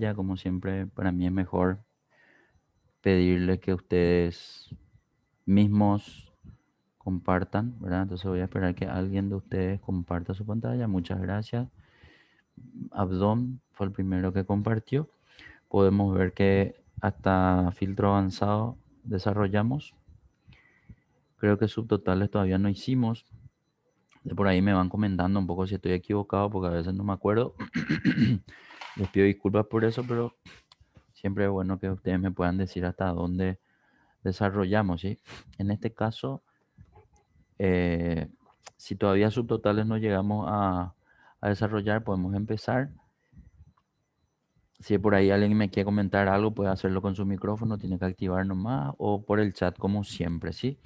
Ya como siempre, para mí es mejor pedirle que ustedes mismos compartan, ¿verdad? Entonces voy a esperar que alguien de ustedes comparta su pantalla. Muchas gracias. Abdón fue el primero que compartió. Podemos ver que hasta filtro avanzado desarrollamos. Creo que subtotales todavía no hicimos. De por ahí me van comentando un poco si estoy equivocado porque a veces no me acuerdo. Les pido disculpas por eso, pero siempre es bueno que ustedes me puedan decir hasta dónde desarrollamos, ¿sí? En este caso, eh, si todavía subtotales no llegamos a desarrollar, podemos empezar. Si por ahí alguien me quiere comentar algo, puede hacerlo con su micrófono, tiene que activar nomás o por el chat como siempre, ¿sí?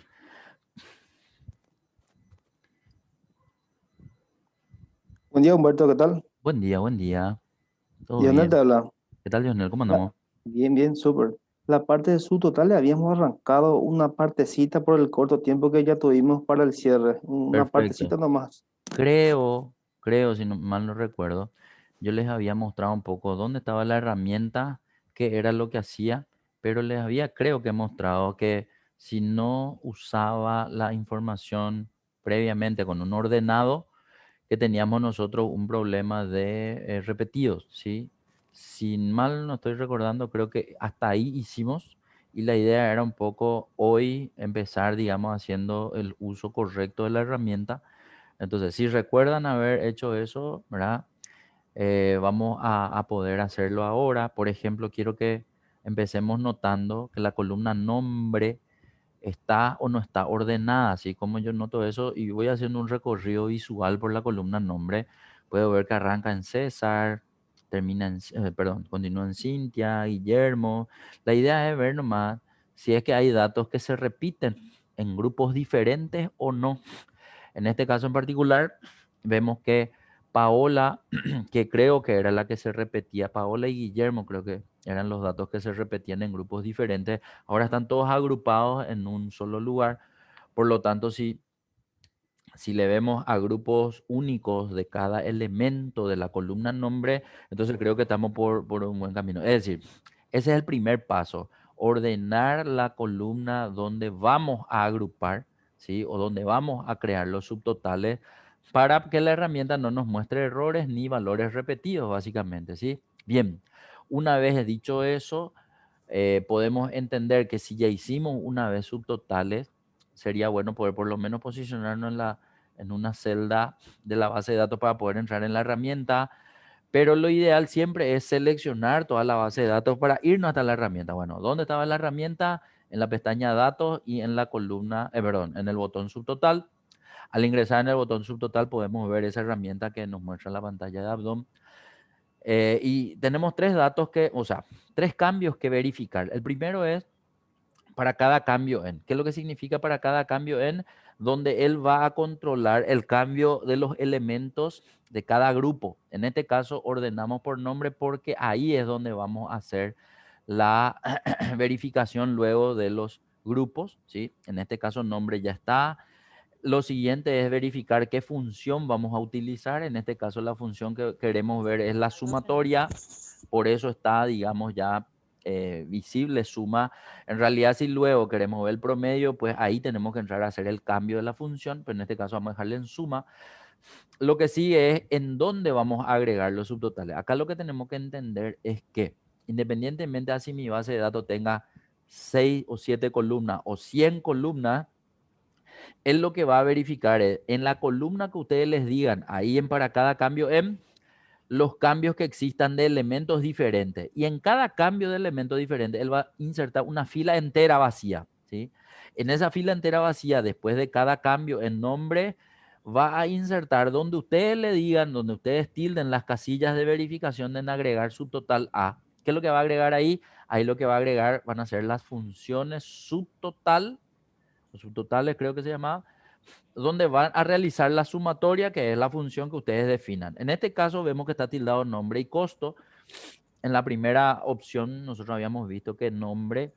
Buen día, Humberto, ¿qué tal? Buen día, todo Lionel te bien. habla. ¿Qué tal, Lionel? ¿Cómo La- andamos? Bien, bien, súper. La parte de su total le habíamos arrancado una partecita por el corto tiempo que ya tuvimos para el cierre. Una Perfecto. partecita nomás. Creo, si no, mal no recuerdo, yo les había mostrado un poco dónde estaba la herramienta, qué era lo que hacía, pero les había, creo que mostrado que si no usaba la información previamente con un ordenado, que teníamos nosotros un problema de repetidos, ¿sí? Sin mal no estoy recordando, creo que hasta ahí hicimos y la idea era un poco hoy empezar, digamos, haciendo el uso correcto de la herramienta. Entonces, si recuerdan haber hecho eso, ¿verdad? Vamos a poder hacerlo ahora. Por ejemplo, quiero que empecemos notando que la columna nombre está o no está ordenada, así como yo noto eso y voy haciendo un recorrido visual por la columna nombre, puedo ver que arranca en César, termina en, perdón, continúa en Cintia, Guillermo. La idea es ver nomás si es que hay datos que se repiten en grupos diferentes o no. En este caso en particular, vemos que Paola, que creo que era la que se repetía, Paola y Guillermo creo que eran los datos que se repetían en grupos diferentes, ahora están todos agrupados en un solo lugar. Por lo tanto, si le vemos a grupos únicos de cada elemento de la columna nombre, entonces creo que estamos por un buen camino. Es decir, ese es el primer paso, ordenar la columna donde vamos a agrupar, ¿sí? O donde vamos a crear los subtotales para que la herramienta no nos muestre errores ni valores repetidos, básicamente, ¿sí? Bien, una vez dicho eso, podemos entender que si ya hicimos una vez subtotales, sería bueno poder por lo menos posicionarnos en una celda de la base de datos para poder entrar en la herramienta, pero lo ideal siempre es seleccionar toda la base de datos para irnos hasta la herramienta. Bueno, ¿dónde estaba la herramienta? En la pestaña datos y en la columna, perdón, en el botón subtotal. Al ingresar en el botón subtotal podemos ver esa herramienta que nos muestra la pantalla de Abdom. Y tenemos tres datos que, o sea, tres cambios que verificar. El primero es para cada cambio en. ¿Qué es lo que significa para cada cambio en? Donde él va a controlar el cambio de los elementos de cada grupo. En este caso ordenamos por nombre porque ahí es donde vamos a hacer la verificación luego de los grupos, ¿sí? En este caso nombre ya está. Lo siguiente es verificar qué función vamos a utilizar. En este caso la función que queremos ver es la sumatoria. Por eso está, digamos, ya visible suma. En realidad, si luego queremos ver el promedio, pues ahí tenemos que entrar a hacer el cambio de la función, pero en este caso vamos a dejarle en suma. Lo que sigue es en dónde vamos a agregar los subtotales. Acá lo que tenemos que entender es que independientemente de si mi base de datos tenga 6 o 7 columnas o 100 columnas, él lo que va a verificar es en la columna que ustedes les digan, ahí en para cada cambio en los cambios que existan de elementos diferentes. Y en cada cambio de elemento diferente, él va a insertar una fila entera vacía, ¿sí? En esa fila entera vacía, después de cada cambio en nombre, va a insertar donde ustedes le digan, donde ustedes tilden las casillas de verificación en agregar subtotal A. ¿Qué es lo que va a agregar ahí? Ahí lo que va a agregar van a ser las funciones subtotal, o subtotales creo que se llamaba, donde van a realizar la sumatoria, que es la función que ustedes definan. En este caso vemos que está tildado nombre y costo. En la primera opción nosotros habíamos visto que nombre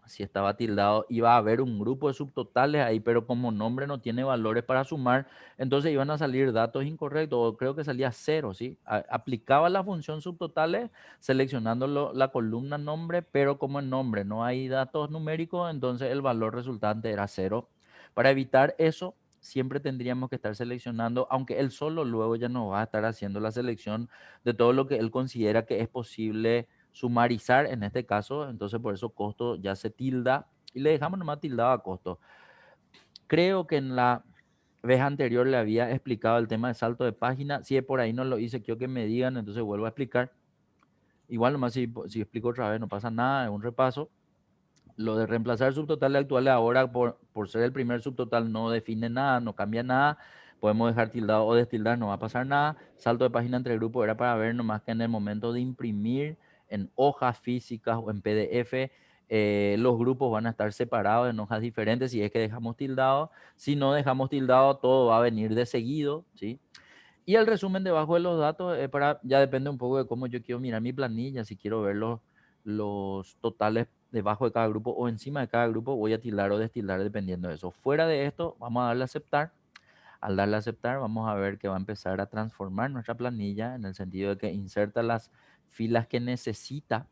si estaba tildado, iba a haber un grupo de subtotales ahí, pero como nombre no tiene valores para sumar, entonces iban a salir datos incorrectos, o creo que salía cero, ¿sí? Aplicaba la función subtotales seleccionando la columna nombre, pero como en nombre no hay datos numéricos, entonces el valor resultante era cero. Para evitar eso, siempre tendríamos que estar seleccionando, aunque él solo luego ya no va a estar haciendo la selección de todo lo que él considera que es posible sumarizar en este caso, entonces por eso costo ya se tilda y le dejamos nomás tildado a costo. Creo que en la vez anterior le había explicado el tema de salto de página, si de por ahí no lo hice, quiero que me digan, entonces vuelvo a explicar. Igual nomás si explico otra vez no pasa nada, es un repaso. Lo de reemplazar subtotales actuales ahora por ser el primer subtotal no define nada, no cambia nada. Podemos dejar tildado o destildar, no va a pasar nada. Salto de página entre grupos era para ver nomás que en el momento de imprimir en hojas físicas o en PDF, los grupos van a estar separados en hojas diferentes si es que dejamos tildado. Si no dejamos tildado, todo va a venir de seguido, ¿sí? Y el resumen debajo de los datos ya depende un poco de cómo yo quiero mirar mi planilla. Si quiero ver los totales debajo de cada grupo o encima de cada grupo, voy a tildar o destildar dependiendo de eso. Fuera de esto, vamos a darle a aceptar. Al darle a aceptar, vamos a ver que va a empezar a transformar nuestra planilla en el sentido de que inserta las filas que necesita,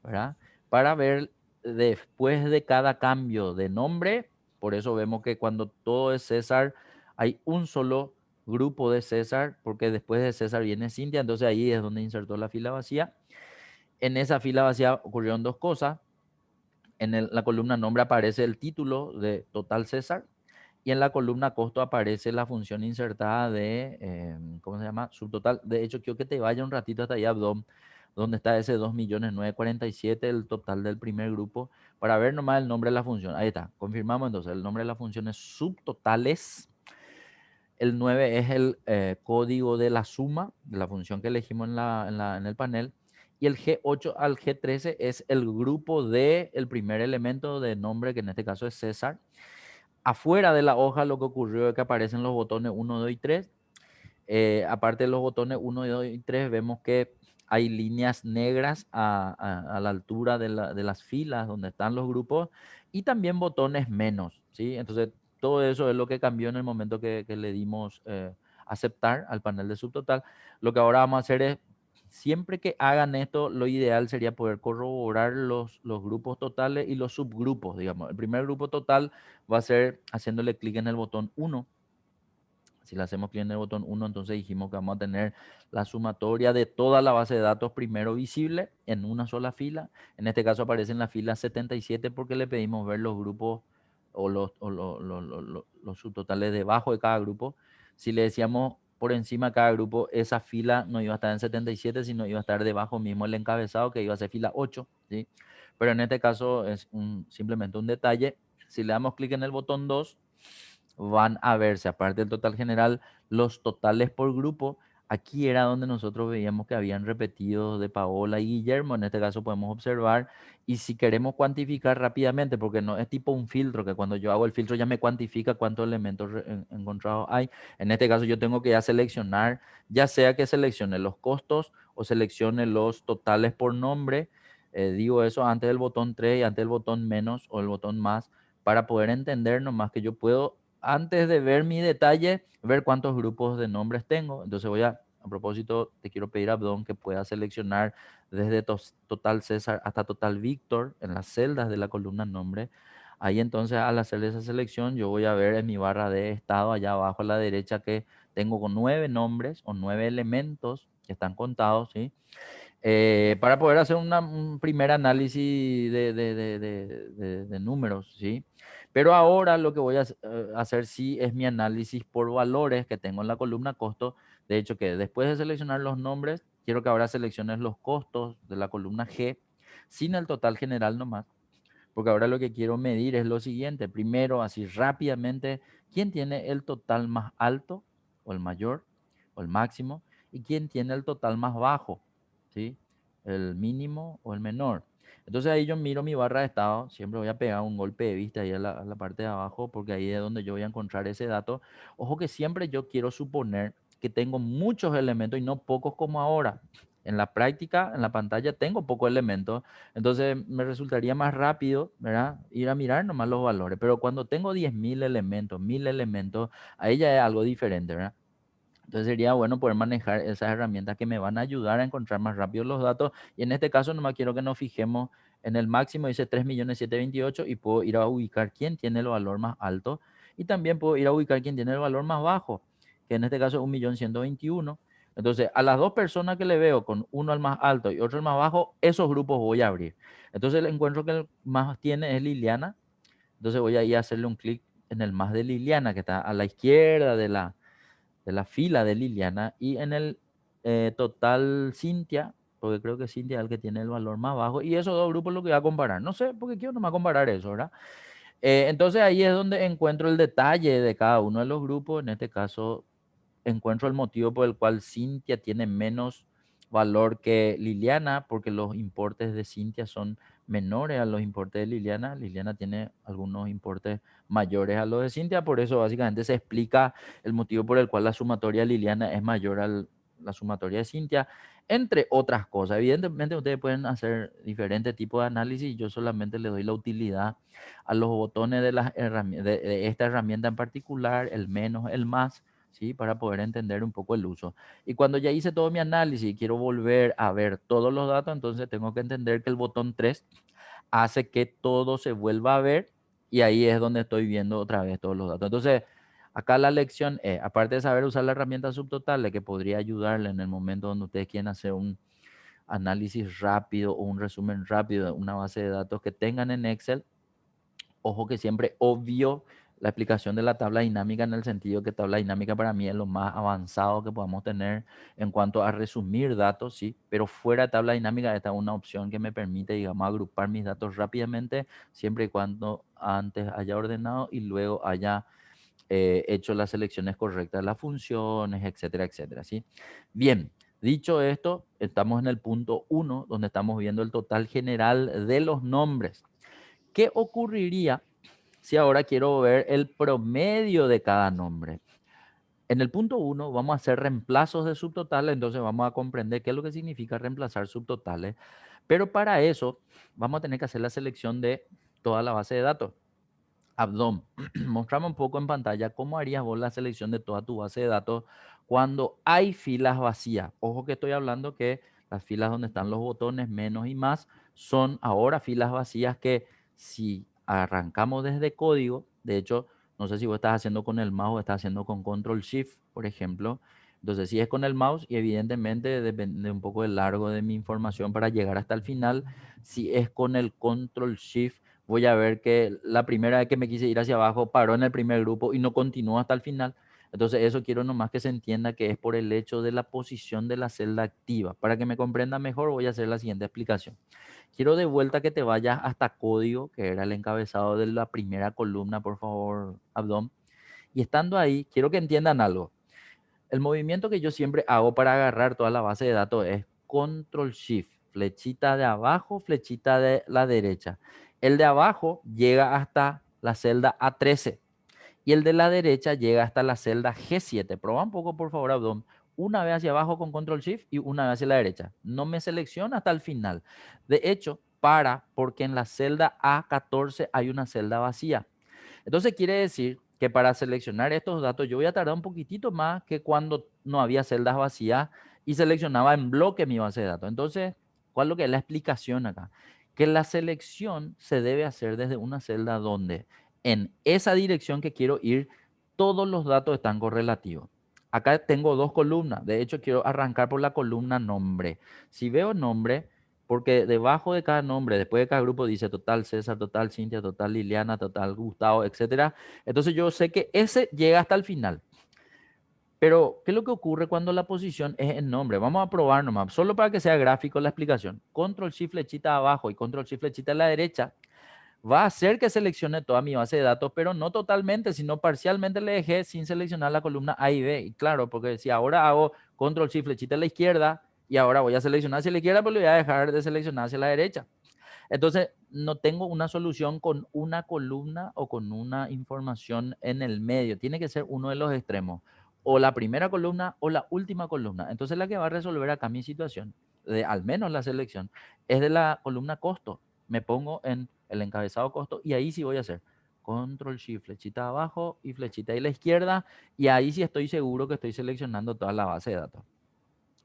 ¿verdad? Para ver después de cada cambio de nombre, por eso vemos que cuando todo es César, hay un solo grupo de César, porque después de César viene Cintia, entonces ahí es donde insertó la fila vacía. En esa fila vacía ocurrieron dos cosas. En la columna nombre aparece el título de Total César y en la columna costo aparece la función insertada de, ¿cómo se llama? Subtotal. De hecho, quiero que te vaya un ratito hasta allá, donde está ese 2.947.000, el total del primer grupo, para ver nomás el nombre de la función. Ahí está, confirmamos entonces, el nombre de la función es subtotales. El 9 es el código de la suma de la función que elegimos en el panel. Y el G8 al G13 es el grupo del primer elemento de nombre, que en este caso es César. Afuera de la hoja lo que ocurrió es que aparecen los botones 1, 2 y 3. Aparte de los botones 1, 2 y 3, vemos que hay líneas negras a la altura de las filas donde están los grupos y también botones menos, ¿sí? Entonces, todo eso es lo que cambió en el momento que le dimos aceptar al panel de subtotal. Lo que ahora vamos a hacer es, siempre que hagan esto, lo ideal sería poder corroborar los grupos totales y los subgrupos, digamos. El primer grupo total va a ser haciéndole clic en el botón 1. Si le hacemos clic en el botón 1, entonces dijimos que vamos a tener la sumatoria de toda la base de datos primero visible en una sola fila. En este caso aparece en la fila 77 porque le pedimos ver los grupos o los subtotales debajo de cada grupo. Si le decíamos por encima de cada grupo, esa fila no iba a estar en 77, sino iba a estar debajo mismo el encabezado, que iba a ser fila 8, ¿sí? Pero en este caso es simplemente un detalle. Si le damos clic en el botón 2, van a verse, aparte del total general, los totales por grupo. Aquí era donde nosotros veíamos que habían repetido de Paola y Guillermo. En este caso podemos observar. Y si queremos cuantificar rápidamente, porque no es tipo un filtro, que cuando yo hago el filtro ya me cuantifica cuántos elementos encontrados hay. En este caso yo tengo que ya seleccionar, ya sea que seleccione los costos o seleccione los totales por nombre. Digo eso antes del botón 3 y antes del botón menos o el botón más, para poder entender nomás que yo puedo, antes de ver mi detalle, ver cuántos grupos de nombres tengo. Entonces a propósito, te quiero pedir, Abdón, que puedas seleccionar desde Total César hasta Total Víctor en las celdas de la columna nombre. Ahí entonces, al hacer esa selección, yo voy a ver en mi barra de estado, allá abajo a la derecha, que tengo con 9 nombres o 9 elementos que están contados, ¿sí? Para poder hacer un primer análisis de números, ¿sí? Pero ahora lo que voy a hacer sí es mi análisis por valores que tengo en la columna costo. De hecho, que después de seleccionar los nombres, quiero que ahora selecciones los costos de la columna G sin el total general nomás, porque ahora lo que quiero medir es lo siguiente. Primero, así rápidamente, ¿quién tiene el total más alto o el mayor o el máximo? ¿Y quién tiene el total más bajo? ¿Sí? El mínimo o el menor. Entonces ahí yo miro mi barra de estado, siempre voy a pegar un golpe de vista ahí a la parte de abajo, porque ahí es donde yo voy a encontrar ese dato. Ojo que siempre yo quiero suponer que tengo muchos elementos y no pocos como ahora. en la práctica, en la pantalla, tengo pocos elementos, entonces me resultaría más rápido, ¿verdad? Ir a mirar nomás los valores, pero cuando tengo 10.000 elementos, 1.000 elementos, ahí ya es algo diferente, ¿verdad? Entonces sería bueno poder manejar esas herramientas que me van a ayudar a encontrar más rápido los datos. Y en este caso nomás quiero que nos fijemos en el máximo, dice 3.728.000 y puedo ir a ubicar quién tiene el valor más alto y también puedo ir a ubicar quién tiene el valor más bajo, que en este caso es 1.121.000. Entonces a las dos personas que le veo con uno al más alto y otro al más bajo, esos grupos voy a abrir. Entonces el encuentro que el más tiene es Liliana. Entonces voy a ir a hacerle un clic en el más de Liliana, que está a la izquierda de la fila de Liliana, y en el total Cintia, porque creo que Cintia es el que tiene el valor más bajo, y esos dos grupos lo que voy a comparar. No sé, porque quiero nomás comparar eso, ¿verdad? Entonces ahí es donde encuentro el detalle de cada uno de los grupos. En este caso, encuentro el motivo por el cual Cintia tiene menos valor que Liliana, porque los importes de Cintia son menores a los importes de Liliana. Liliana tiene algunos importes mayores a los de Cintia, por eso básicamente se explica el motivo por el cual la sumatoria de Liliana es mayor a la sumatoria de Cintia, entre otras cosas. Evidentemente ustedes pueden hacer diferentes tipos de análisis, yo solamente le doy la utilidad a los botones de, de esta herramienta en particular, el menos, el más, ¿sí? Para poder entender un poco el uso. Y cuando ya hice todo mi análisis y quiero volver a ver todos los datos, entonces tengo que entender que el botón 3 hace que todo se vuelva a ver y ahí es donde estoy viendo otra vez todos los datos. Entonces, acá la lección es, aparte de saber usar la herramienta subtotales, que podría ayudarle en el momento donde ustedes quieren hacer un análisis rápido o un resumen rápido de una base de datos que tengan en Excel. Ojo que siempre obvio la explicación de la tabla dinámica, en el sentido que tabla dinámica para mí es lo más avanzado que podamos tener en cuanto a resumir datos, sí, pero fuera de tabla dinámica esta es una opción que me permite, digamos, agrupar mis datos rápidamente, siempre y cuando antes haya ordenado y luego haya hecho las selecciones correctas de las funciones, etcétera, etcétera, ¿sí? Bien, dicho esto, estamos en el punto 1, donde estamos viendo el total general de los nombres. ¿Qué ocurriría si ahora quiero ver el promedio de cada nombre? En el punto 1 vamos a hacer reemplazos de subtotales, entonces vamos a comprender qué es lo que significa reemplazar subtotales, pero para eso vamos a tener que hacer la selección de toda la base de datos. Abdom, mostrame un poco en pantalla cómo harías vos la selección de toda tu base de datos cuando hay filas vacías. Ojo que estoy hablando que las filas donde están los botones menos y más son ahora filas vacías que si arrancamos desde código, de hecho, no sé si vos estás haciendo con el mouse o estás haciendo con Control Shift, por ejemplo. Entonces, si es con el mouse, y evidentemente depende un poco del largo de mi información para llegar hasta el final, si es con el Control Shift, voy a ver que la primera vez que me quise ir hacia abajo paró en el primer grupo y no continuó hasta el final. Entonces eso quiero nomás que se entienda que es por el hecho de la posición de la celda activa. Para que me comprenda mejor voy a hacer la siguiente explicación. Quiero de vuelta que te vayas hasta código, que era el encabezado de la primera columna, por favor, Abdón. Y estando ahí, quiero que entiendan algo. El movimiento que yo siempre hago para agarrar toda la base de datos es Control Shift, flechita de abajo, flechita de la derecha. El de abajo llega hasta la celda A13 y el de la derecha llega hasta la celda G7. Proba un poco, por favor, Abdón. Una vez hacia abajo con Control Shift y una vez hacia la derecha. No me selecciona hasta el final. De hecho, porque en la celda A14 hay una celda vacía. Entonces quiere decir que para seleccionar estos datos yo voy a tardar un poquitito más que cuando no había celdas vacías y seleccionaba en bloque mi base de datos. Entonces, ¿cuál es lo que es la explicación acá? Que la selección se debe hacer desde una celda donde en esa dirección que quiero ir, todos los datos están correlativos. Acá tengo dos columnas. De hecho, quiero arrancar por la columna nombre. Si veo nombre, porque debajo de cada nombre, después de cada grupo dice total César, total Cintia, total Liliana, total Gustavo, etcétera. Entonces yo sé que ese llega hasta el final. Pero, ¿qué es lo que ocurre cuando la posición es en nombre? Vamos a probar nomás, solo para que sea gráfico la explicación. Control Shift flechita abajo y Control Shift flechita a la derecha va a hacer que seleccione toda mi base de datos, pero no totalmente, sino parcialmente le dejé sin seleccionar la columna A y B. Y claro, porque si ahora hago Control Shift flechita a la izquierda y ahora voy a seleccionar hacia la izquierda, pues le voy a dejar de seleccionar hacia la derecha. Entonces, no tengo una solución con una columna o con una información en el medio. Tiene que ser uno de los extremos. O la primera columna o la última columna. Entonces, la que va a resolver acá mi situación de al menos la selección, es de la columna costo. Me pongo en el encabezado costo y ahí sí voy a hacer control shift, flechita abajo y flechita a la izquierda, y ahí sí estoy seguro que estoy seleccionando toda la base de datos.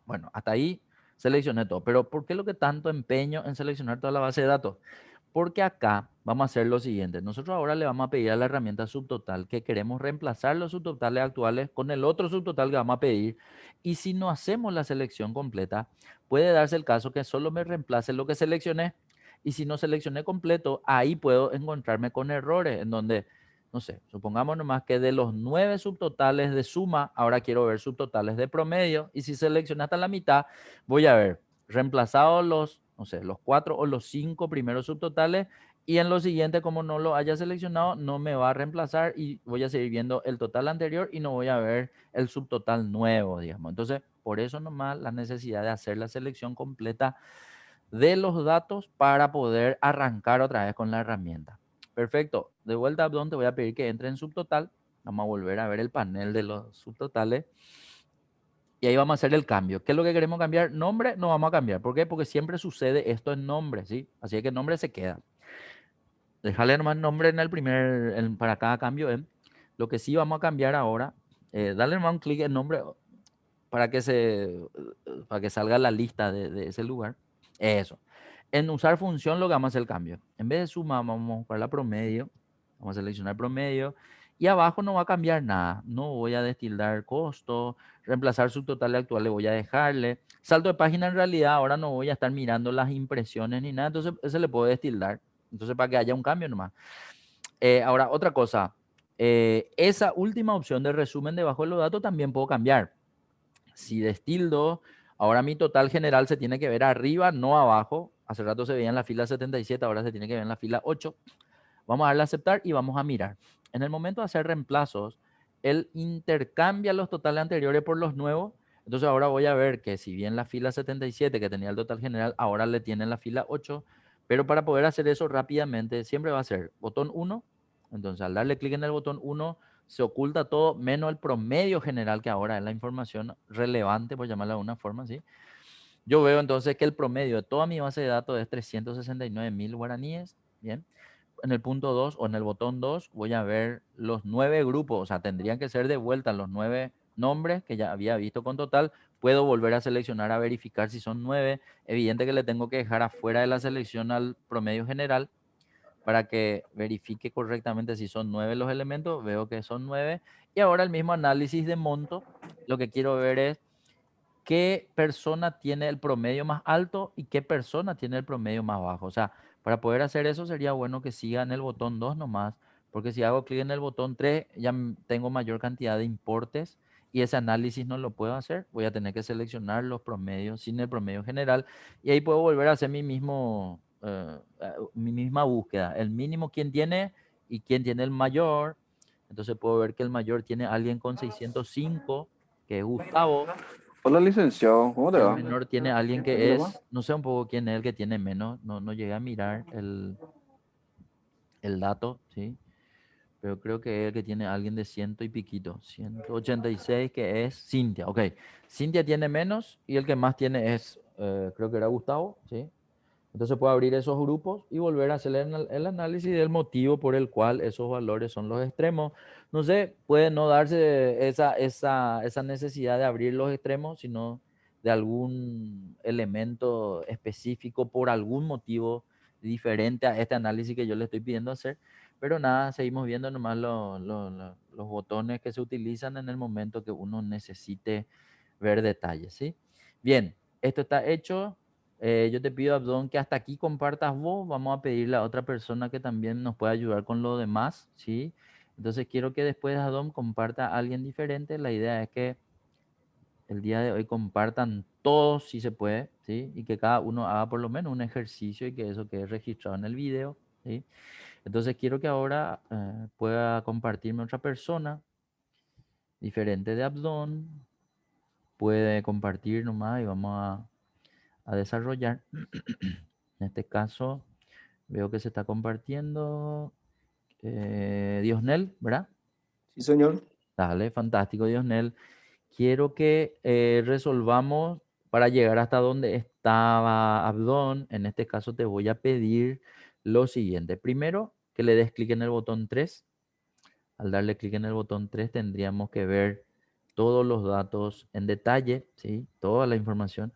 Bueno, hasta ahí seleccioné todo, pero ¿por qué lo que tanto empeño en seleccionar toda la base de datos? Porque acá vamos a hacer lo siguiente. Nosotros ahora le vamos a pedir a la herramienta subtotal que queremos reemplazar los subtotales actuales con el otro subtotal que vamos a pedir. Y si no hacemos la selección completa, puede darse el caso que solo me reemplace lo que seleccioné. Y si no seleccioné completo, ahí puedo encontrarme con errores en donde, no sé, supongamos nomás que de los 9 subtotales de suma, ahora quiero ver subtotales de promedio. Y si seleccioné hasta la mitad, voy a ver reemplazado los, no sé, los 4 o los 5 primeros subtotales, y en lo siguiente, como no lo haya seleccionado, no me va a reemplazar y voy a seguir viendo el total anterior y no voy a ver el subtotal nuevo, digamos. Entonces, por eso nomás la necesidad de hacer la selección completa de los datos para poder arrancar otra vez con la herramienta. Perfecto. De vuelta a Abdon, te voy a pedir que entre en subtotal. Vamos a volver a ver el panel de los subtotales. Y ahí vamos a hacer el cambio. ¿Qué es lo que queremos cambiar? Nombre no vamos a cambiar. ¿Por qué? Porque siempre sucede esto en nombre, ¿sí? Así que el nombre se queda. Dejarle nomás nombre en el primer, para cada cambio. Lo que sí vamos a cambiar ahora, darle nomás un clic en nombre para que, para que salga la lista de ese lugar. Eso. En usar función lo que vamos a hacer el cambio. En vez de suma, vamos a buscar la promedio. Vamos a seleccionar promedio. Y abajo no va a cambiar nada. No voy a destildar costo. Reemplazar subtotal actual le voy a dejarle. Salto de página en realidad ahora no voy a estar mirando las impresiones ni nada. Entonces ese le puedo destildar. Entonces para que haya un cambio nomás. Ahora otra cosa. Esa última opción de resumen debajo de los datos también puedo cambiar. Si destildo, ahora mi total general se tiene que ver arriba, no abajo. Hace rato se veía en la fila 77, ahora se tiene que ver en la fila 8. Vamos a darle a aceptar y vamos a mirar. En el momento de hacer reemplazos, él intercambia los totales anteriores por los nuevos. Entonces ahora voy a ver que si bien la fila 77 que tenía el total general, ahora le tiene la fila 8. Pero para poder hacer eso rápidamente, siempre va a ser botón 1. Entonces al darle clic en el botón 1, se oculta todo menos el promedio general, que ahora es la información relevante, por llamarla de una forma así. Yo veo entonces que el promedio de toda mi base de datos es 369.000 guaraníes. Bien. En el punto 2 o en el botón 2 voy a ver los 9 grupos, o sea, tendrían que ser de vuelta los 9 nombres que ya había visto con total. Puedo volver a seleccionar a verificar si son 9. Evidente que le tengo que dejar afuera de la selección al promedio general para que verifique correctamente si son 9 los elementos. Veo que son 9. Y ahora el mismo análisis de monto. Lo que quiero ver es qué persona tiene el promedio más alto y qué persona tiene el promedio más bajo. O sea, para poder hacer eso sería bueno que siga en el botón 2 nomás, porque si hago clic en el botón 3 ya tengo mayor cantidad de importes y ese análisis no lo puedo hacer. Voy a tener que seleccionar los promedios sin el promedio general y ahí puedo volver a hacer mi misma búsqueda. El mínimo, quién tiene y quién tiene el mayor. Entonces puedo ver que el mayor tiene alguien con 605, que es Gustavo. Hola, licenciado, ¿cómo te Y el va? menor tiene alguien que Tranquilo, es, no sé un poco quién es el que tiene menos, no llegué a mirar el dato, ¿sí? Pero creo que es el que tiene alguien de ciento y piquito, 186, que es Cintia, ok. Cintia tiene menos y el que más tiene es, creo que era Gustavo, ¿sí? Entonces puedo abrir esos grupos y volver a hacer el análisis del motivo por el cual esos valores son los extremos. No sé, puede no darse esa necesidad de abrir los extremos, sino de algún elemento específico por algún motivo diferente a este análisis que yo le estoy pidiendo hacer. Pero nada, seguimos viendo nomás los botones que se utilizan en el momento que uno necesite ver detalles, ¿sí? Bien, esto está hecho. Yo te pido, Abdón, que hasta aquí compartas vos. Vamos a pedirle a otra persona que también nos pueda ayudar con lo demás, ¿sí? Entonces quiero que después Abdón comparta a alguien diferente. La idea es que el día de hoy compartan todos si se puede, ¿sí? Y que cada uno haga por lo menos un ejercicio y que eso quede registrado en el video, ¿sí? Entonces quiero que ahora pueda compartirme otra persona diferente de Abdón. Puede compartir nomás y vamos a desarrollar. En este caso, veo que se está compartiendo Diosnel, ¿verdad? Sí, señor. Dale, fantástico, Diosnel. Quiero que resolvamos. para llegar hasta donde estaba Abdón, en este caso te voy a pedir lo siguiente. Primero, que le des clic en el botón 3. Al darle clic en el botón 3 tendríamos que ver todos los datos en detalle, ¿sí? Toda la información.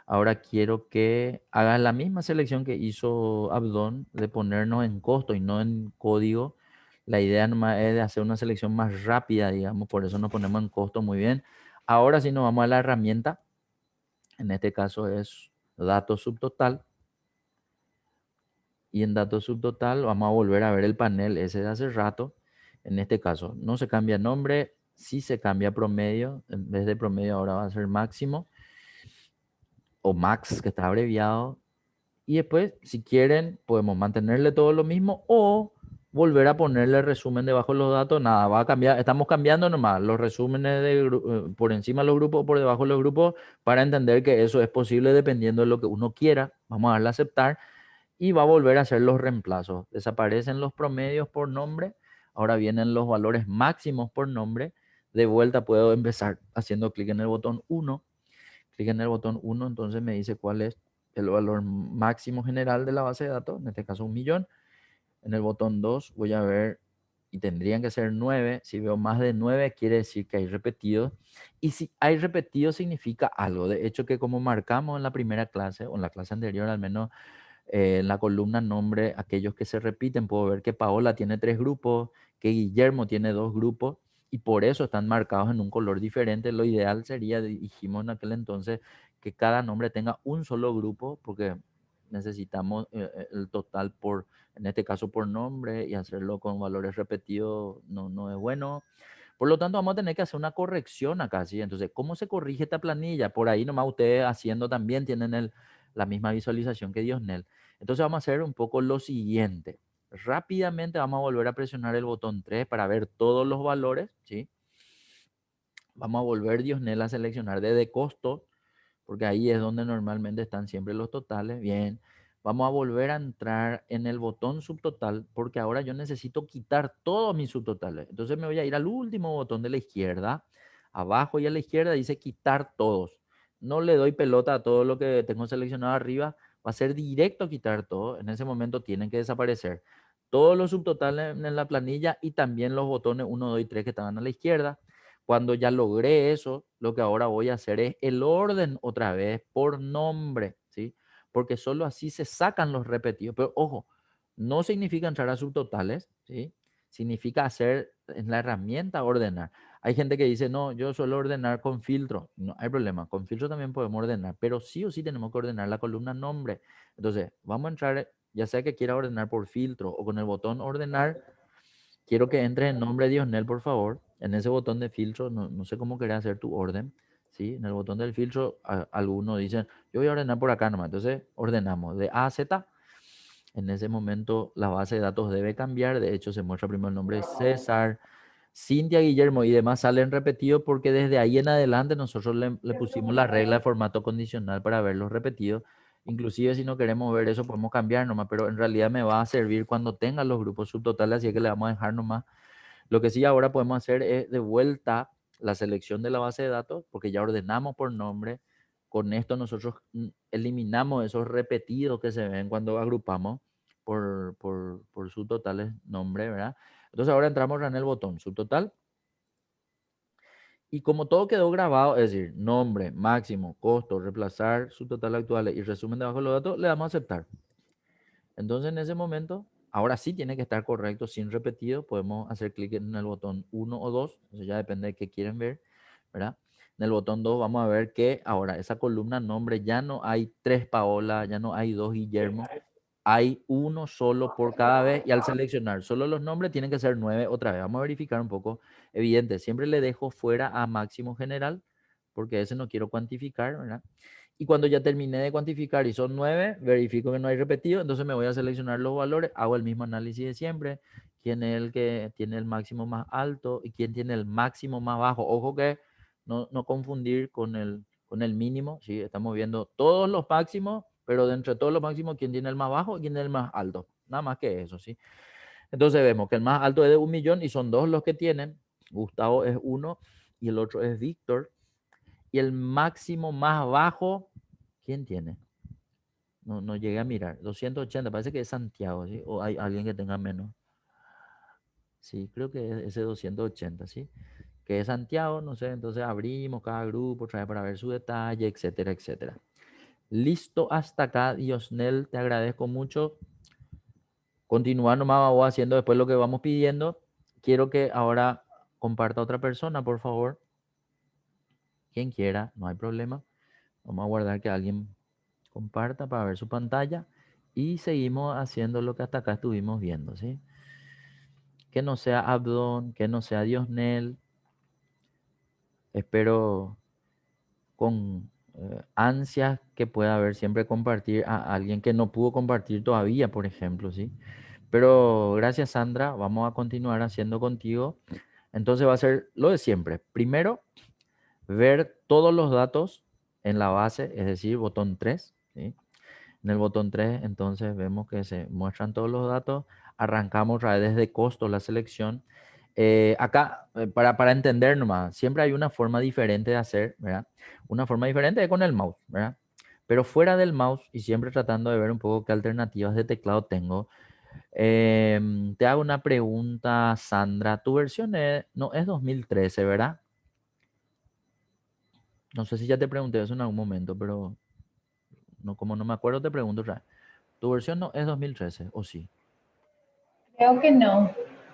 Ahora quiero que hagas la misma selección que hizo Abdón de ponernos en costo y no en código. La idea nomás es de hacer una selección más rápida, digamos, por eso nos ponemos en costo muy bien. Ahora sí nos vamos a la herramienta, en este caso es datos subtotal. Y en datos subtotal vamos a volver a ver el panel ese de hace rato. En este caso no se cambia nombre, sí se cambia promedio. En vez de promedio ahora va a ser máximo o max, que está abreviado. Y después, si quieren, podemos mantenerle todo lo mismo o volver a ponerle resumen debajo de los datos. Nada, va a cambiar. Estamos cambiando nomás los resúmenes por encima de los grupos o por debajo de los grupos para entender que eso es posible dependiendo de lo que uno quiera. Vamos a darle a aceptar y va a volver a hacer los reemplazos. Desaparecen los promedios por nombre. Ahora vienen los valores máximos por nombre. De vuelta puedo empezar haciendo clic en el botón 1. Clic en el botón 1, entonces me dice cuál es el valor máximo general de la base de datos, en este caso 1.000.000. En el botón 2 voy a ver, y tendrían que ser 9. Si veo más de 9, quiere decir que hay repetidos. Y si hay repetidos, significa algo. De hecho, que como marcamos en la primera clase, o en la clase anterior al menos, en la columna nombre, aquellos que se repiten, puedo ver que Paola tiene 3 grupos, que Guillermo tiene 2 grupos, y por eso están marcados en un color diferente. Lo ideal sería, dijimos en aquel entonces, que cada nombre tenga un solo grupo, porque necesitamos el total por, en este caso por nombre, y hacerlo con valores repetidos no es bueno. Por lo tanto, vamos a tener que hacer una corrección acá, ¿sí? Entonces, ¿cómo se corrige esta planilla? Por ahí nomás ustedes haciendo también tienen la misma visualización que Diosnel. Entonces vamos a hacer un poco lo siguiente. Rápidamente vamos a volver a presionar el botón 3 para ver todos los valores, ¿sí? Vamos a volver Diosnel a seleccionar desde costo, porque ahí es donde normalmente están siempre los totales. Bien, vamos a volver a entrar en el botón subtotal, porque ahora yo necesito quitar todos mis subtotales. Entonces me voy a ir al último botón de la izquierda. Abajo y a la izquierda dice quitar todos. No le doy pelota a todo lo que tengo seleccionado arriba. Va a ser directo quitar todo. En ese momento tienen que desaparecer todos los subtotales en la planilla y también los botones 1, 2 y 3 que estaban a la izquierda. Cuando ya logré eso, lo que ahora voy a hacer es el orden otra vez por nombre, ¿sí? Porque solo así se sacan los repetidos. Pero ojo, no significa entrar a subtotales, ¿sí? Significa hacer en la herramienta ordenar. Hay gente que dice, no, yo suelo ordenar con filtro. No hay problema, con filtro también podemos ordenar, pero sí o sí tenemos que ordenar la columna nombre. Entonces, vamos a entrar, ya sea que quiera ordenar por filtro o con el botón ordenar. Quiero que entres en nombre de Diosnel, por favor. En ese botón de filtro, no sé cómo querés hacer tu orden. ¿Sí? En el botón del filtro, algunos dicen, yo voy a ordenar por acá nomás. Entonces, ordenamos de A a Z. En ese momento, la base de datos debe cambiar. De hecho, se muestra primero el nombre de César, Cintia, Guillermo y demás salen repetidos porque desde ahí en adelante nosotros le pusimos la regla de formato condicional para verlos repetidos. Inclusive si no queremos ver eso podemos cambiar nomás, pero en realidad me va a servir cuando tenga los grupos subtotales, así que le vamos a dejar nomás. Lo que sí ahora podemos hacer es de vuelta la selección de la base de datos, porque ya ordenamos por nombre. Con esto nosotros eliminamos esos repetidos que se ven cuando agrupamos por subtotales nombre, ¿verdad? Entonces ahora entramos en el botón subtotal. Y como todo quedó grabado, es decir, nombre, máximo, costo, reemplazar subtotal actuales y resumen debajo de los datos, le damos a aceptar. Entonces en ese momento, ahora sí tiene que estar correcto, sin repetido. Podemos hacer clic en el botón 1 o 2, eso ya depende de qué quieren ver, ¿verdad? En el botón 2 vamos a ver que ahora esa columna nombre ya no hay 3 Paola, ya no hay 2 Guillermo, hay uno solo por cada vez y al seleccionar solo los nombres tienen que ser 9 otra vez. Vamos a verificar un poco. Evidente, siempre le dejo fuera a máximo general porque ese no quiero cuantificar, ¿verdad? Y cuando ya terminé de cuantificar y son 9, verifico que no hay repetido, entonces me voy a seleccionar los valores, hago el mismo análisis de siempre, quién es el que tiene el máximo más alto y quién tiene el máximo más bajo. Ojo que no confundir con el mínimo, ¿sí? Estamos viendo todos los máximos, pero de entre todos los máximos, quién tiene el más bajo y quién tiene el más alto. Nada más que eso, ¿sí? Entonces vemos que el más alto es de 1.000.000 y son 2 los que tienen. Gustavo es 1 y el otro es Víctor. Y el máximo más bajo, ¿quién tiene? No llegué a mirar. 280, parece que es Santiago, ¿sí? O hay alguien que tenga menos. Sí, creo que es ese 280, ¿sí? Que es Santiago, no sé, entonces abrimos cada grupo, trae para ver su detalle, etcétera, etcétera. Listo hasta acá, Diosnel, te agradezco mucho. Continúa nomás vos haciendo después lo que vamos pidiendo. Quiero que ahora comparta otra persona, por favor. Quien quiera, no hay problema. Vamos a guardar que alguien comparta para ver su pantalla y seguimos haciendo lo que hasta acá estuvimos viendo, ¿sí? Que no sea Abdón, que no sea Diosnel. Espero con ansias que pueda haber siempre compartir a alguien que no pudo compartir todavía, por ejemplo, ¿sí? Pero gracias, Sandra. Vamos a continuar haciendo contigo. Entonces va a ser lo de siempre. Primero, ver todos los datos en la base, es decir, botón 3, ¿sí? En el botón 3, entonces vemos que se muestran todos los datos. Arrancamos otra vez desde costo la selección. Acá, para entender nomás, siempre hay una forma diferente de hacer, ¿verdad? Una forma diferente es con el mouse, ¿verdad? Pero fuera del mouse y siempre tratando de ver un poco qué alternativas de teclado tengo. Te hago una pregunta, Sandra. Tu versión no es 2013, ¿verdad? No sé si ya te pregunté eso en algún momento, pero no, como no me acuerdo, te pregunto otra vez. ¿Tu versión no es 2013 o sí? Creo que no.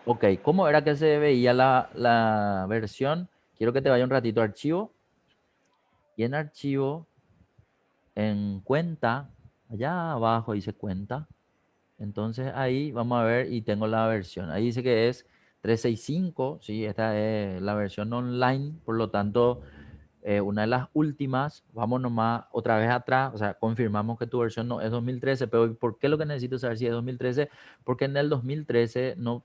Ok, ¿cómo era que se veía la versión? Quiero que te vaya un ratito a archivo. Y en archivo, en cuenta, allá abajo dice cuenta. Entonces ahí vamos a ver y tengo la versión. Ahí dice que es 365, ¿sí? Esta es la versión online, por lo tanto, una de las últimas. Vamos nomás otra vez atrás, o sea, confirmamos que tu versión no es 2013, pero ¿por qué lo que necesito saber si es 2013? Porque en el 2013 no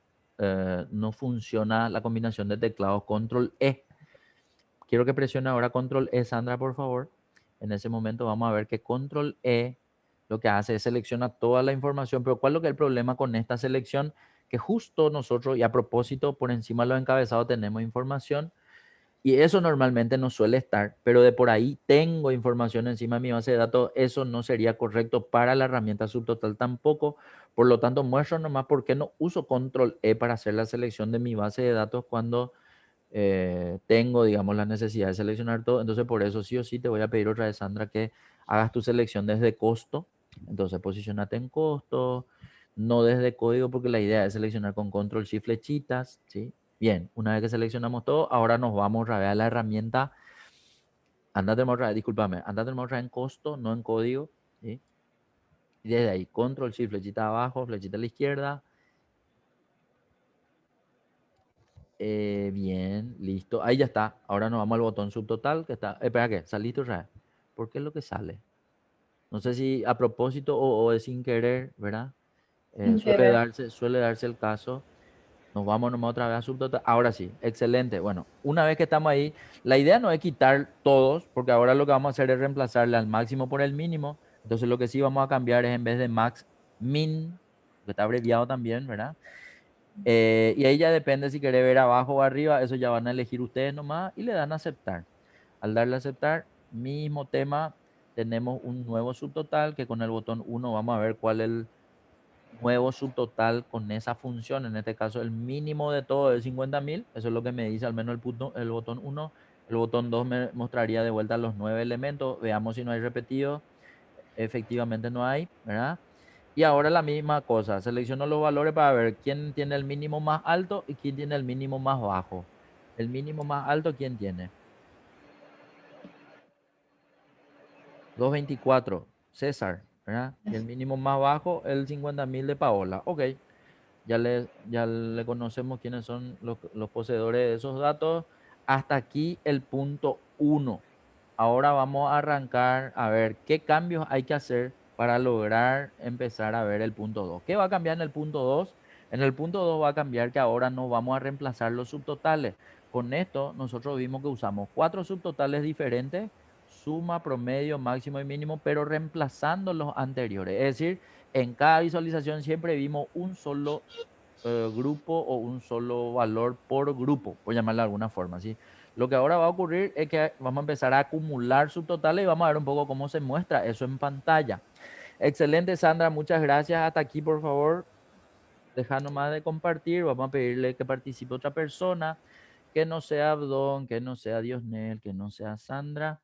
funciona la combinación de teclados control E. Quiero que presione ahora control E, Sandra, por favor. En ese momento vamos a ver que control E lo que hace es seleccionar toda la información, pero ¿cuál es lo que es el problema con esta selección? Que justo nosotros, y a propósito, por encima de los encabezados tenemos información, y eso normalmente no suele estar, pero de por ahí tengo información encima de mi base de datos, eso no sería correcto para la herramienta subtotal tampoco. Por lo tanto, muestro nomás por qué no uso control E para hacer la selección de mi base de datos cuando tengo, digamos, la necesidad de seleccionar todo. Entonces, por eso sí o sí te voy a pedir otra vez, Sandra, que hagas tu selección desde costo. Entonces, posicionate en costo, no desde código, porque la idea es seleccionar con control shift flechitas, ¿sí? Bien, una vez que seleccionamos todo, ahora nos vamos otra vez a la herramienta. Andate otra vez, discúlpame, andate otra vez en costo, no en código, ¿sí? Y desde ahí, control shift flechita abajo, flechita a la izquierda. Bien, listo. Ahí ya está. Ahora nos vamos al botón subtotal que está. Espera que, saliste otra vez. ¿Por qué es lo que sale? No sé si a propósito o es sin querer, ¿verdad? Sin querer. Suele darse el caso. Nos vamos nomás otra vez a subtotal. Ahora sí, excelente. Bueno, una vez que estamos ahí, la idea no es quitar todos, porque ahora lo que vamos a hacer es reemplazarle al máximo por el mínimo. Entonces lo que sí vamos a cambiar es en vez de max, min, que está abreviado también, ¿verdad? Y ahí ya depende si quiere ver abajo o arriba, eso ya van a elegir ustedes nomás y le dan a aceptar. Al darle a aceptar, mismo tema, tenemos un nuevo subtotal que con el botón 1 vamos a ver cuál es el nuevo subtotal con esa función. En este caso, el mínimo de todo es 50.000, eso es lo que me dice al menos el botón 1. El botón 2 me mostraría de vuelta los 9 elementos. Veamos si no hay repetido. Efectivamente no hay, ¿verdad? Y ahora la misma cosa, selecciono los valores para ver quién tiene el mínimo más alto y quién tiene el mínimo más bajo. El mínimo más alto, ¿quién tiene? 224, César, ¿verdad? Y el mínimo más bajo, el 50.000 de Paola. Ok, ya le conocemos quiénes son los poseedores de esos datos. Hasta aquí el punto 1. Ahora vamos a arrancar a ver qué cambios hay que hacer para lograr empezar a ver el punto 2. ¿Qué va a cambiar en el punto 2? En el punto 2 va a cambiar que ahora no vamos a reemplazar los subtotales. Con esto nosotros vimos que usamos 4 subtotales diferentes, suma, promedio, máximo y mínimo, pero reemplazando los anteriores. Es decir, en cada visualización siempre vimos un solo grupo o un solo valor por grupo, por llamarlo de alguna forma, ¿sí? Lo que ahora va a ocurrir es que vamos a empezar a acumular subtotales y vamos a ver un poco cómo se muestra eso en pantalla. Excelente, Sandra, muchas gracias. Hasta aquí, por favor, deja nomás de compartir. Vamos a pedirle que participe otra persona, que no sea Abdón, que no sea Diosnel, que no sea Sandra.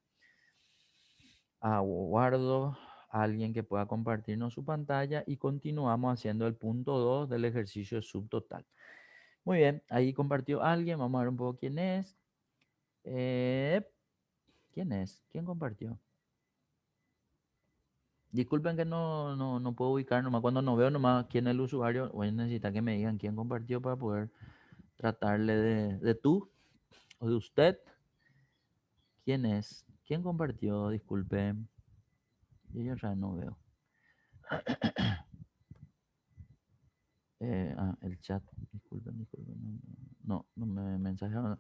Aguardo a alguien que pueda compartirnos su pantalla y continuamos haciendo el punto 2 del ejercicio subtotal. Muy bien, ahí compartió alguien. Vamos a ver un poco quién es. ¿Quién es? ¿Quién compartió? Disculpen que no puedo ubicar nomás. Cuando no veo nomás quién es el usuario, voy a necesitar que me digan quién compartió para poder tratarle de tú o de usted. ¿Quién es? ¿Quién compartió? Disculpen. Yo ya no veo. El chat. Disculpen. No me mensajearon.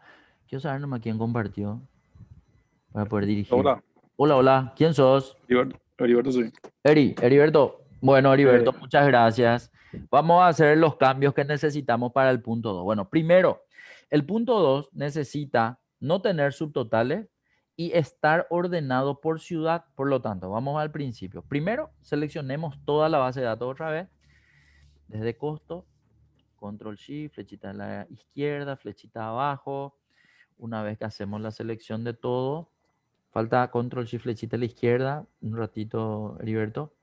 Quiero saber nomás quién compartió para poder dirigir. Hola, Hola. ¿Quién sos? Heriberto soy. Heriberto. Bueno, Heriberto, muchas gracias. Vamos a hacer los cambios que necesitamos para el punto 2. Bueno, primero, el punto 2 necesita no tener subtotales y estar ordenado por ciudad. Por lo tanto, vamos al principio. Primero, seleccionemos toda la base de datos otra vez. Desde costo, control shift, flechita a la izquierda, flechita abajo. Una vez que hacemos la selección de todo, falta control shift, flechita a la izquierda. Un ratito, Heriberto.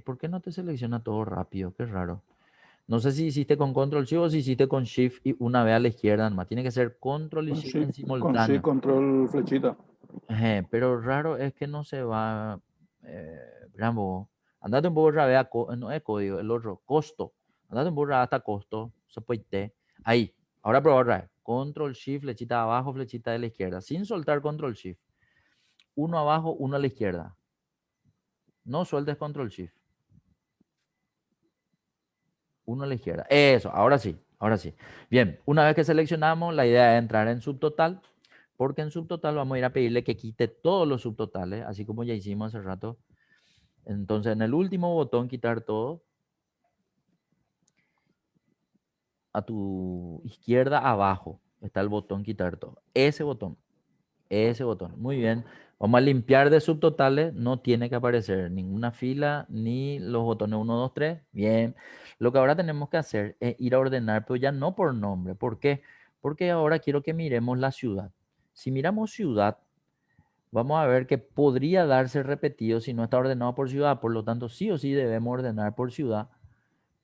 ¿Por qué no te selecciona todo rápido? Qué raro. No sé si hiciste con control shift o si hiciste con shift y una vez a la izquierda nomás. Tiene que ser control y shift en Con simultáneo. control flechita. Pero raro es que no se va. Rambo, andate un poco otra vez a no es código, el otro, costo. Andate un poco hasta costo. Se puede. Ahí. Ahora prueba otra vez. Control shift, flechita abajo, flechita de la izquierda. Sin soltar control shift. Uno abajo, uno a la izquierda. No sueltes control shift. Uno a la izquierda. Eso, ahora sí, ahora sí. Bien, una vez que seleccionamos, la idea es entrar en subtotal, porque en subtotal vamos a ir a pedirle que quite todos los subtotales, así como ya hicimos hace rato. Entonces, en el último botón, quitar todo. A tu izquierda abajo está el botón quitar todo. Ese botón. Muy bien. Vamos a limpiar de subtotales. No tiene que aparecer ninguna fila ni los botones 1, 2, 3. Bien. Lo que ahora tenemos que hacer es ir a ordenar, pero ya no por nombre. ¿Por qué? Porque ahora quiero que miremos la ciudad. Si miramos ciudad, vamos a ver que podría darse repetido si no está ordenado por ciudad. Por lo tanto, sí o sí debemos ordenar por ciudad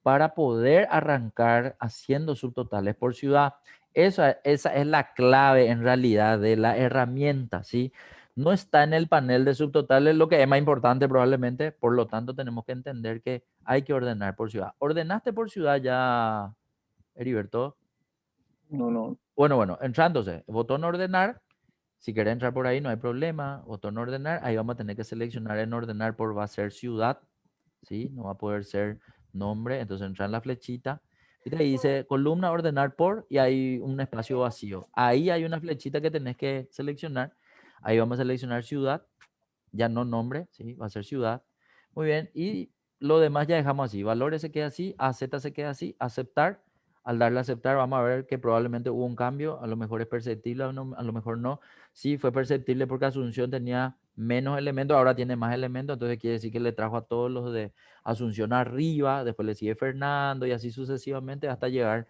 para poder arrancar haciendo subtotales por ciudad. Esa es la clave en realidad de la herramienta, ¿sí? No está en el panel de subtotales, lo que es más importante probablemente, por lo tanto tenemos que entender que hay que ordenar por ciudad. ¿Ordenaste por ciudad ya, Heriberto? No. Bueno, entrándose, botón ordenar. Si quieres entrar por ahí no hay problema, botón ordenar, ahí vamos a tener que seleccionar en ordenar por va a ser ciudad, ¿sí? No va a poder ser nombre, entonces entra en la flechita y te dice columna ordenar por y hay un espacio vacío. Ahí hay una flechita que tenés que seleccionar, ahí vamos a seleccionar ciudad, ya no nombre, ¿sí? Va a ser ciudad. Muy bien, y lo demás ya dejamos así, valores se queda así, AZ se queda así, aceptar. Al darle a aceptar vamos a ver que probablemente hubo un cambio, a lo mejor es perceptible, a lo mejor no. Sí, fue perceptible porque Asunción tenía menos elementos, ahora tiene más elementos, entonces quiere decir que le trajo a todos los de Asunción arriba, después le sigue Fernando y así sucesivamente hasta llegar,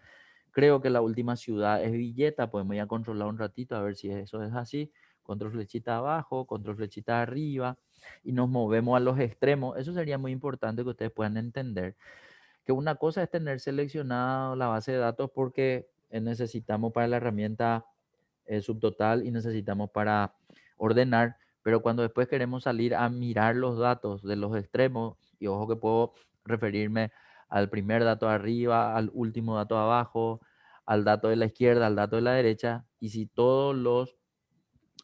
creo que la última ciudad es Villeta, podemos ya controlar un ratito a ver si eso es así, control flechita abajo, control flechita arriba y nos movemos a los extremos. Eso sería muy importante que ustedes puedan entender que una cosa es tener seleccionado la base de datos porque necesitamos para la herramienta subtotal y necesitamos para ordenar, pero cuando después queremos salir a mirar los datos de los extremos, y ojo que puedo referirme al primer dato arriba, al último dato abajo, al dato de la izquierda, al dato de la derecha, y si todos los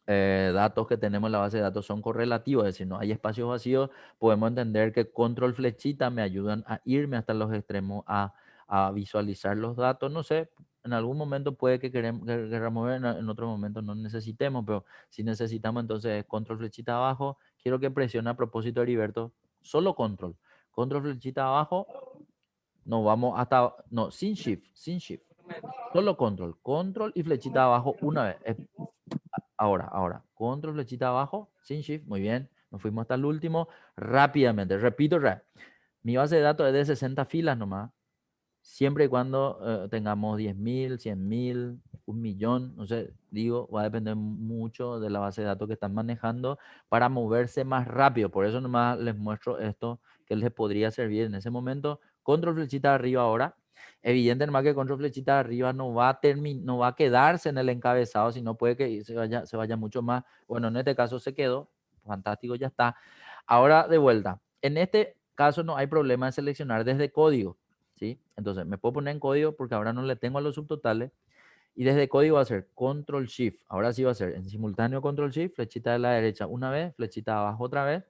datos que tenemos en la base de datos son correlativos, es decir, no hay espacios vacíos, podemos entender que control flechita me ayudan a irme hasta los extremos, a visualizar los datos, no sé, en algún momento puede que queramos ver, en otro momento no necesitemos, pero si necesitamos entonces control flechita abajo, quiero que presione a propósito Heriberto, solo control flechita abajo, nos vamos hasta, no, sin shift, Solo control. Control y flechita abajo una vez. Ahora. Control, flechita abajo, sin shift. Muy bien. Nos fuimos hasta el último. Rápidamente. Repito, mi base de datos es de 60 filas nomás. Siempre y cuando tengamos 10.000, 100.000, 1.000.000, no sé, digo, va a depender mucho de la base de datos que están manejando para moverse más rápido. Por eso nomás les muestro esto que les podría servir en ese momento. Control flechita arriba ahora. Evidente nomás que control flechita arriba no va a quedarse en el encabezado, sino puede que se vaya mucho más. Bueno, en este caso se quedó. Fantástico, ya está. Ahora de vuelta. En este caso no hay problema de seleccionar desde código. ¿Sí? Entonces me puedo poner en código porque ahora no le tengo a los subtotales y desde código va a ser Control Shift. Ahora sí va a ser en simultáneo Control Shift, flechita de la derecha una vez, flechita de abajo otra vez.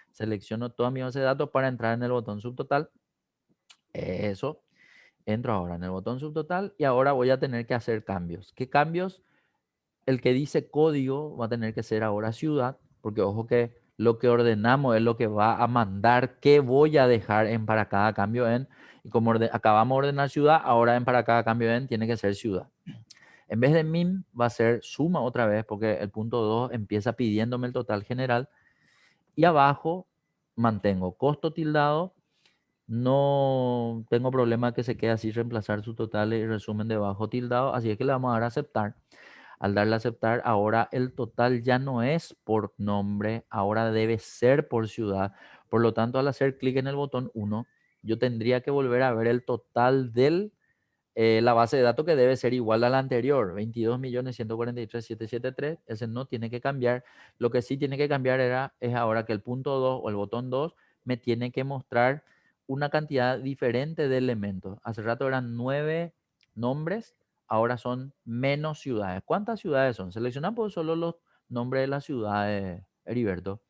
Selecciono toda mi base de datos para entrar en el botón subtotal. Eso. Entro ahora en el botón subtotal y ahora voy a tener que hacer cambios. ¿Qué cambios? El que dice código va a tener que ser ahora ciudad, porque ojo que lo que ordenamos es lo que va a mandar qué voy a dejar en para cada cambio en. Y como acabamos de ordenar ciudad, ahora en para cada cambio en tiene que ser ciudad. En vez de min va a ser suma otra vez, porque el punto 2 empieza pidiéndome el total general. Y abajo mantengo costo tildado. No tengo problema que se quede así, reemplazar su total y resumen debajo tildado. Así es que le vamos a dar a aceptar. Al darle a aceptar, ahora el total ya no es por nombre, ahora debe ser por ciudad. Por lo tanto, al hacer clic en el botón 1, yo tendría que volver a ver el total de la base de datos que debe ser igual a la anterior, 22.143.773. Ese no tiene que cambiar. Lo que sí tiene que cambiar es ahora que el punto 2 o el botón 2 me tiene que mostrar una cantidad diferente de elementos. Hace rato eran 9 nombres, ahora son menos ciudades. ¿Cuántas ciudades son? Seleccionamos solo los nombres de las ciudades, Heriberto.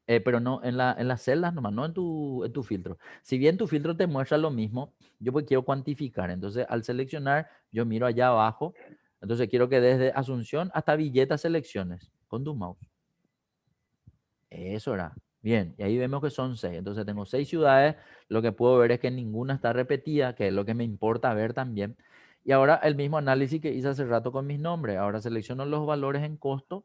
Pero no en las celdas nomás, no en tu filtro. Si bien tu filtro te muestra lo mismo, yo pues quiero cuantificar. Entonces, al seleccionar, yo miro allá abajo. Entonces, quiero que desde Asunción hasta Villeta selecciones con tu mouse. Eso era. Bien, y ahí vemos que son 6. Entonces, tengo 6 ciudades. Lo que puedo ver es que ninguna está repetida, que es lo que me importa ver también. Y ahora el mismo análisis que hice hace rato con mis nombres. Ahora selecciono los valores en costo.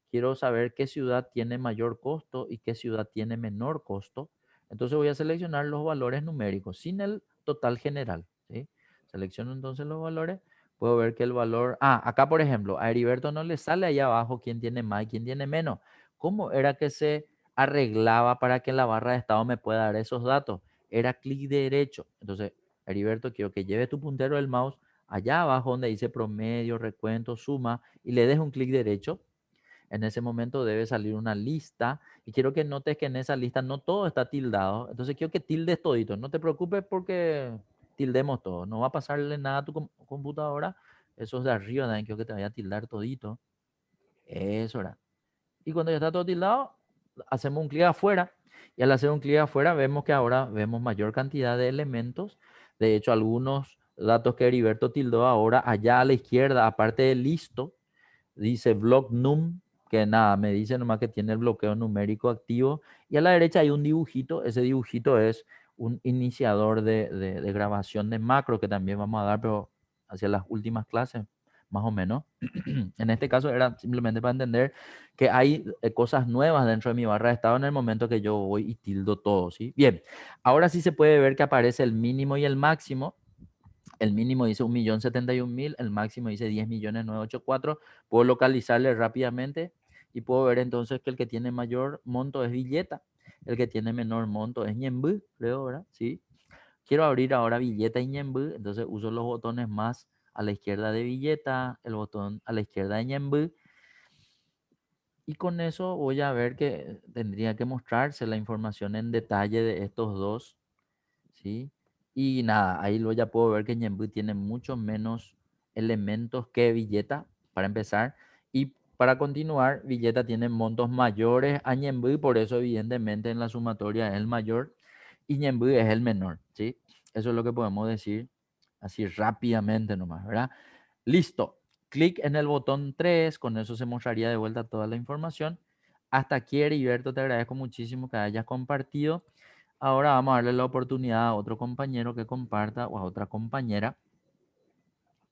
Quiero saber qué ciudad tiene mayor costo y qué ciudad tiene menor costo. Entonces voy a seleccionar los valores numéricos sin el total general, ¿sí? Selecciono entonces los valores. Puedo ver que el valor... acá por ejemplo, a Heriberto no le sale ahí abajo quién tiene más y quién tiene menos. ¿Cómo era que se arreglaba para que la barra de estado me pueda dar esos datos? Era clic derecho. Entonces, Heriberto, quiero que lleves tu puntero del mouse allá abajo donde dice promedio, recuento, suma y le des un clic derecho. En ese momento debe salir una lista y quiero que notes que en esa lista no todo está tildado. Entonces quiero que tildes todito. No te preocupes porque tildemos todo. No va a pasarle nada a tu computadora. Esos de arriba también quiero que te vaya a tildar todito. Eso era. Y cuando ya está todo tildado, hacemos un clic afuera. Y al hacer un clic afuera vemos que ahora vemos mayor cantidad de elementos. De hecho, algunos datos que Heriberto tildó ahora allá a la izquierda, aparte de listo, dice block num, que nada, me dice nomás que tiene el bloqueo numérico activo. Y a la derecha hay un dibujito. Ese dibujito es un iniciador de grabación de macro que también vamos a dar, pero hacia las últimas clases, más o menos. En este caso era simplemente para entender que hay cosas nuevas dentro de mi barra de estado en el momento que yo voy y tildo todo, ¿sí? Bien, ahora sí se puede ver que aparece el mínimo y el máximo. El mínimo dice 1.071.000, el máximo dice 10.984. Puedo localizarle rápidamente y puedo ver entonces que el que tiene mayor monto es Villeta, el que tiene menor monto es Ñemby, creo, ¿verdad? Sí. Quiero abrir ahora Villeta y Ñemby, entonces uso los botones más a la izquierda de Villeta, el botón a la izquierda de Ñemby. Y con eso voy a ver que tendría que mostrarse la información en detalle de estos dos, ¿sí? Y nada, ahí lo ya puedo ver que Ñemby tiene mucho menos elementos que Villeta, para empezar. Y para continuar, Villeta tiene montos mayores a Ñemby, por eso evidentemente en la sumatoria es el mayor y Ñemby es el menor, ¿sí? Eso es lo que podemos decir así rápidamente nomás, ¿verdad? Listo. Clic en el botón 3, con eso se mostraría de vuelta toda la información. Hasta aquí, Heriberto, te agradezco muchísimo que hayas compartido. Ahora vamos a darle la oportunidad a otro compañero que comparta o a otra compañera.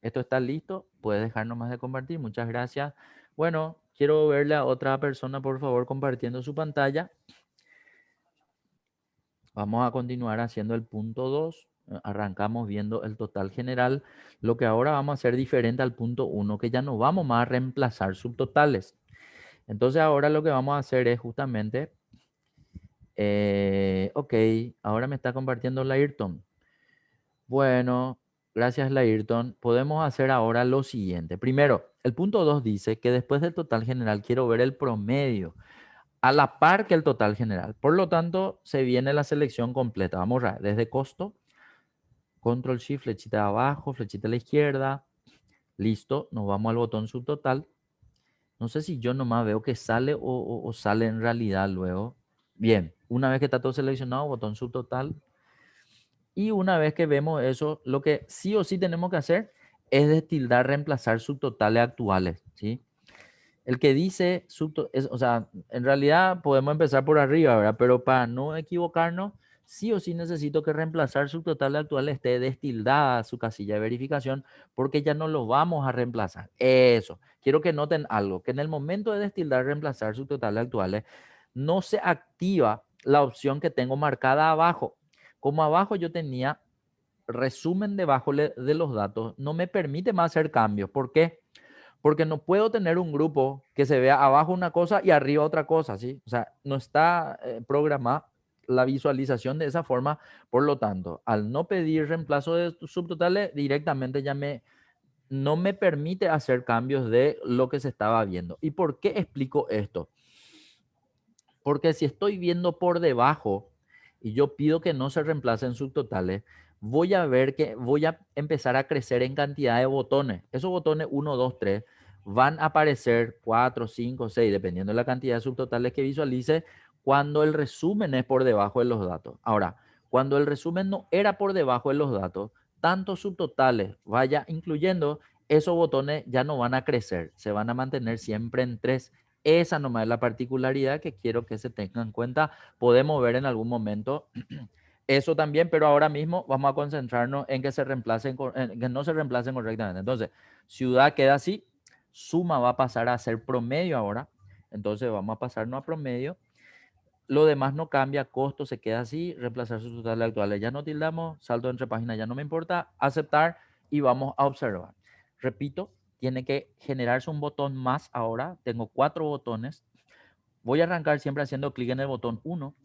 Esto está listo. Puedes dejar nomás de compartir. Muchas gracias. Bueno, quiero verle a otra persona, por favor, compartiendo su pantalla. Vamos a continuar haciendo el punto 2. Arrancamos viendo el total general. Lo que ahora vamos a hacer diferente al punto 1, que ya no vamos más a reemplazar subtotales. Entonces ahora lo que vamos a hacer es justamente, ok, ahora me está compartiendo la Ayrton. Bueno, gracias Lairton. Podemos hacer ahora lo siguiente. Primero, el punto 2 dice que después del total general quiero ver el promedio a la par que el total general. Por lo tanto, se viene la selección completa. Vamos a desde costo, control shift, flechita de abajo, flechita a la izquierda. Listo, nos vamos al botón subtotal. No sé si yo nomás veo que sale o sale en realidad luego. Bien, una vez que está todo seleccionado, botón subtotal. Y una vez que vemos eso, lo que sí o sí tenemos que hacer es destildar, reemplazar subtotales actuales, ¿sí? El que dice, o sea, en realidad podemos empezar por arriba, ¿verdad? Pero para no equivocarnos, sí o sí necesito que reemplazar subtotales actuales esté destildada su casilla de verificación porque ya no lo vamos a reemplazar. Eso. Quiero que noten algo, que en el momento de destildar, reemplazar subtotales actuales, no se activa la opción que tengo marcada abajo. Como abajo yo tenía resumen debajo de los datos, no me permite más hacer cambios. ¿Por qué? Porque no puedo tener un grupo que se vea abajo una cosa y arriba otra cosa, ¿sí? O sea, no está programada la visualización de esa forma. Por lo tanto, al no pedir reemplazo de subtotales, directamente no me permite hacer cambios de lo que se estaba viendo. ¿Y por qué explico esto? Porque si estoy viendo por debajo y yo pido que no se reemplacen subtotales, voy a ver que voy a empezar a crecer en cantidad de botones. Esos botones 1, 2, 3 van a aparecer 4, 5, 6, dependiendo de la cantidad de subtotales que visualice, cuando el resumen es por debajo de los datos. Ahora, cuando el resumen no era por debajo de los datos, tantos subtotales vaya incluyendo, esos botones ya no van a crecer, se van a mantener siempre en 3. Esa nomás es la particularidad que quiero que se tenga en cuenta. Podemos ver en algún momento eso también, pero ahora mismo vamos a concentrarnos en que en que no se reemplacen correctamente. Entonces, ciudad queda así, suma va a pasar a ser promedio ahora. Entonces vamos a pasarnos a promedio. Lo demás no cambia, costo se queda así, reemplazar sus totales actuales. Ya no tildamos, salto entre páginas ya no me importa, aceptar y vamos a observar. Repito, tiene que generarse un botón más ahora. Tengo 4 botones. Voy a arrancar siempre haciendo clic en el botón 1.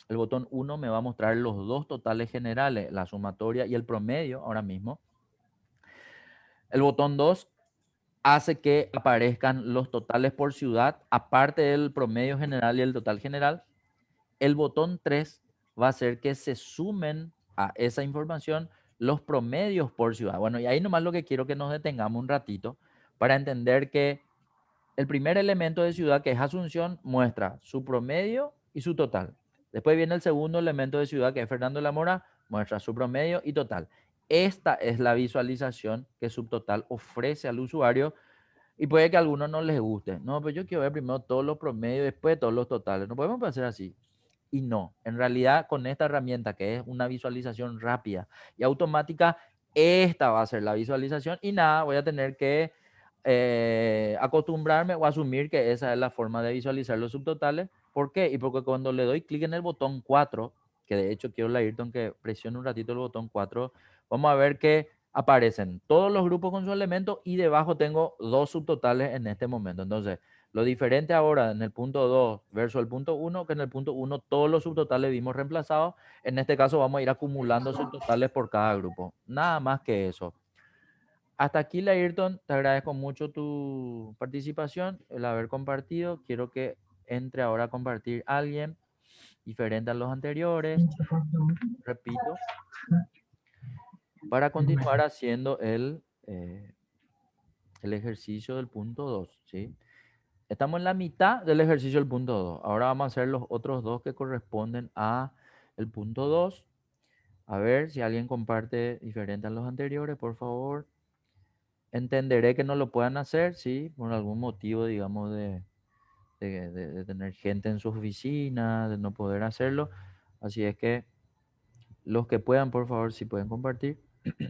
El botón 1 me va a mostrar los dos totales generales, la sumatoria y el promedio ahora mismo. El botón 2 hace que aparezcan los totales por ciudad, aparte del promedio general y el total general. El botón 3 va a hacer que se sumen a esa información los promedios por ciudad. Bueno, y ahí nomás lo que quiero que nos detengamos un ratito para entender que el primer elemento de ciudad, que es Asunción, muestra su promedio y su total. Después viene el segundo elemento de ciudad, que es Fernando de la Mora, muestra su promedio y total. Esta es la visualización que Subtotal ofrece al usuario y puede que a algunos no les guste. No, pero yo quiero ver primero todos los promedios, después todos los totales. No podemos hacer así. Y no, en realidad con esta herramienta que es una visualización rápida y automática, esta va a ser la visualización y nada, voy a tener que acostumbrarme o asumir que esa es la forma de visualizar los subtotales. ¿Por qué? Y porque cuando le doy clic en el botón 4, que de hecho quiero la Ayrton que presione un ratito el botón 4, vamos a ver que aparecen todos los grupos con su elemento y debajo tengo 2 subtotales en este momento. Entonces, lo diferente ahora en el punto 2 versus el punto 1, que en el punto 1 todos los subtotales vimos reemplazados. En este caso vamos a ir acumulando subtotales por cada grupo. Nada más que eso. Hasta aquí, Ayrton, te agradezco mucho tu participación, el haber compartido. Quiero que entre ahora a compartir alguien diferente a los anteriores. Repito, para continuar haciendo el ejercicio del punto 2, ¿sí? Estamos en la mitad del ejercicio del punto 2. Ahora vamos a hacer los otros dos que corresponden a el punto 2. A ver si alguien comparte diferente a los anteriores, por favor. Entenderé que no lo puedan hacer, sí, por algún motivo, digamos, de tener gente en su oficina, de no poder hacerlo. Así es que los que puedan, por favor, si pueden compartir.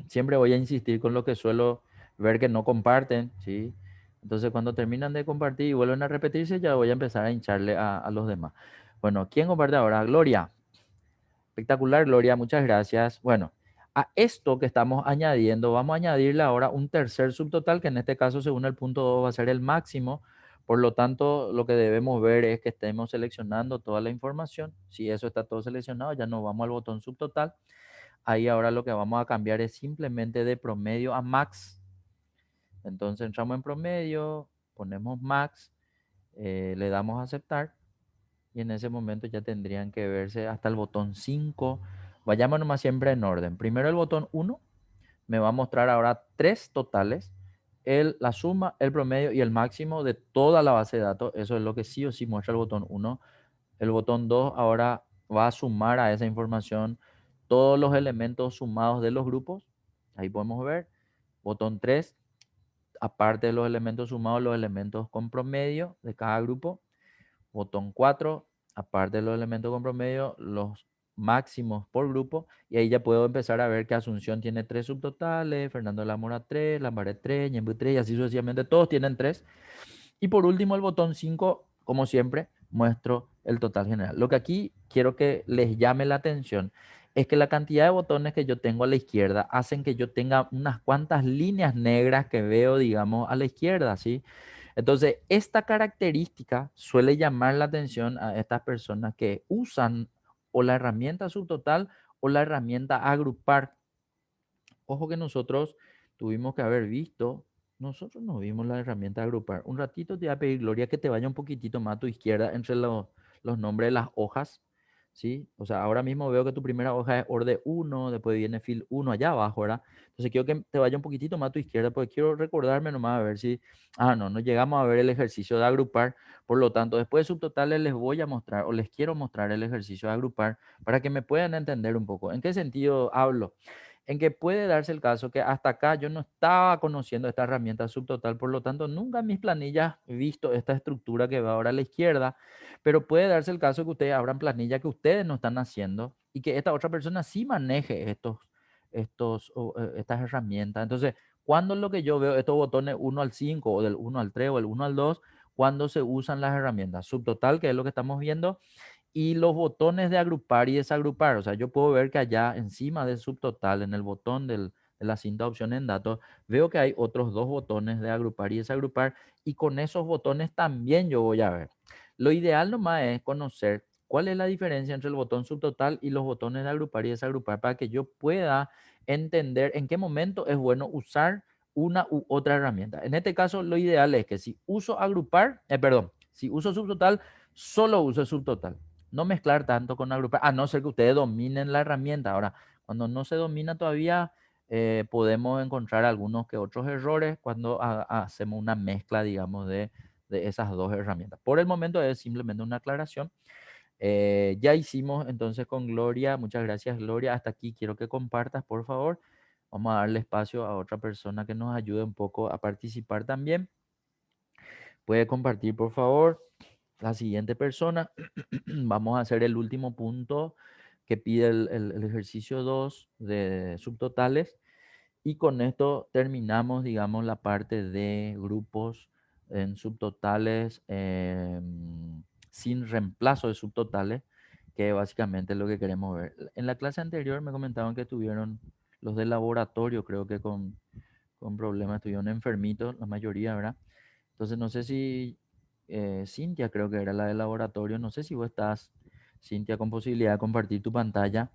Siempre voy a insistir con lo que suelo ver que no comparten, ¿sí? Entonces cuando terminan de compartir y vuelven a repetirse, ya voy a empezar a hincharle a los demás. Bueno, ¿quién comparte ahora? Gloria. Espectacular, Gloria, muchas gracias. Bueno, a esto que estamos añadiendo, vamos a añadirle ahora un tercer subtotal, que en este caso, según el punto 2, va a ser el máximo. Por lo tanto, lo que debemos ver es que estemos seleccionando toda la información. Si eso está todo seleccionado, ya nos vamos al botón subtotal. Ahí ahora lo que vamos a cambiar es simplemente de promedio a max. Entonces entramos en promedio, ponemos max, le damos a aceptar. Y en ese momento ya tendrían que verse hasta el botón 5. Vayamos nomás siempre en orden. Primero el botón 1 me va a mostrar ahora 3 totales. La suma, el promedio y el máximo de toda la base de datos. Eso es lo que sí o sí muestra el botón 1. El botón 2 ahora va a sumar a esa información todos los elementos sumados de los grupos. Ahí podemos ver. Botón 3, aparte de los elementos sumados, los elementos con promedio de cada grupo. Botón 4, aparte de los elementos con promedio, los máximos por grupo. Y ahí ya puedo empezar a ver que Asunción tiene 3 subtotales, Fernando de la Mora 3, Lambaré 3, Ñemby 3 y así sucesivamente. Todos tienen 3. Y por último el botón 5, como siempre, muestro el total general. Lo que aquí quiero que les llame la atención es que la cantidad de botones que yo tengo a la izquierda hacen que yo tenga unas cuantas líneas negras que veo, digamos, a la izquierda, ¿sí? Entonces, esta característica suele llamar la atención a estas personas que usan o la herramienta subtotal o la herramienta agrupar. Ojo que nosotros tuvimos que haber visto, nosotros no vimos la herramienta agrupar. Un ratito te voy a pedir, Gloria, que te vaya un poquitito más a tu izquierda entre los nombres de las hojas, ¿sí? O sea, ahora mismo veo que tu primera hoja es orden 1, después viene fil 1 allá abajo, ¿verdad? Entonces quiero que te vaya un poquitito más a tu izquierda porque quiero recordarme nomás a ver si... Ah, no llegamos a ver el ejercicio de agrupar. Por lo tanto, después de subtotales les voy a mostrar o les quiero mostrar el ejercicio de agrupar para que me puedan entender un poco. ¿En qué sentido hablo? En que puede darse el caso que hasta acá yo no estaba conociendo esta herramienta subtotal, por lo tanto nunca en mis planillas he visto esta estructura que va ahora a la izquierda, pero puede darse el caso que ustedes abran planillas que ustedes no están haciendo y que esta otra persona sí maneje estas herramientas. Entonces, cuando lo que yo veo, estos botones 1 al 5 o del 1 al 3 o el 1 al 2, cuando se usan las herramientas subtotal, que es lo que estamos viendo, y los botones de agrupar y desagrupar. O sea, yo puedo ver que allá encima del subtotal, en el botón de la cinta opción en datos, veo que hay otros 2 botones de agrupar y desagrupar y con esos botones también yo voy a ver. Lo ideal nomás es conocer cuál es la diferencia entre el botón subtotal y los botones de agrupar y desagrupar para que yo pueda entender en qué momento es bueno usar una u otra herramienta. En este caso, lo ideal es que si uso agrupar, si uso subtotal, solo uso subtotal. No mezclar tanto con agrupar, a no ser que ustedes dominen la herramienta. Ahora, cuando no se domina todavía, podemos encontrar algunos que otros errores cuando hacemos una mezcla, digamos, de esas dos herramientas. Por el momento es simplemente una aclaración. Ya hicimos entonces con Gloria. Muchas gracias, Gloria. Hasta aquí quiero que compartas, por favor. Vamos a darle espacio a otra persona que nos ayude un poco a participar también. Puede compartir, por favor. La siguiente persona. Vamos a hacer el último punto que pide el ejercicio 2 de subtotales. Y con esto terminamos, digamos, la parte de grupos en subtotales sin reemplazo de subtotales, que básicamente es lo que queremos ver. En la clase anterior me comentaban que tuvieron los de laboratorio, creo que con problemas, estuvieron enfermitos, la mayoría, ¿verdad? Entonces no sé si Cintia, creo que era la de laboratorio, no sé si vos estás, Cintia, con posibilidad de compartir tu pantalla.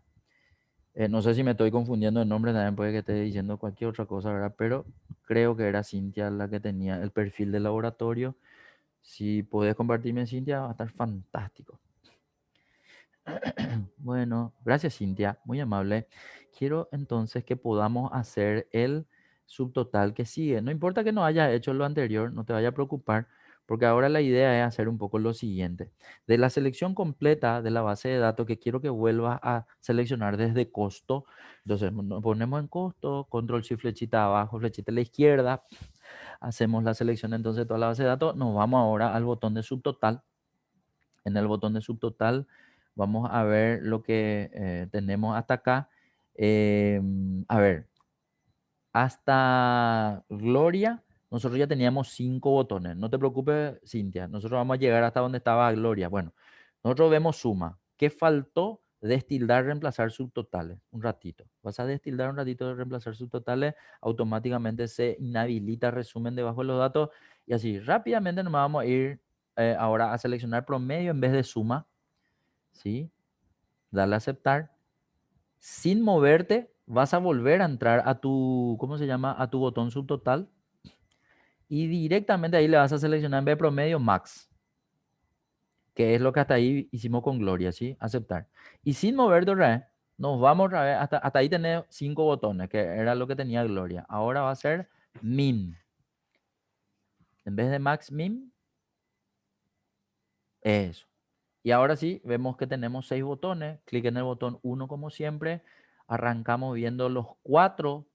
No sé si me estoy confundiendo de nombre, también puede que esté diciendo cualquier otra cosa, ¿verdad? Pero creo que era Cintia la que tenía el perfil de laboratorio. Si podés compartirme, Cintia, va a estar fantástico. Bueno, gracias, Cintia, muy amable. Quiero entonces que podamos hacer el subtotal que sigue. No importa que no hayas hecho lo anterior, no te vayas a preocupar, porque ahora la idea es hacer un poco lo siguiente. De la selección completa de la base de datos que quiero que vuelvas a seleccionar desde costo, entonces nos ponemos en costo, control shift flechita abajo, flechita a la izquierda, hacemos la selección entonces de toda la base de datos, nos vamos ahora al botón de subtotal. En el botón de subtotal vamos a ver lo que tenemos hasta acá. A ver, hasta Gloria, nosotros ya teníamos 5 botones. No te preocupes, Cintia. Nosotros vamos a llegar hasta donde estaba Gloria. Bueno, nosotros vemos suma. ¿Qué faltó? Destildar, reemplazar subtotales. Un ratito. Vas a destildar un ratito de reemplazar subtotales. Automáticamente se inhabilita resumen debajo de los datos. Y así, rápidamente nos vamos a ir ahora a seleccionar promedio en vez de suma. ¿Sí? Dale a aceptar. Sin moverte, vas a volver a entrar a tu, ¿cómo se llama? A tu botón subtotal. Y directamente ahí le vas a seleccionar en vez de promedio max, que es lo que hasta ahí hicimos con Gloria, ¿sí? Aceptar. Y sin moverte otra vez, nos vamos otra vez, hasta ahí tenés 5 botones, que era lo que tenía Gloria. Ahora va a ser min. En vez de max, min. Eso. Y ahora sí, vemos que tenemos 6 botones. Clic en el botón 1 como siempre. Arrancamos viendo los 4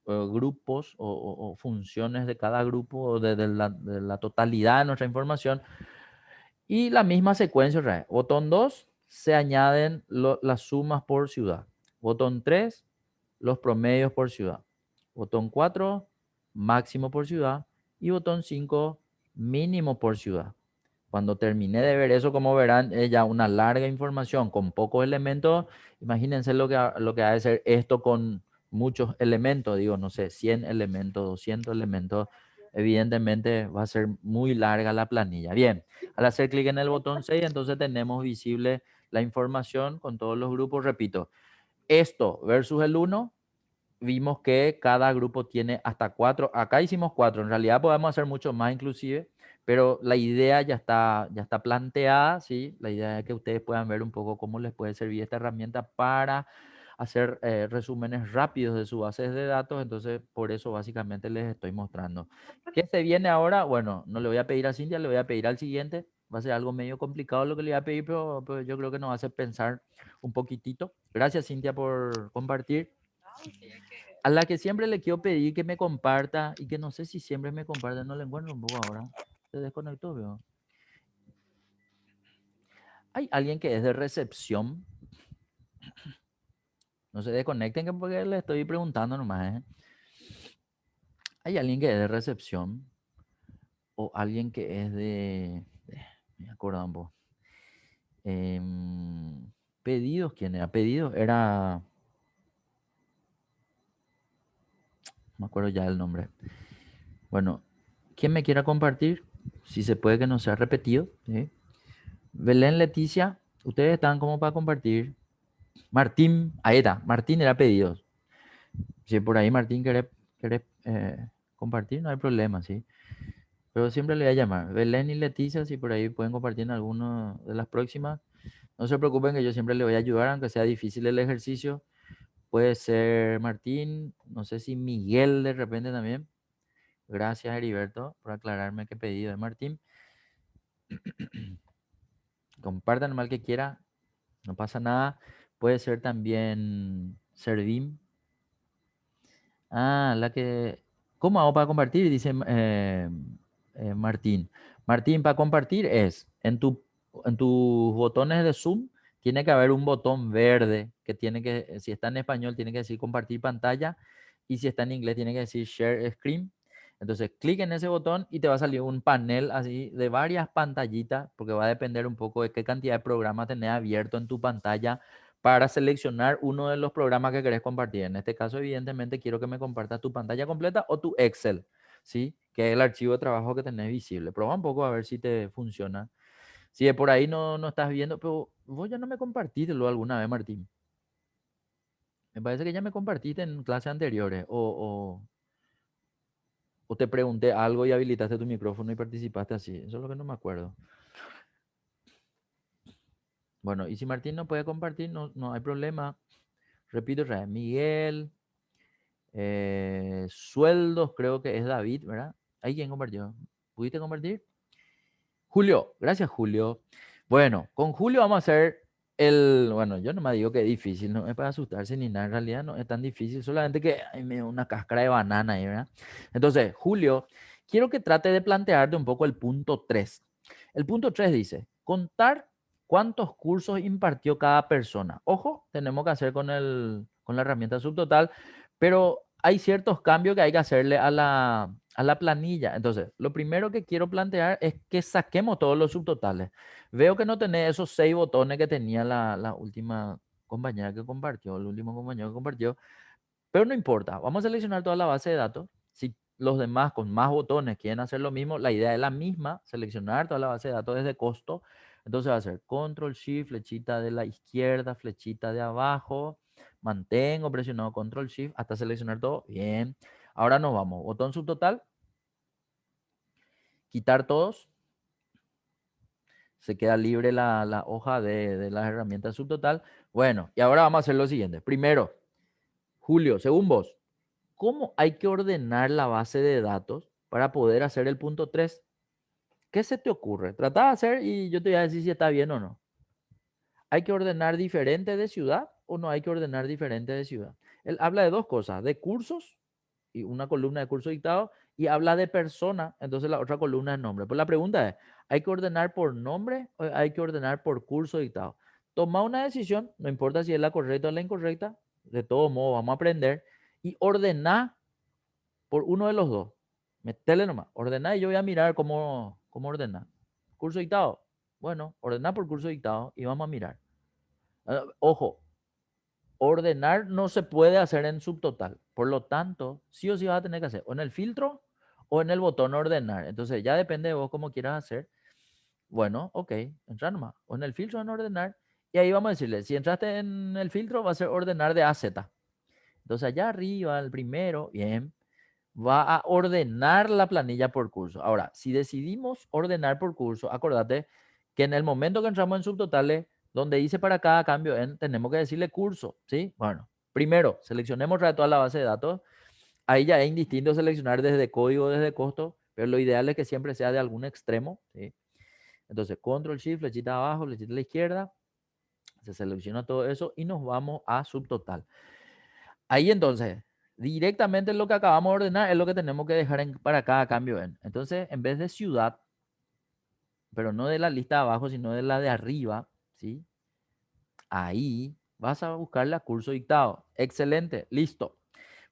grupos o funciones de cada grupo de la totalidad de nuestra información. Y la misma secuencia otra vez. Botón 2, se añaden las sumas por ciudad. Botón 3, los promedios por ciudad. Botón 4, máximo por ciudad. Y botón 5, mínimo por ciudad. Cuando terminé de ver eso, como verán, es ya una larga información con pocos elementos. Imagínense lo que ha de ser esto con muchos elementos. Digo, no sé, 100 elementos, 200 elementos. Evidentemente va a ser muy larga la planilla. Bien, al hacer clic en el botón 6, entonces tenemos visible la información con todos los grupos. Repito, esto versus el 1, vimos que cada grupo tiene hasta 4. Acá hicimos 4. En realidad podemos hacer mucho más inclusive, pero la idea ya está planteada, ¿sí? La idea es que ustedes puedan ver un poco cómo les puede servir esta herramienta para hacer resúmenes rápidos de sus bases de datos. Entonces, por eso básicamente les estoy mostrando. ¿Qué se viene ahora? Bueno, no le voy a pedir a Cintia, le voy a pedir al siguiente. Va a ser algo medio complicado lo que le voy a pedir, pero yo creo que nos hace pensar un poquitito. Gracias, Cintia, por compartir. A la que siempre le quiero pedir que me comparta y que no sé si siempre me comparte, no le encuentro un poco ahora. Se desconectó, veo. ¿Hay alguien que es de recepción? No se desconecten que porque le estoy preguntando nomás, ¿eh? ¿Hay alguien que es de recepción? ¿O alguien que es de... me acuerdo un poco. Pedidos, ¿quién era? Pedidos era... No me acuerdo ya el nombre. Bueno, ¿quién me quiera compartir? Si se puede que no sea repetido, ¿sí? Belén, Leticia, ustedes están como para compartir. Martín, ahí está, Martín era pedidos. Si por ahí Martín quiere compartir, no hay problema, ¿sí? Pero siempre le voy a llamar. Belén y Leticia, si por ahí pueden compartir en alguna de las próximas. No se preocupen que yo siempre le voy a ayudar, aunque sea difícil el ejercicio. Puede ser Martín, no sé si Miguel de repente también. Gracias, Heriberto, por aclararme qué pedido es Martín. Compartan mal que quiera, no pasa nada. Puede ser también Servim. Ah, la que... ¿Cómo hago para compartir? Dice Martín. Martín, para compartir es en tus botones de Zoom, tiene que haber un botón verde que tiene que, si está en español, tiene que decir compartir pantalla y si está en inglés, tiene que decir share screen. Entonces, clic en ese botón y te va a salir un panel así de varias pantallitas, porque va a depender un poco de qué cantidad de programas tenés abierto en tu pantalla para seleccionar uno de los programas que querés compartir. En este caso, evidentemente, quiero que me compartas tu pantalla completa o tu Excel, ¿sí? Que es el archivo de trabajo que tenés visible. Prueba un poco a ver si te funciona. Si de por ahí no estás viendo, pero vos ya no me compartiste lo alguna vez, Martín. Me parece que ya me compartiste en clases anteriores o te pregunté algo y habilitaste tu micrófono y participaste así. Eso es lo que no me acuerdo. Bueno, y si Martín no puede compartir, no hay problema. Repito, Miguel, sueldos, creo que es David, ¿verdad? ¿Hay quien compartió? ¿Pudiste compartir? Julio, gracias Julio. Bueno, con Julio vamos a hacer bueno, yo no me digo que es difícil, no es para asustarse ni nada, en realidad no es tan difícil, solamente que hay una cáscara de banana ahí, ¿verdad? Entonces, Julio, quiero que trate de plantearte un poco el punto 3. El punto 3 dice, contar cuántos cursos impartió cada persona. Ojo, tenemos que hacer con la herramienta subtotal, pero hay ciertos cambios que hay que hacerle a la planilla. Entonces, lo primero que quiero plantear es que saquemos todos los subtotales. Veo que no tenés esos 6 botones que tenía la última compañera que compartió, el último compañero que compartió, pero no importa. Vamos a seleccionar toda la base de datos. Si los demás con más botones quieren hacer lo mismo, la idea es la misma, seleccionar toda la base de datos desde costo. Entonces va a ser Control Shift, flechita de la izquierda, flechita de abajo. Mantengo presionado Control Shift hasta seleccionar todo. Bien. Ahora nos vamos. Botón subtotal. Quitar todos. Se queda libre la hoja de las herramientas subtotal. Bueno, y ahora vamos a hacer lo siguiente. Primero, Julio, según vos, ¿cómo hay que ordenar la base de datos para poder hacer el punto 3? ¿Qué se te ocurre? Trata de hacer y yo te voy a decir si está bien o no. ¿Hay que ordenar diferente de ciudad o no hay que ordenar diferente de ciudad? Él habla de dos cosas, de cursos y una columna de curso dictado, y habla de persona, entonces la otra columna es nombre. Pues la pregunta es, ¿hay que ordenar por nombre o hay que ordenar por curso dictado? Toma una decisión, no importa si es la correcta o la incorrecta, de todo modo vamos a aprender, y ordenar por uno de los dos. Metele nomás, ordenar y yo voy a mirar cómo ordenar. Curso dictado, bueno, ordenar por curso dictado y vamos a mirar. Ojo, ordenar no se puede hacer en subtotal. Por lo tanto, sí o sí vas a tener que hacer o en el filtro o en el botón ordenar. Entonces ya depende de vos cómo quieras hacer. Bueno, ok, entra nomás. O en el filtro o en ordenar. Y ahí vamos a decirle, si entraste en el filtro va a ser ordenar de A a Z. Entonces allá arriba, el primero, bien, va a ordenar la planilla por curso. Ahora, si decidimos ordenar por curso, acordate que en el momento que entramos en subtotales, donde dice para cada cambio en, tenemos que decirle curso, ¿sí? Bueno, primero, seleccionemos toda la base de datos. Ahí ya es indistinto seleccionar desde código o desde costo, pero lo ideal es que siempre sea de algún extremo, ¿sí? Entonces, Control Shift, flechita abajo, flechita a la izquierda, se selecciona todo eso y nos vamos a subtotal. Ahí entonces, directamente lo que acabamos de ordenar es lo que tenemos que dejar para cada cambio en. Entonces, en vez de ciudad, pero no de la lista de abajo, sino de la de arriba, ¿sí? Ahí vas a buscar la curso dictado. Excelente, listo.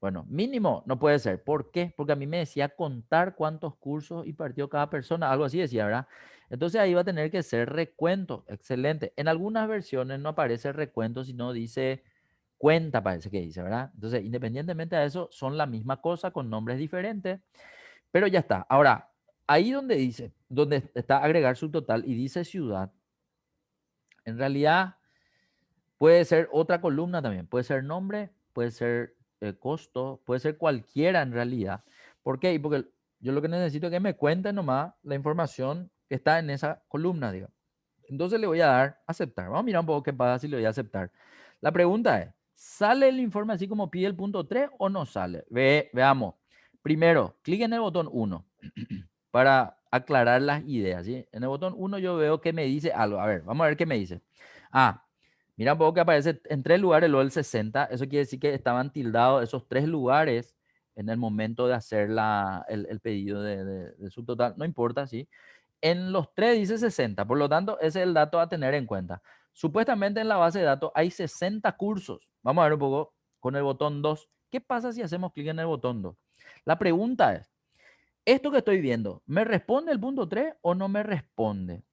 Bueno, mínimo no puede ser. ¿Por qué? Porque a mí me decía contar cuántos cursos impartió cada persona, algo así decía, ¿verdad? Entonces ahí va a tener que ser recuento. Excelente. En algunas versiones no aparece recuento, sino dice cuenta, parece que dice, ¿verdad? Entonces, independientemente de eso, son la misma cosa con nombres diferentes, pero ya está. Ahora, ahí donde dice, donde está agregar subtotal y dice ciudad, en realidad puede ser otra columna también, puede ser nombre, puede ser costo, puede ser cualquiera en realidad. ¿Por qué? Porque yo lo que necesito es que me cuenten nomás la información que está en esa columna, digo. Entonces le voy a dar aceptar. Vamos a mirar un poco qué pasa si le doy a aceptar. La pregunta es, ¿sale el informe así como pide el punto 3 o no sale? Veamos. Primero, clic en el botón 1 para aclarar las ideas, ¿sí? En el botón 1 yo veo que me dice algo. A ver, vamos a ver qué me dice. Mira un poco que aparece en 3 lugares lo del 60. Eso quiere decir que estaban tildados esos 3 lugares en el momento de hacer el pedido de subtotal. No importa, ¿sí? En los 3 dice 60, por lo tanto, ese es el dato a tener en cuenta. Supuestamente en la base de datos hay 60 cursos. Vamos a ver un poco con el botón 2. ¿Qué pasa si hacemos clic en el botón 2? La pregunta es, ¿esto que estoy viendo, me responde el punto 3 o no me responde?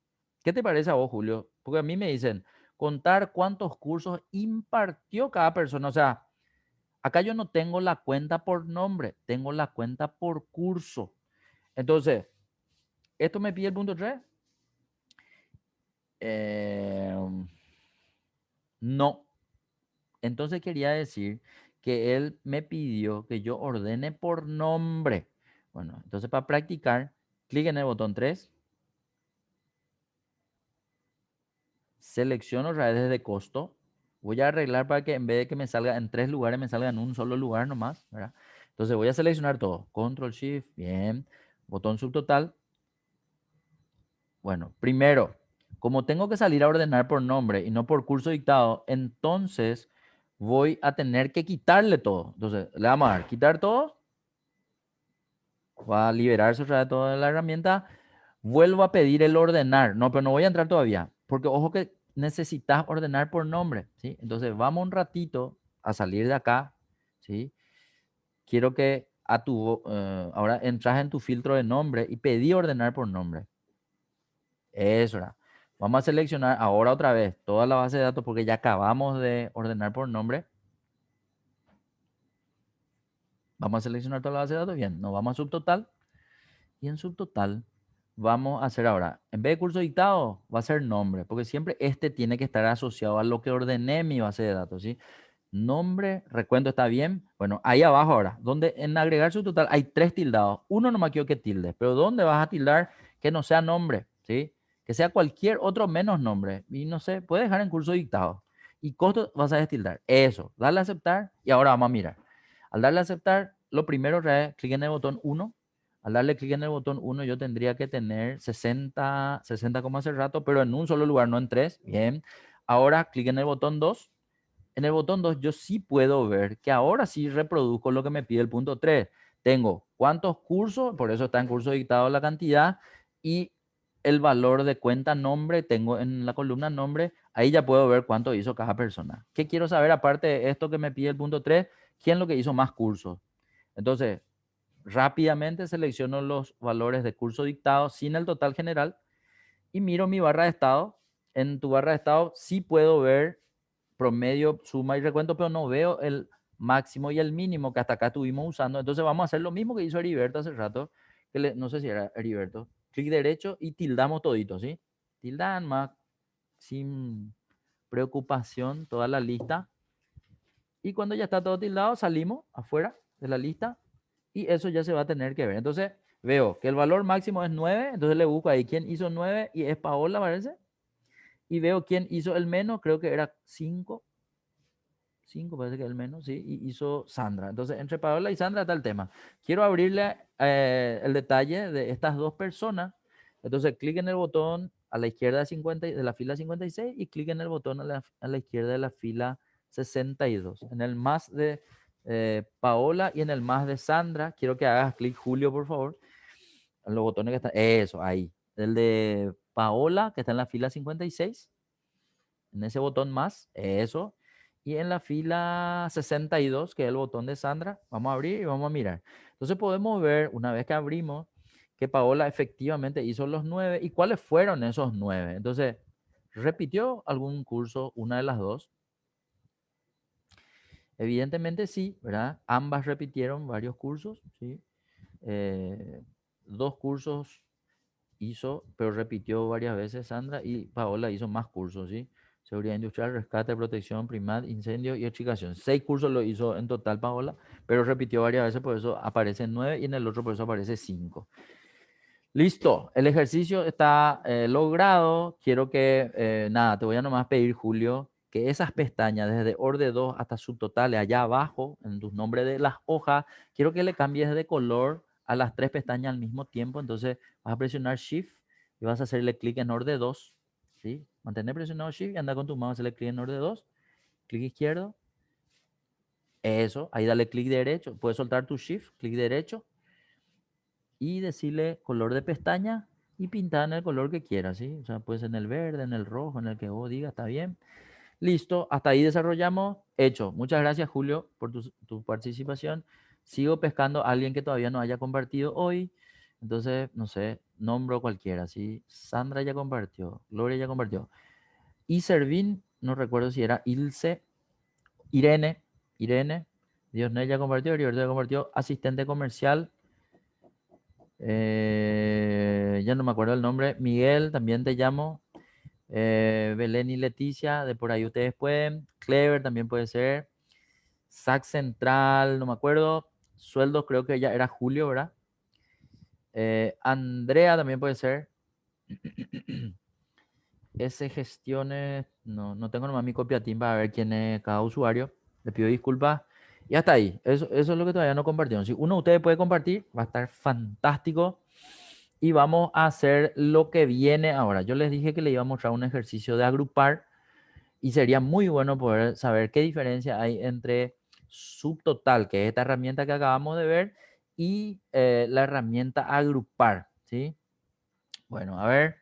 ¿Qué te parece a vos, Julio? Porque a mí me dicen, contar cuántos cursos impartió cada persona. O sea, acá yo no tengo la cuenta por nombre, tengo la cuenta por curso. Entonces, ¿esto me pide el punto 3? No. Entonces quería decir que él me pidió que yo ordene por nombre. Bueno, entonces para practicar, clic en el botón 3. Selecciono otra vez desde costo. Voy a arreglar para que en vez de que me salga en 3 lugares, me salga en un solo lugar nomás, ¿verdad? Entonces voy a seleccionar todo. Control Shift, bien. Botón subtotal. Bueno, primero, como tengo que salir a ordenar por nombre y no por curso dictado, entonces voy a tener que quitarle todo. Entonces, le vamos a dar quitar todo. Va a liberarse otra vez toda la herramienta. Vuelvo a pedir el ordenar. No, pero no voy a entrar todavía. Porque ojo que necesitas ordenar por nombre, ¿sí? Entonces, vamos un ratito a salir de acá, ¿sí? quiero que ahora entras en tu filtro de nombre y pedí ordenar por nombre. Eso era. Vamos a seleccionar ahora otra vez toda la base de datos porque ya acabamos de ordenar por nombre. Vamos a seleccionar toda la base de datos. Bien, nos vamos a subtotal. Y en subtotal vamos a hacer ahora, en vez de curso dictado, va a ser nombre, porque siempre este tiene que estar asociado a lo que ordené en mi base de datos, ¿sí? Nombre, recuento está bien. Bueno, ahí abajo ahora, donde en agregar subtotal hay 3 tildados. Uno nomás quiero que tilde, pero ¿dónde vas a tildar que no sea nombre? ¿Sí? Que sea cualquier otro menos nombre. Y no sé, puedes dejar en curso dictado. Y costo vas a destildar. Eso, darle a aceptar y ahora vamos a mirar. Al darle a aceptar, lo primero es clic en el botón 1. Al darle clic en el botón 1 yo tendría que tener 60 como hace rato, pero en un solo lugar, no en 3. Bien. Ahora clic en el botón 2. En el botón 2 yo sí puedo ver que ahora sí reproduzco lo que me pide el punto 3. Tengo cuántos cursos, por eso está en curso dictado la cantidad, y el valor de cuenta nombre tengo en la columna nombre. Ahí ya puedo ver cuánto hizo cada persona. ¿Qué quiero saber aparte de esto que me pide el punto 3? ¿Quién es lo que hizo más cursos? Entonces, rápidamente selecciono los valores de curso dictado sin el total general y miro mi barra de estado. En tu barra de estado sí puedo ver promedio, suma y recuento, pero no veo el máximo y el mínimo que hasta acá estuvimos usando. Entonces vamos a hacer lo mismo que hizo Heriberto hace rato, no sé si era Heriberto. Clic derecho y tildamos todito, ¿sí? Tildan más sin preocupación toda la lista. Y cuando ya está todo tildado, salimos afuera de la lista y eso ya se va a tener que ver. Entonces veo que el valor máximo es 9, entonces le busco ahí quién hizo 9 y es Paola, parece. Y veo quién hizo el menos, creo que era 5. 5 parece que es el menos, sí, y hizo Sandra. Entonces, entre Paola y Sandra está el tema. Quiero abrirle el detalle de estas dos personas. Entonces, clic en el botón a la izquierda de la fila 56 y clic en el botón a la izquierda de la fila 62. En el más de Paola y en el más de Sandra, quiero que hagas clic, Julio, por favor. En los botones que están, eso, ahí. El de Paola, que está en la fila 56. En ese botón más, eso. Y en la fila 62, que es el botón de Sandra, vamos a abrir y vamos a mirar. Entonces podemos ver, una vez que abrimos, que Paola efectivamente hizo los 9 y cuáles fueron esos 9. Entonces, ¿repitió algún curso una de las dos? Evidentemente sí, ¿verdad? Ambas repitieron varios cursos, ¿sí? 2 cursos hizo, pero repitió varias veces Sandra y Paola hizo más cursos, ¿sí? Seguridad industrial, rescate, protección, primat, incendio y extricación. 6 cursos lo hizo en total Paola, pero repitió varias veces, por eso aparece 9 y en el otro por eso aparece 5. Listo, el ejercicio está logrado. Quiero que, nada, te voy a nomás pedir, Julio, que esas pestañas, desde orden 2 hasta subtotales, allá abajo, en tus nombres de las hojas, quiero que le cambies de color a las 3 pestañas al mismo tiempo. Entonces vas a presionar Shift y vas a hacerle clic en orden 2, ¿sí? Mantener presionado Shift y anda con tu mano, hacerle clic en orden 2, clic izquierdo. Eso, ahí dale clic derecho. Puedes soltar tu Shift, clic derecho y decirle color de pestaña y pintar en el color que quieras, ¿sí? O sea, puede ser en el verde, en el rojo, en el que vos digas, está bien. Listo, hasta ahí desarrollamos. Hecho. Muchas gracias, Julio, por tu participación. Sigo pescando a alguien que todavía no haya compartido hoy. Entonces, no sé, nombro cualquiera, ¿sí? Sandra ya compartió, Gloria ya compartió. Y Servin, no recuerdo si era Ilse, Irene, Diosne ya compartió, Heriberto ya compartió, asistente comercial, ya no me acuerdo el nombre. Miguel, también te llamo. Belén y Leticia, de por ahí ustedes pueden. Clever también puede ser. SAC Central, no me acuerdo. Sueldos creo que ya era Julio, ¿verdad? Andrea también puede ser. S gestiones, no tengo nomás mi copia team para ver quién es cada usuario. Le pido disculpas. Y hasta ahí. Eso es lo que todavía no compartieron. Si uno de ustedes puede compartir, va a estar fantástico. Y vamos a hacer lo que viene ahora. Yo les dije que le iba a mostrar un ejercicio de agrupar y sería muy bueno poder saber qué diferencia hay entre subtotal, que es esta herramienta que acabamos de ver, y la herramienta agrupar, ¿sí? Bueno, a ver,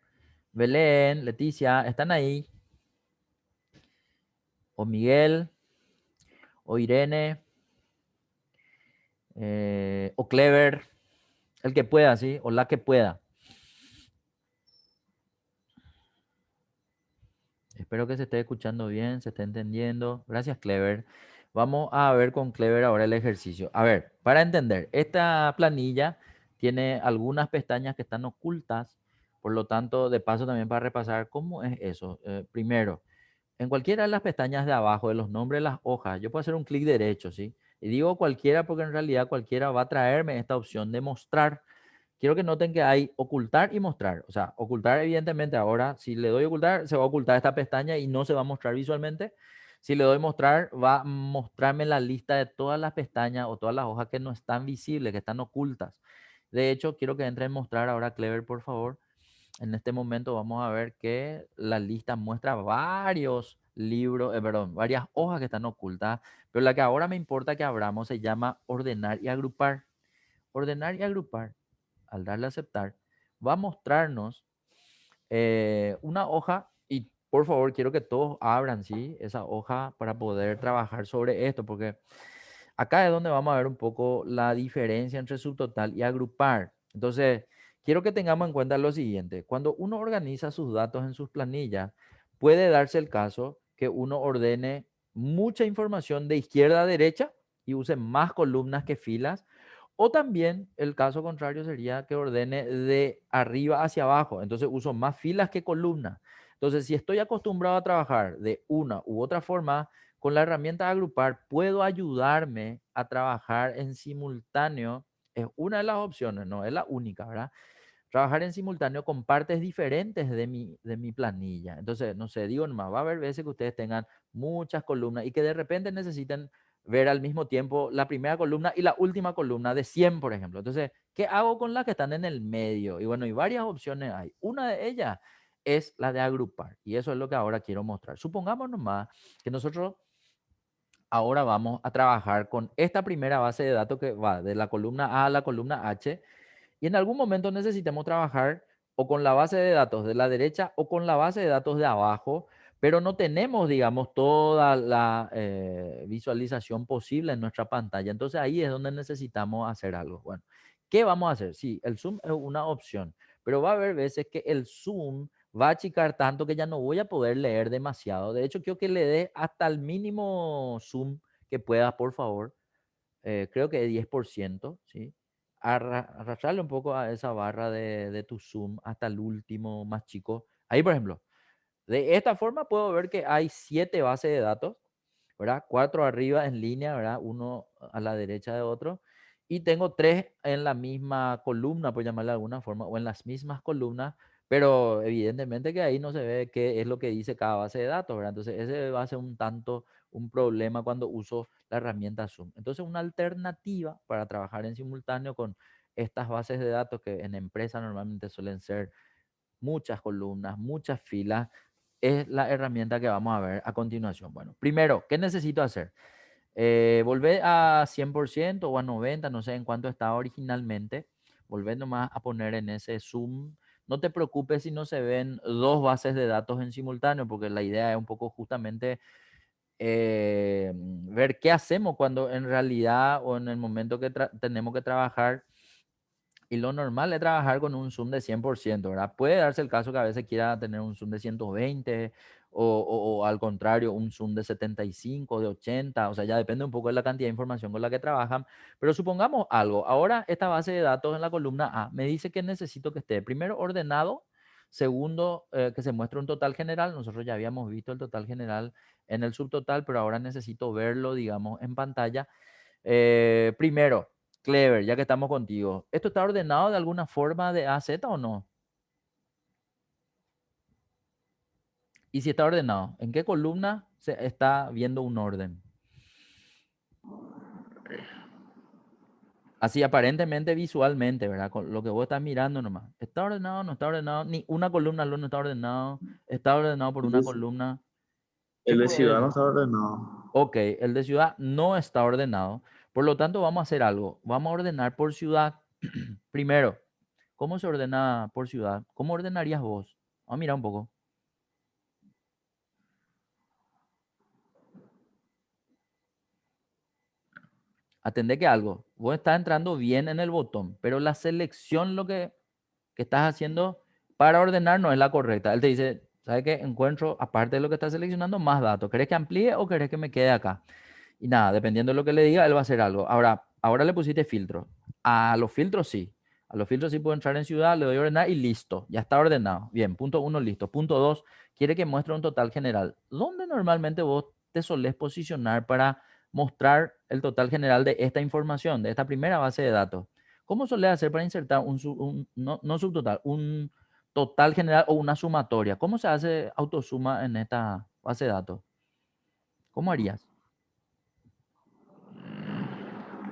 Belén, Leticia, ¿están ahí? O Miguel, o Irene, O Clever, el que pueda, ¿sí? O la que pueda. Espero que se esté escuchando bien, se esté entendiendo. Gracias, Clever. Vamos a ver con Clever ahora el ejercicio. A ver, para entender, esta planilla tiene algunas pestañas que están ocultas, por lo tanto, de paso también para repasar cómo es eso. Primero, en cualquiera de las pestañas de abajo de los nombres de las hojas, yo puedo hacer un clic derecho, ¿sí? Y digo cualquiera porque en realidad cualquiera va a traerme esta opción de mostrar. Quiero que noten que hay ocultar y mostrar. O sea, ocultar evidentemente ahora, si le doy ocultar, se va a ocultar esta pestaña y no se va a mostrar visualmente. Si le doy mostrar, va a mostrarme la lista de todas las pestañas o todas las hojas que no están visibles, que están ocultas. De hecho, quiero que entre en mostrar ahora, Clever, por favor. En este momento vamos a ver que la lista muestra varios libros, perdón, varias hojas que están ocultas, pero la que ahora me importa que abramos se llama ordenar y agrupar. Ordenar y agrupar, al darle a aceptar, va a mostrarnos una hoja y por favor quiero que todos abran, ¿sí? Esa hoja para poder trabajar sobre esto, porque acá es donde vamos a ver un poco la diferencia entre subtotal y agrupar. Entonces, quiero que tengamos en cuenta lo siguiente. Cuando uno organiza sus datos en sus planillas, puede darse el caso que uno ordene mucha información de izquierda a derecha y use más columnas que filas. O también el caso contrario sería que ordene de arriba hacia abajo. Entonces uso más filas que columnas. Entonces, si estoy acostumbrado a trabajar de una u otra forma, con la herramienta de agrupar puedo ayudarme a trabajar en simultáneo. Es una de las opciones, no es la única, ¿verdad? Trabajar en simultáneo con partes diferentes de mi planilla. Entonces, no sé, digo nomás, va a haber veces que ustedes tengan muchas columnas y que de repente necesiten ver al mismo tiempo la primera columna y la última columna de 100, por ejemplo. Entonces, ¿qué hago con las que están en el medio? Y bueno, hay varias opciones hay. Una de ellas es la de agrupar y eso es lo que ahora quiero mostrar. Supongamos nomás que nosotros ahora vamos a trabajar con esta primera base de datos que va de la columna A a la columna H y en algún momento necesitemos trabajar o con la base de datos de la derecha o con la base de datos de abajo, pero no tenemos, digamos, toda la visualización posible en nuestra pantalla. Entonces ahí es donde necesitamos hacer algo. Bueno, ¿qué vamos a hacer? Sí, el zoom es una opción, pero va a haber veces que el zoom va a achicar tanto que ya no voy a poder leer demasiado. De hecho, quiero que le dé hasta el mínimo zoom que puedas, por favor. Creo que de 10%, ¿sí? Arrastrarle un poco a esa barra de tu zoom hasta el último más chico. Ahí, por ejemplo, de esta forma puedo ver que hay 7 bases de datos, ¿verdad? 4 arriba en línea, ¿verdad? Uno a la derecha de otro. Y tengo 3 en la misma columna, por llamarle de alguna forma, o en las mismas columnas, pero evidentemente que ahí no se ve qué es lo que dice cada base de datos, ¿verdad? Entonces ese va a ser un tanto un problema cuando uso la herramienta Zoom. Entonces una alternativa para trabajar en simultáneo con estas bases de datos que en empresa normalmente suelen ser muchas columnas, muchas filas, es la herramienta que vamos a ver a continuación. Bueno, primero, ¿qué necesito hacer? Volver a 100% o a 90, no sé en cuánto estaba originalmente. Volver nomás a poner en ese zoom. No te preocupes si no se ven dos bases de datos en simultáneo, porque la idea es un poco justamente ver qué hacemos cuando en realidad o en el momento que tenemos que trabajar y lo normal es trabajar con un zoom de 100%, ¿verdad? Puede darse el caso que a veces quiera tener un zoom de 120 o al contrario, un zoom de 75, de 80, o sea, ya depende un poco de la cantidad de información con la que trabajan. Pero supongamos algo, ahora esta base de datos en la columna A me dice que necesito que esté primero ordenado, segundo, que se muestre un total general. Nosotros ya habíamos visto el total general en el subtotal, pero ahora necesito verlo, digamos, en pantalla. Primero, Clever, ya que estamos contigo, ¿esto está ordenado de alguna forma de A a Z o no? Y si está ordenado, ¿en qué columna se está viendo un orden? Así aparentemente visualmente, ¿verdad? Con lo que vos estás mirando nomás. ¿Está ordenado? ¿No está ordenado? Ni una columna no está ordenado. ¿Está ordenado por El una de, columna? ¿Qué el de puede ciudad no decir? está ordenado. Ok, el de ciudad no está ordenado. Por lo tanto, vamos a hacer algo. Vamos a ordenar por ciudad. Primero, ¿cómo se ordena por ciudad? ¿Cómo ordenarías vos? Vamos a mirar un poco. atendé que algo, vos estás entrando bien en el botón, pero la selección lo que estás haciendo para ordenar no es la correcta. Él te dice, ¿sabe qué? Encuentro, aparte de lo que estás seleccionando, más datos. ¿Querés que amplíe o querés que me quede acá? Y nada, dependiendo de lo que le diga, él va a hacer algo. Ahora le pusiste filtro. A los filtros sí. A los filtros sí puedo entrar en ciudad, le doy a ordenar y listo. Ya está ordenado. Bien, punto 1, listo. Punto 2, quiere que muestre un total general. ¿Dónde normalmente vos te solés posicionar para mostrar el total general de esta información, de esta primera base de datos? ¿Cómo solés hacer para insertar no subtotal, un total general o una sumatoria? ¿Cómo se hace autosuma en esta base de datos? ¿Cómo harías?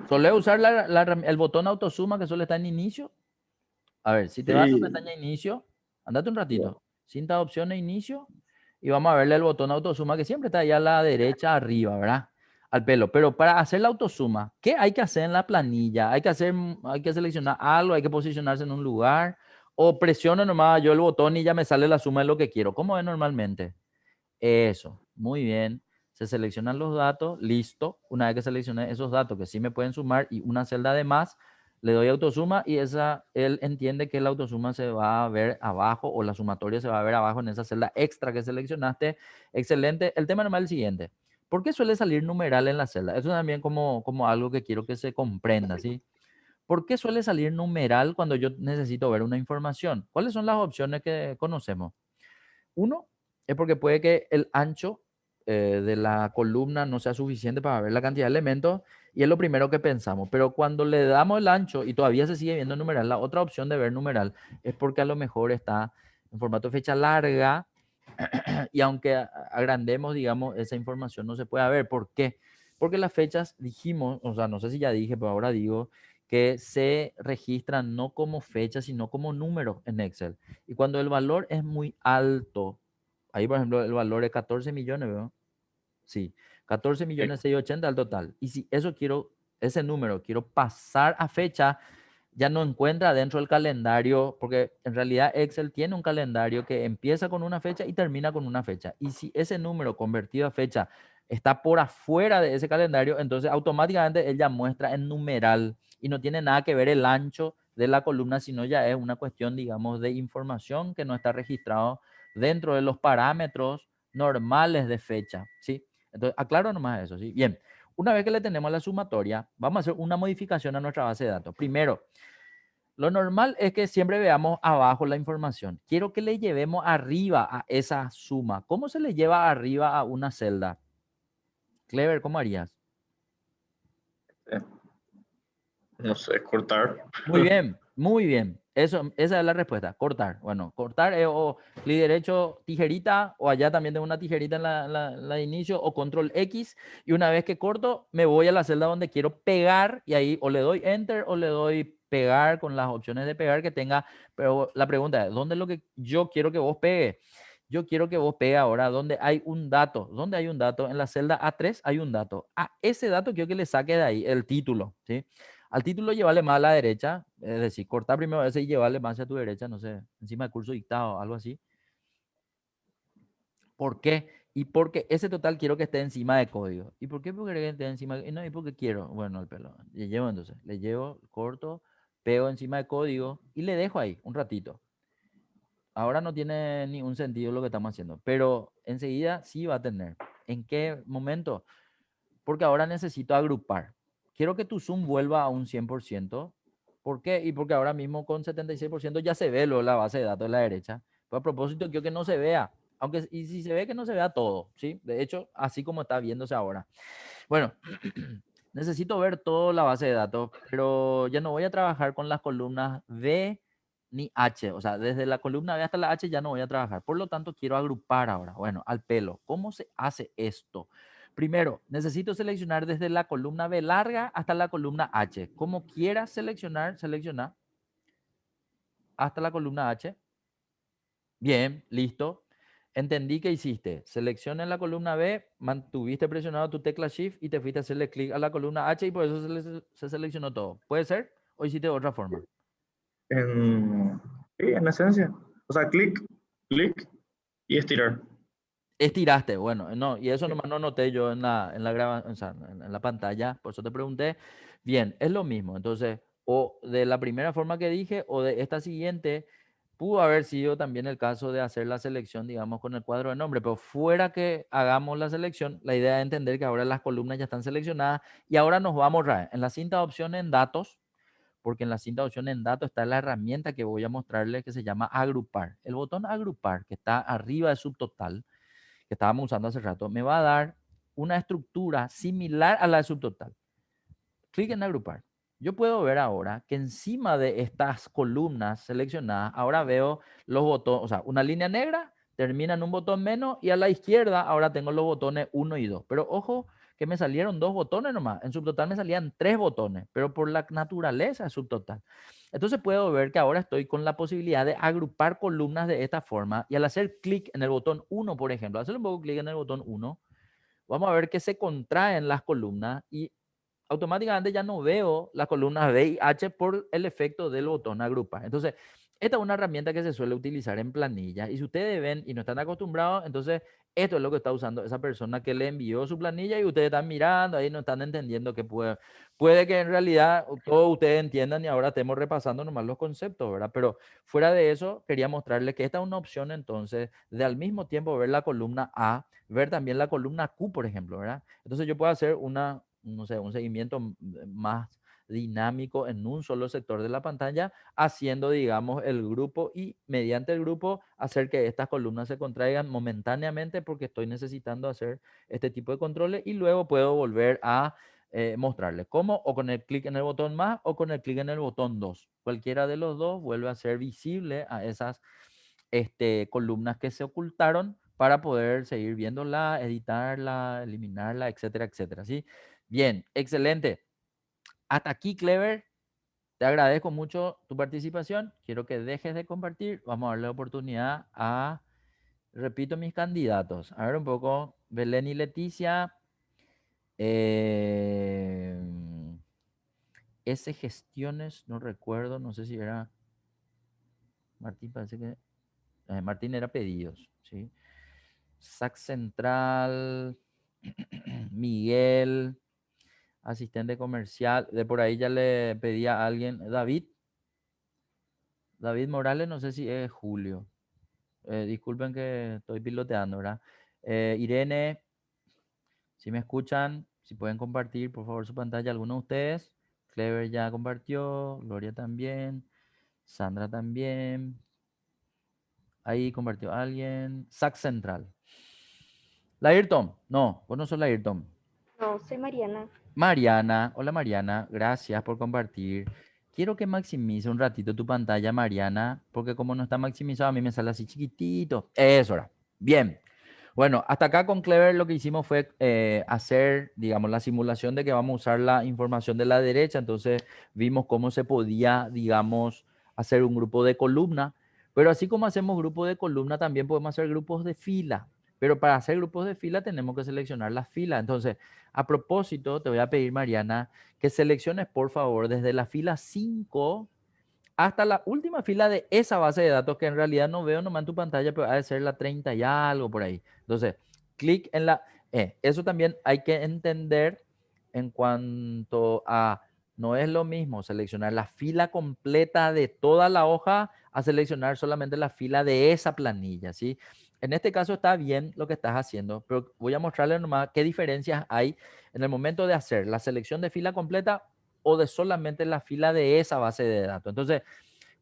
¿Solés usar el botón autosuma que suele estar en inicio? A ver, si te vas a tu Sí, pestaña inicio, andate un ya. ratito. Cinta de opciones inicio y vamos a verle el botón autosuma que siempre está allá a la derecha arriba, ¿verdad? Al pelo. Pero para hacer la autosuma, ¿qué hay que hacer en la planilla? Hay que seleccionar algo, hay que posicionarse en un lugar o presiono nomás yo el botón y ya me sale la suma de lo que quiero. ¿Cómo es normalmente? Eso, muy bien. Se seleccionan los datos, listo. Una vez que seleccioné esos datos que sí me pueden sumar y una celda de más, le doy autosuma y él entiende que la autosuma se va a ver abajo o la sumatoria se va a ver abajo en esa celda extra que seleccionaste. Excelente. El tema normal es el siguiente. ¿Por qué suele salir numeral en la celda? Eso también como algo que quiero que se comprenda, ¿sí? ¿Por qué suele salir numeral cuando yo necesito ver una información? ¿Cuáles son las opciones que conocemos? Uno, es porque puede que el ancho de la columna no sea suficiente para ver la cantidad de elementos y es lo primero que pensamos. Pero cuando le damos el ancho y todavía se sigue viendo numeral, la otra opción de ver numeral es porque a lo mejor está en formato de fecha larga y aunque agrandemos, digamos, esa información no se puede ver. ¿Por qué? Porque las fechas dijimos, o sea, no sé si ya dije, pero ahora digo, que se registran no como fecha, sino como número en Excel. Y cuando el valor es muy alto, ahí por ejemplo el valor es 14 millones, ¿verdad? Sí, 14 Sí. millones 680 al total. Y si eso quiero, ese número quiero pasar a fecha, ya no encuentra dentro del calendario, porque en realidad Excel tiene un calendario que empieza con una fecha y termina con una fecha. Y si ese número convertido a fecha está por afuera de ese calendario, entonces automáticamente él ya muestra en numeral y no tiene nada que ver el ancho de la columna, sino ya es una cuestión, digamos, de información que no está registrado dentro de los parámetros normales de fecha, ¿sí? Entonces, aclaro nomás eso, ¿sí? Bien, una vez que le tenemos la sumatoria, vamos a hacer una modificación a nuestra base de datos. Primero, lo normal es que siempre veamos abajo la información. Quiero que le llevemos arriba a esa suma. ¿Cómo se le lleva arriba a una celda? Clever, ¿cómo harías? No sé, cortar. Muy bien, muy bien. Esa es la respuesta. Cortar. Bueno, cortar es o clic derecho, tijerita, o allá también tengo una tijerita en la de inicio, o control X. Y una vez que corto, me voy a la celda donde quiero pegar y ahí o le doy enter o le doy pegar con las opciones de pegar que tenga. Pero la pregunta es, ¿dónde es lo que yo quiero que vos pegue? Yo quiero que vos pegue ahora donde hay un dato. ¿Dónde hay un dato? En la celda A3 hay un dato. A ese dato quiero que le saque de ahí el título, ¿sí? Al título llevarle más a la derecha, es decir, cortar primero ese y llevarle más hacia tu derecha, no sé, encima del curso dictado, algo así. ¿Por qué? Y porque ese total quiero que esté encima de código. ¿Y por qué quiero que esté encima? No, y porque quiero. Bueno, el pelo. Le llevo entonces, le llevo, corto, pego encima de código y le dejo ahí un ratito. Ahora no tiene ningún sentido lo que estamos haciendo, pero enseguida sí va a tener. ¿En qué momento? Porque ahora necesito agrupar. Quiero que tu zoom vuelva a un 100%. ¿Por qué? Y porque ahora mismo con 76% ya se ve la base de datos de la derecha. Pero a propósito, quiero que no se vea. Aunque, y si se ve que no se vea todo, ¿sí? De hecho, así como está viéndose ahora. Bueno, necesito ver toda la base de datos, pero ya no voy a trabajar con las columnas B ni H. O sea, desde la columna B hasta la H ya no voy a trabajar. Por lo tanto, quiero agrupar ahora. Bueno, al pelo. ¿Cómo se hace esto? Primero, necesito seleccionar desde la columna B larga hasta la columna H. Como quieras seleccionar, selecciona hasta la columna H. Bien, listo. Entendí que hiciste. Selecciona en la columna B, mantuviste presionado tu tecla Shift y te fuiste a hacerle clic a la columna H y por eso se seleccionó todo. ¿Puede ser? ¿O hiciste de otra forma? Sí, en esencia. O sea, clic, clic y estirar. Estiraste, bueno, no, y eso nomás no noté yo o sea, en la pantalla, por eso te pregunté. Bien, es lo mismo. Entonces, o de la primera forma que dije, o de esta siguiente, pudo haber sido también el caso de hacer la selección, digamos, con el cuadro de nombre, pero fuera que hagamos la selección, la idea es entender que ahora las columnas ya están seleccionadas y ahora nos vamos a en la cinta de opción en datos, porque en la cinta de opción en datos está la herramienta que voy a mostrarles que se llama agrupar. El botón agrupar, que está arriba de subtotal, que estábamos usando hace rato, me va a dar una estructura similar a la de subtotal. Clic en agrupar. Yo puedo ver ahora que encima de estas columnas seleccionadas, ahora veo los botones, o sea, una línea negra termina en un botón menos y a la izquierda ahora tengo los botones 1 y 2. Pero ojo que me salieron 2 botones nomás. En subtotal me salían 3 botones, pero por la naturaleza de subtotal. Entonces puedo ver que ahora estoy con la posibilidad de agrupar columnas de esta forma y al hacer clic en el botón 1, por ejemplo, hacer un poco clic en el botón 1, vamos a ver que se contraen las columnas y automáticamente ya no veo las columnas B y H por el efecto del botón agrupar. Entonces, esta es una herramienta que se suele utilizar en planillas y si ustedes ven y no están acostumbrados, entonces esto es lo que está usando esa persona que le envió su planilla y ustedes están mirando ahí, no están entendiendo que puede que en realidad todos ustedes entiendan y ahora estemos repasando nomás los conceptos, ¿verdad? Pero fuera de eso, quería mostrarles que esta es una opción entonces de al mismo tiempo ver la columna A, ver también la columna Q, por ejemplo, ¿verdad? Entonces yo puedo hacer no sé, un seguimiento más dinámico en un solo sector de la pantalla, haciendo, digamos, el grupo y mediante el grupo hacer que estas columnas se contraigan momentáneamente porque estoy necesitando hacer este tipo de controles y luego puedo volver a mostrarles cómo o con el clic en el botón más o con el clic en el botón 2. Cualquiera de los dos vuelve a ser visible a esas columnas que se ocultaron para poder seguir viéndola, editarla, eliminarla, etcétera, etcétera. ¿Sí? Bien, excelente. Hasta aquí, Clever. Te agradezco mucho tu participación. Quiero que dejes de compartir. Vamos a darle oportunidad a, repito, mis candidatos. A ver un poco, Belén y Leticia. Eh, S gestiones, no recuerdo, no sé si era Martín, parece que Martín era pedidos, ¿sí? SAC Central, Miguel, asistente comercial, de por ahí ya le pedía a alguien, David Morales, no sé si es Julio. Disculpen que estoy piloteando, ¿verdad? Irene, si me escuchan, si pueden compartir, por favor, su pantalla, alguno de ustedes. Clever ya compartió, Gloria también, Sandra también. Ahí compartió alguien. SAC Central. La Ayrton, no, vos no sos la Ayrton. No, soy Mariana. Mariana, hola Mariana, gracias por compartir. Quiero que maximice un ratito tu pantalla, Mariana, porque como no está maximizado, a mí me sale así chiquitito. Eso era. Bien. Bueno, hasta acá con Clever lo que hicimos fue hacer, digamos, la simulación de que vamos a usar la información de la derecha. Entonces vimos cómo se podía, digamos, hacer un grupo de columna. Pero así como hacemos grupos de columna, también podemos hacer grupos de fila. Pero para hacer grupos de fila tenemos que seleccionar las filas. Entonces, a propósito, te voy a pedir, Mariana, que selecciones, por favor, desde la fila 5 hasta la última fila de esa base de datos que en realidad no veo nomás en tu pantalla, pero ha de ser la 30 y algo por ahí. Entonces, clic en la... eso también hay que entender en cuanto a... No es lo mismo seleccionar la fila completa de toda la hoja a seleccionar solamente la fila de esa planilla, ¿sí? En este caso está bien lo que estás haciendo, pero voy a mostrarle nomás qué diferencias hay en el momento de hacer la selección de fila completa o de solamente la fila de esa base de datos. Entonces,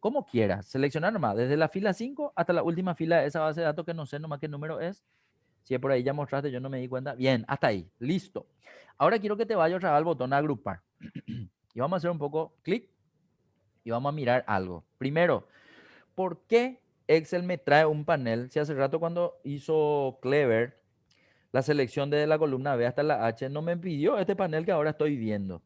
como quieras, seleccionar nomás, desde la fila 5 hasta la última fila de esa base de datos que no sé nomás qué número es. Si es por ahí ya mostraste, yo no me di cuenta. Bien, hasta ahí, listo. Ahora quiero que te vayas otra vez al botón agrupar. Y vamos a hacer un poco clic y vamos a mirar algo. Primero, ¿por qué Excel me trae un panel? Si hace rato cuando hizo Clever la selección desde la columna B hasta la H, no me pidió este panel que ahora estoy viendo.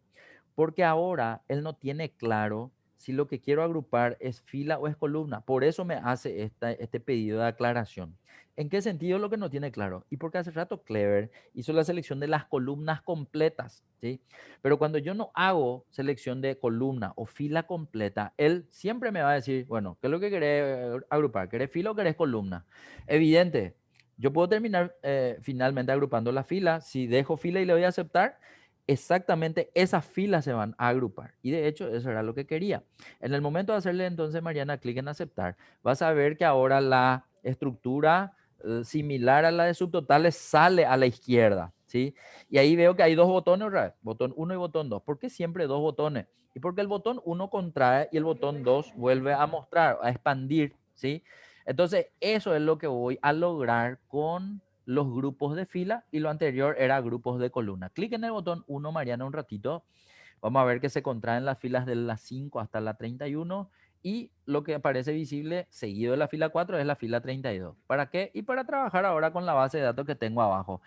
Porque ahora él no tiene claro si lo que quiero agrupar es fila o es columna. Por eso me hace este pedido de aclaración. ¿En qué sentido lo que no tiene claro? Y porque hace rato Clever hizo la selección de las columnas completas, ¿sí? Pero cuando yo no hago selección de columna o fila completa, él siempre me va a decir, bueno, ¿qué es lo que querés agrupar? ¿Querés fila o querés columna? Evidente, Yo puedo terminar finalmente agrupando las filas. Si dejo fila y le doy a aceptar, exactamente esas filas se van a agrupar. Y de hecho, eso era lo que quería. En el momento de hacerle entonces, Mariana, clic en aceptar, vas a ver que ahora la estructura similar a la de subtotales sale a la izquierda, ¿sí? Y ahí veo que hay dos botones, ¿verdad? Botón 1 y botón 2. ¿Por qué siempre dos botones? Y porque el botón 1 contrae y el botón 2 vuelve a mostrar, a expandir, ¿sí? Entonces, eso es lo que voy a lograr con los grupos de fila y lo anterior era grupos de columna. Clic en el botón 1, Mariana, un ratito. Vamos a ver que se contraen las filas de la 5 hasta la 31 y lo que aparece visible seguido de la fila 4 es la fila 32. ¿Para qué? Y para trabajar ahora con la base de datos que tengo abajo.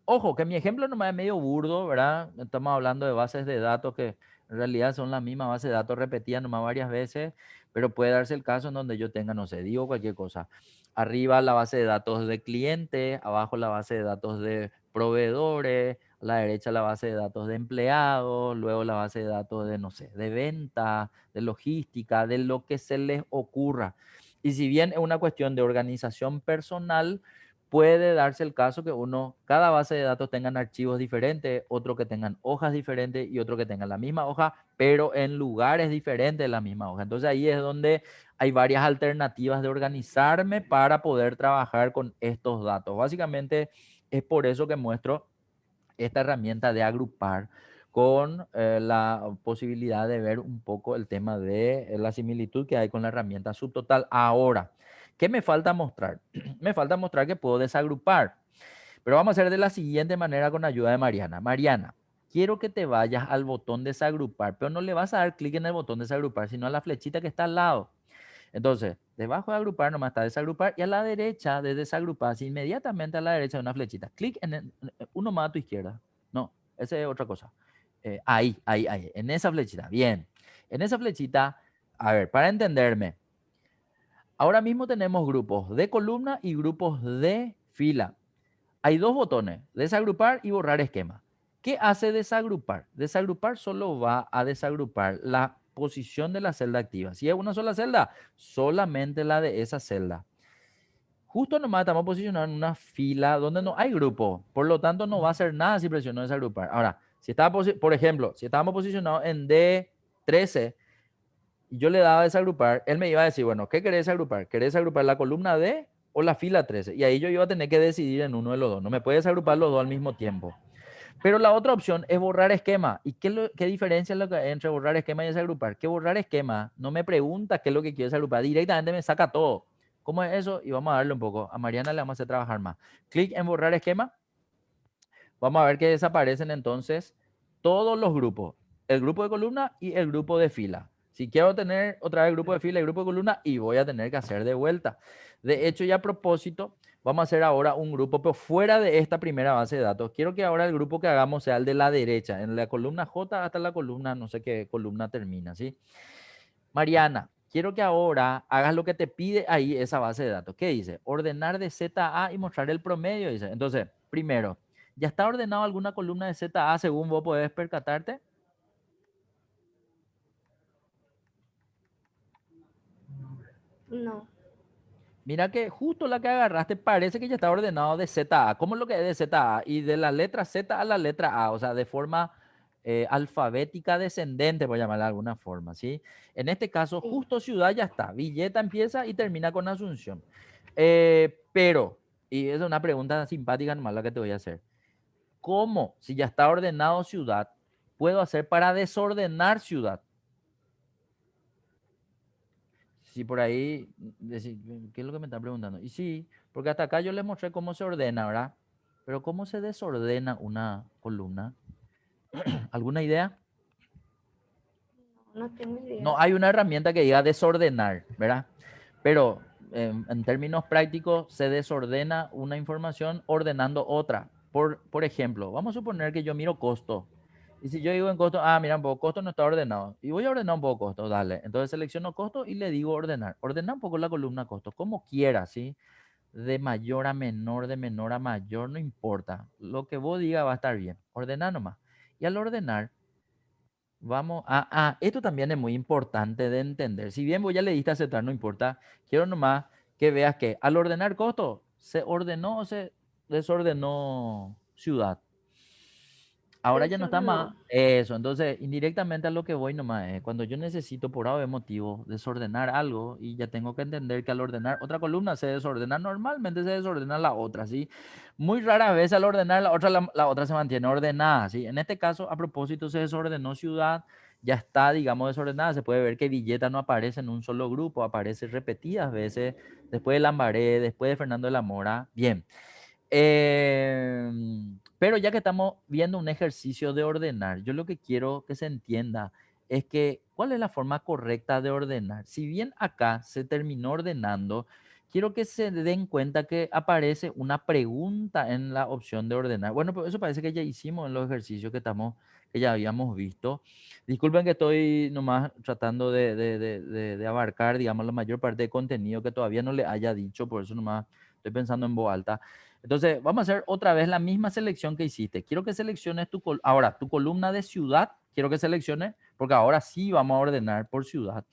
Ojo, que mi ejemplo nomás es medio burdo, ¿verdad? Estamos hablando de bases de datos que en realidad son la misma base de datos repetidas nomás varias veces, pero puede darse el caso en donde yo tenga, no sé, digo cualquier cosa. Arriba la base de datos de clientes, abajo la base de datos de proveedores, a la derecha la base de datos de empleados, luego la base de datos de, no sé, de venta, de logística, de lo que se les ocurra. Y si bien es una cuestión de organización personal, puede darse el caso que cada base de datos tengan archivos diferentes, otro que tengan hojas diferentes y otro que tengan la misma hoja, pero en lugares diferentes de la misma hoja. Entonces ahí es donde hay varias alternativas de organizarme para poder trabajar con estos datos. Básicamente es por eso que muestro esta herramienta de agrupar con la posibilidad de ver un poco el tema de la similitud que hay con la herramienta subtotal. Ahora, ¿qué me falta mostrar? Me falta mostrar que puedo desagrupar, pero vamos a hacer de la siguiente manera con ayuda de Mariana. Mariana, quiero que te vayas al botón desagrupar, pero no le vas a dar clic en el botón desagrupar, sino a la flechita que está al lado. Entonces, debajo de agrupar nomás está desagrupar y a la derecha de desagrupar, así inmediatamente a la derecha de una flechita. Clic en uno más a tu izquierda. No, esa es otra cosa. Ahí, en esa flechita. Bien. En esa flechita, a ver, para entenderme, ahora mismo tenemos grupos de columna y grupos de fila. Hay dos botones, desagrupar y borrar esquema. ¿Qué hace desagrupar? Desagrupar solo va a desagrupar la posición de la celda activa. Si es una sola celda, solamente la de esa celda. Justo nomás estamos posicionados en una fila donde no hay grupo. Por lo tanto, no va a hacer nada si presiono desagrupar. Ahora, si estaba, por ejemplo, si estábamos posicionados en D13 y yo le daba a desagrupar, él me iba a decir, bueno, ¿qué querés desagrupar? ¿Querés desagrupar la columna D o la fila 13? Y ahí yo iba a tener que decidir en uno de los dos. No me puede desagrupar los dos al mismo tiempo. Pero la otra opción es borrar esquema. ¿Y qué diferencia es lo que hay entre borrar esquema y desagrupar? Que borrar esquema no me pregunta qué es lo que quiero desagrupar, directamente me saca todo. ¿Cómo es eso? Y vamos a darle un poco. A Mariana le vamos a hacer trabajar más. Clic en borrar esquema. Vamos a ver que desaparecen entonces todos los grupos. El grupo de columna y el grupo de fila. Si quiero tener otra vez el grupo de fila y el grupo de columna, y voy a tener que hacer de vuelta. De hecho, y a propósito, vamos a hacer ahora un grupo, pero fuera de esta primera base de datos. Quiero que ahora el grupo que hagamos sea el de la derecha, en la columna J hasta la columna, no sé qué columna termina, ¿sí? Mariana, quiero que ahora hagas lo que te pide ahí esa base de datos. ¿Qué dice? Ordenar de Z a A y mostrar el promedio, dice. Entonces, primero, ¿ya está ordenado alguna columna de Z a A según vos podés percatarte? No, Mira que justo la que agarraste parece que ya está ordenado de Z a A. ¿Cómo es lo que es de Z a A? Y de la letra Z a la letra A, o sea, de forma alfabética descendente, por llamarla de alguna forma, ¿sí? En este caso, sí. justo ciudad ya está. Villeta empieza y termina con Asunción. Pero, y es una pregunta simpática nomás la que te voy a hacer. ¿Cómo, si ya está ordenado ciudad, puedo hacer para desordenar ciudad? Si por ahí, ¿qué es lo que me están preguntando? Y sí, porque hasta acá yo les mostré cómo se ordena, ¿verdad? Pero ¿cómo se desordena una columna? ¿Alguna idea? No tengo idea. No hay una herramienta que diga desordenar, ¿verdad? Pero en términos prácticos se desordena una información ordenando otra. Por ejemplo, vamos a suponer que yo miro costo. Y si yo digo en costo, mira, un poco costo no está ordenado. Y voy a ordenar un poco costo, dale. Entonces selecciono costo y le digo ordenar. Ordenar un poco la columna costo, como quiera, ¿sí? De mayor a menor, de menor a mayor, no importa. Lo que vos digas va a estar bien. Ordenar nomás. Y al ordenar, vamos a... esto también es muy importante de entender. Si bien vos ya le diste a aceptar, no importa. Quiero nomás que veas que al ordenar costo, ¿Se ordenó o se desordenó ciudad? Ahora ya no está más Desordenó. eso, entonces indirectamente a lo que voy nomás es cuando yo necesito por algún motivo desordenar algo y ya tengo que entender que al ordenar otra columna se desordena, normalmente se desordena la otra, ¿sí? Muy rara vez al ordenar la otra, la otra se mantiene ordenada, ¿sí? En este caso, a propósito, se desordenó ciudad, ya está, digamos, desordenada, se puede ver que Villeta no aparece en un solo grupo, aparece repetidas veces, después de Lambaré, después de Fernando de la Mora, bien. Pero ya que estamos viendo un ejercicio de ordenar, yo lo que quiero que se entienda es que cuál es la forma correcta de ordenar. Si bien acá se terminó ordenando, quiero que se den cuenta que aparece una pregunta en la opción de ordenar. Bueno, pues eso parece que ya hicimos en los ejercicios que ya habíamos visto. Disculpen que estoy nomás tratando de abarcar, digamos, la mayor parte de contenido que todavía no le haya dicho, por eso nomás estoy pensando en voz alta. Entonces, vamos a hacer otra vez la misma selección que hiciste. Quiero que selecciones ahora tu columna de ciudad, quiero que selecciones, porque ahora sí vamos a ordenar por ciudad.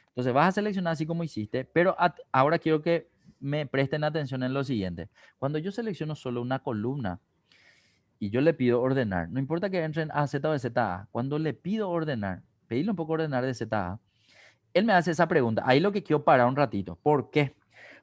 Entonces, vas a seleccionar así como hiciste, pero ahora quiero que me presten atención en lo siguiente. Cuando yo selecciono solo una columna y yo le pido ordenar, no importa que entren a Z o de ZA, cuando le pido ordenar, pedirle un poco ordenar de ZA, él me hace esa pregunta. Ahí lo que quiero parar un ratito. ¿Por qué?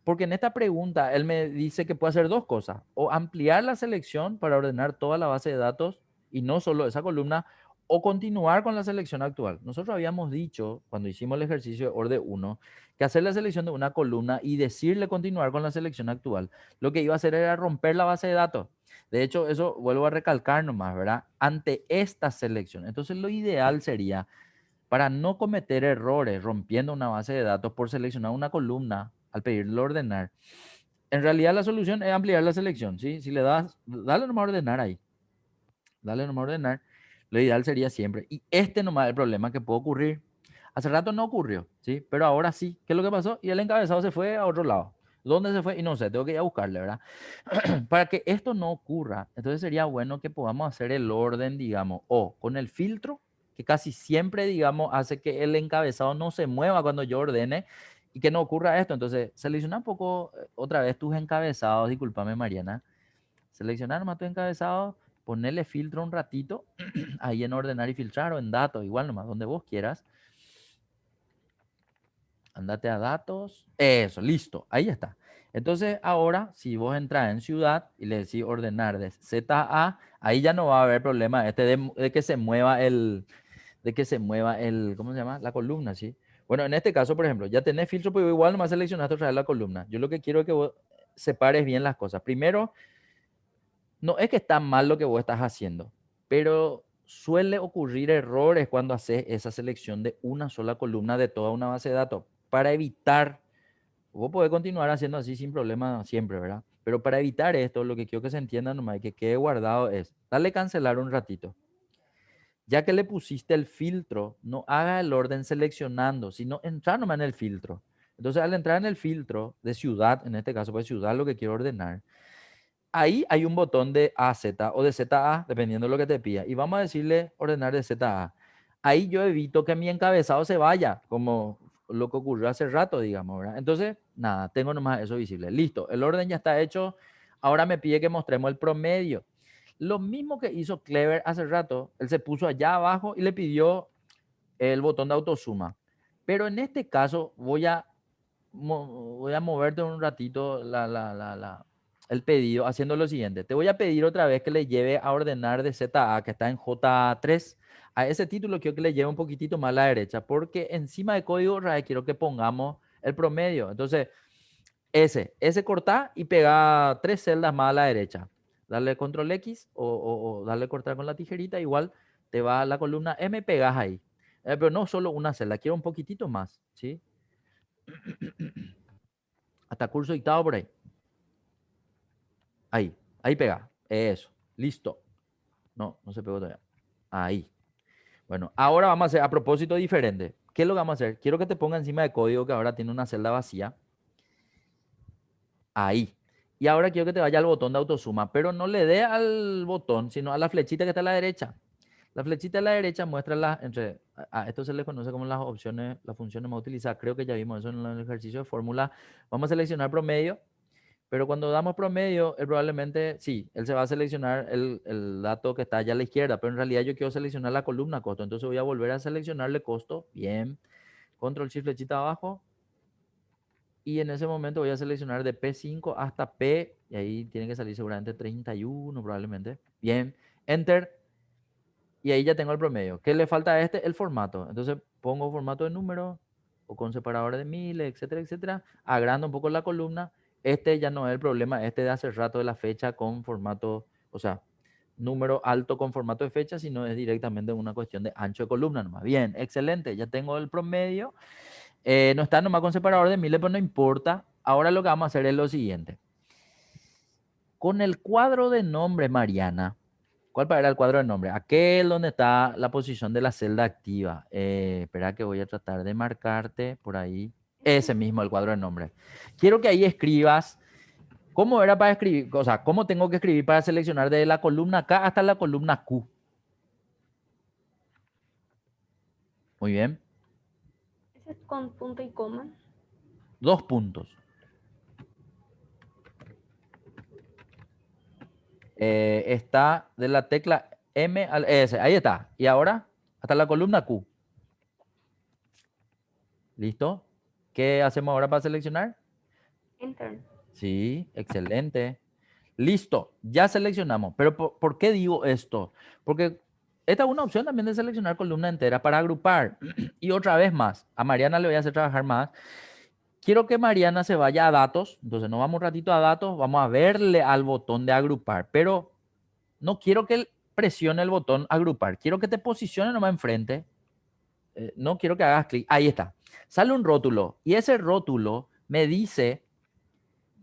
Porque en esta pregunta él me dice que puede hacer dos cosas. O ampliar la selección para ordenar toda la base de datos y no solo esa columna, o continuar con la selección actual. Nosotros habíamos dicho, cuando hicimos el ejercicio de orden 1, que hacer la selección de una columna y decirle continuar con la selección actual, lo que iba a hacer era romper la base de datos. De hecho, eso vuelvo a recalcar nomás, ¿verdad? Ante esta selección. Entonces, lo ideal sería para no cometer errores rompiendo una base de datos por seleccionar una columna al pedirle ordenar. En realidad la solución es ampliar la selección, ¿sí? Si le das, dale nomás a ordenar ahí. Dale nomás a ordenar. Lo ideal sería siempre. Y este nomás es el problema que puede ocurrir. Hace rato no ocurrió, ¿sí? Pero ahora sí. ¿Qué es lo que pasó? Y el encabezado se fue a otro lado. ¿Dónde se fue? Y no sé, tengo que ir a buscarle, ¿verdad? Para que esto no ocurra, entonces sería bueno que podamos hacer el orden, digamos, o con el filtro, que casi siempre, digamos, hace que el encabezado no se mueva cuando yo ordene y que no ocurra esto. Entonces, selecciona un poco otra vez tus encabezados, discúlpame, Mariana. Seleccionar nomás tus encabezados, ponerle filtro un ratito, ahí en ordenar y filtrar o en datos, igual nomás, donde vos quieras. Andate a datos. Eso, listo. Ahí está. Entonces, ahora, si vos entras en ciudad y le decís ordenar de Z a A, ahí ya no va a haber problema de que se mueva ¿cómo se llama? La columna, ¿sí? Bueno, en este caso, por ejemplo, ya tenés filtro, pero igual nomás seleccionaste otra vez la columna. Yo lo que quiero es que vos separes bien las cosas. Primero, no es que está mal lo que vos estás haciendo, pero suele ocurrir errores cuando haces esa selección de una sola columna de toda una base de datos. Para evitar, vos podés continuar haciendo así sin problema siempre, ¿verdad? Pero para evitar esto, lo que quiero que se entienda nomás y que quede guardado es, dale cancelar un ratito. Ya que le pusiste el filtro, no haga el orden seleccionando, sino entrar nomás en el filtro. Entonces, al entrar en el filtro de ciudad, en este caso, pues ciudad lo que quiero ordenar, ahí hay un botón de AZ o de ZA, dependiendo de lo que te pida. Y vamos a decirle ordenar de ZA. Ahí yo evito que mi encabezado se vaya, como lo que ocurrió hace rato, digamos, ¿verdad? Entonces, nada, tengo nomás eso visible. Listo, el orden ya está hecho. Ahora me pide que mostremos el promedio. Lo mismo que hizo Clever hace rato, él se puso allá abajo y le pidió el botón de autosuma. Pero en este caso voy a moverte un ratito el pedido haciendo lo siguiente. Te voy a pedir otra vez que le lleve a ordenar de ZA, que está en J3. A ese título quiero que le lleve un poquitito más a la derecha, porque encima de código RAE quiero que pongamos el promedio. Entonces, ese corta y pega 3 celdas más a la derecha. Darle control X o darle cortar con la tijerita, igual te va a la columna M, pegas ahí. Pero no solo una celda, quiero un poquitito más, ¿sí? Hasta curso dictado por ahí. Ahí pega. Eso. Listo. No se pegó todavía. Ahí. Bueno, ahora vamos a hacer a propósito diferente. ¿Qué es lo que vamos a hacer? Quiero que te ponga encima de código que ahora tiene una celda vacía. Ahí. Y ahora quiero que te vaya al botón de autosuma, pero no le dé al botón, sino a la flechita que está a la derecha. La flechita a la derecha muestra a esto se le conoce como las opciones, las funciones más utilizadas. Creo que ya vimos eso en el ejercicio de fórmula. Vamos a seleccionar promedio. Pero cuando damos promedio, él probablemente, sí, él se va a seleccionar el dato que está allá a la izquierda, pero en realidad yo quiero seleccionar la columna costo. Entonces voy a volver a seleccionarle costo. Bien. Control Shift flechita abajo. Y en ese momento voy a seleccionar de P5 hasta P. Y ahí tiene que salir seguramente 31 probablemente. Bien. Enter. Y ahí ya tengo el promedio. ¿Qué le falta a este? El formato. Entonces pongo formato de número o con separadores de miles, etcétera, etcétera. Agrando un poco la columna. Este ya no es el problema. Este de hace rato de la fecha con formato, o sea, número alto con formato de fecha, sino es directamente una cuestión de ancho de columna nomás. Bien, excelente. Ya tengo el promedio. No está nomás con separador de miles, pero no importa. Ahora lo que vamos a hacer es lo siguiente. Con el cuadro de nombre, Mariana, ¿cuál era el cuadro de nombre? Aquel donde está la posición de la celda activa. Espera que voy a tratar de marcarte por ahí. Ese mismo, el cuadro de nombre. Quiero que ahí escribas cómo era para escribir, o sea, cómo tengo que escribir para seleccionar desde la columna K hasta la columna Q. Muy bien. Ese es con punto y coma. 2 puntos. Está de la tecla M al S. Ahí está. Y ahora, hasta la columna Q. ¿Listo? ¿Qué hacemos ahora para seleccionar? Enter. Sí, excelente. Listo, ya seleccionamos. Pero ¿por qué digo esto? Porque esta es una opción también de seleccionar columna entera para agrupar. Y otra vez más, a Mariana le voy a hacer trabajar más. Quiero que Mariana se vaya a datos. Entonces nos vamos un ratito a datos. Vamos a verle al botón de agrupar. Pero no quiero que él presione el botón agrupar. Quiero que te posicione nomás enfrente. No quiero que hagas clic. Ahí está. Sale un rótulo. Y ese rótulo me dice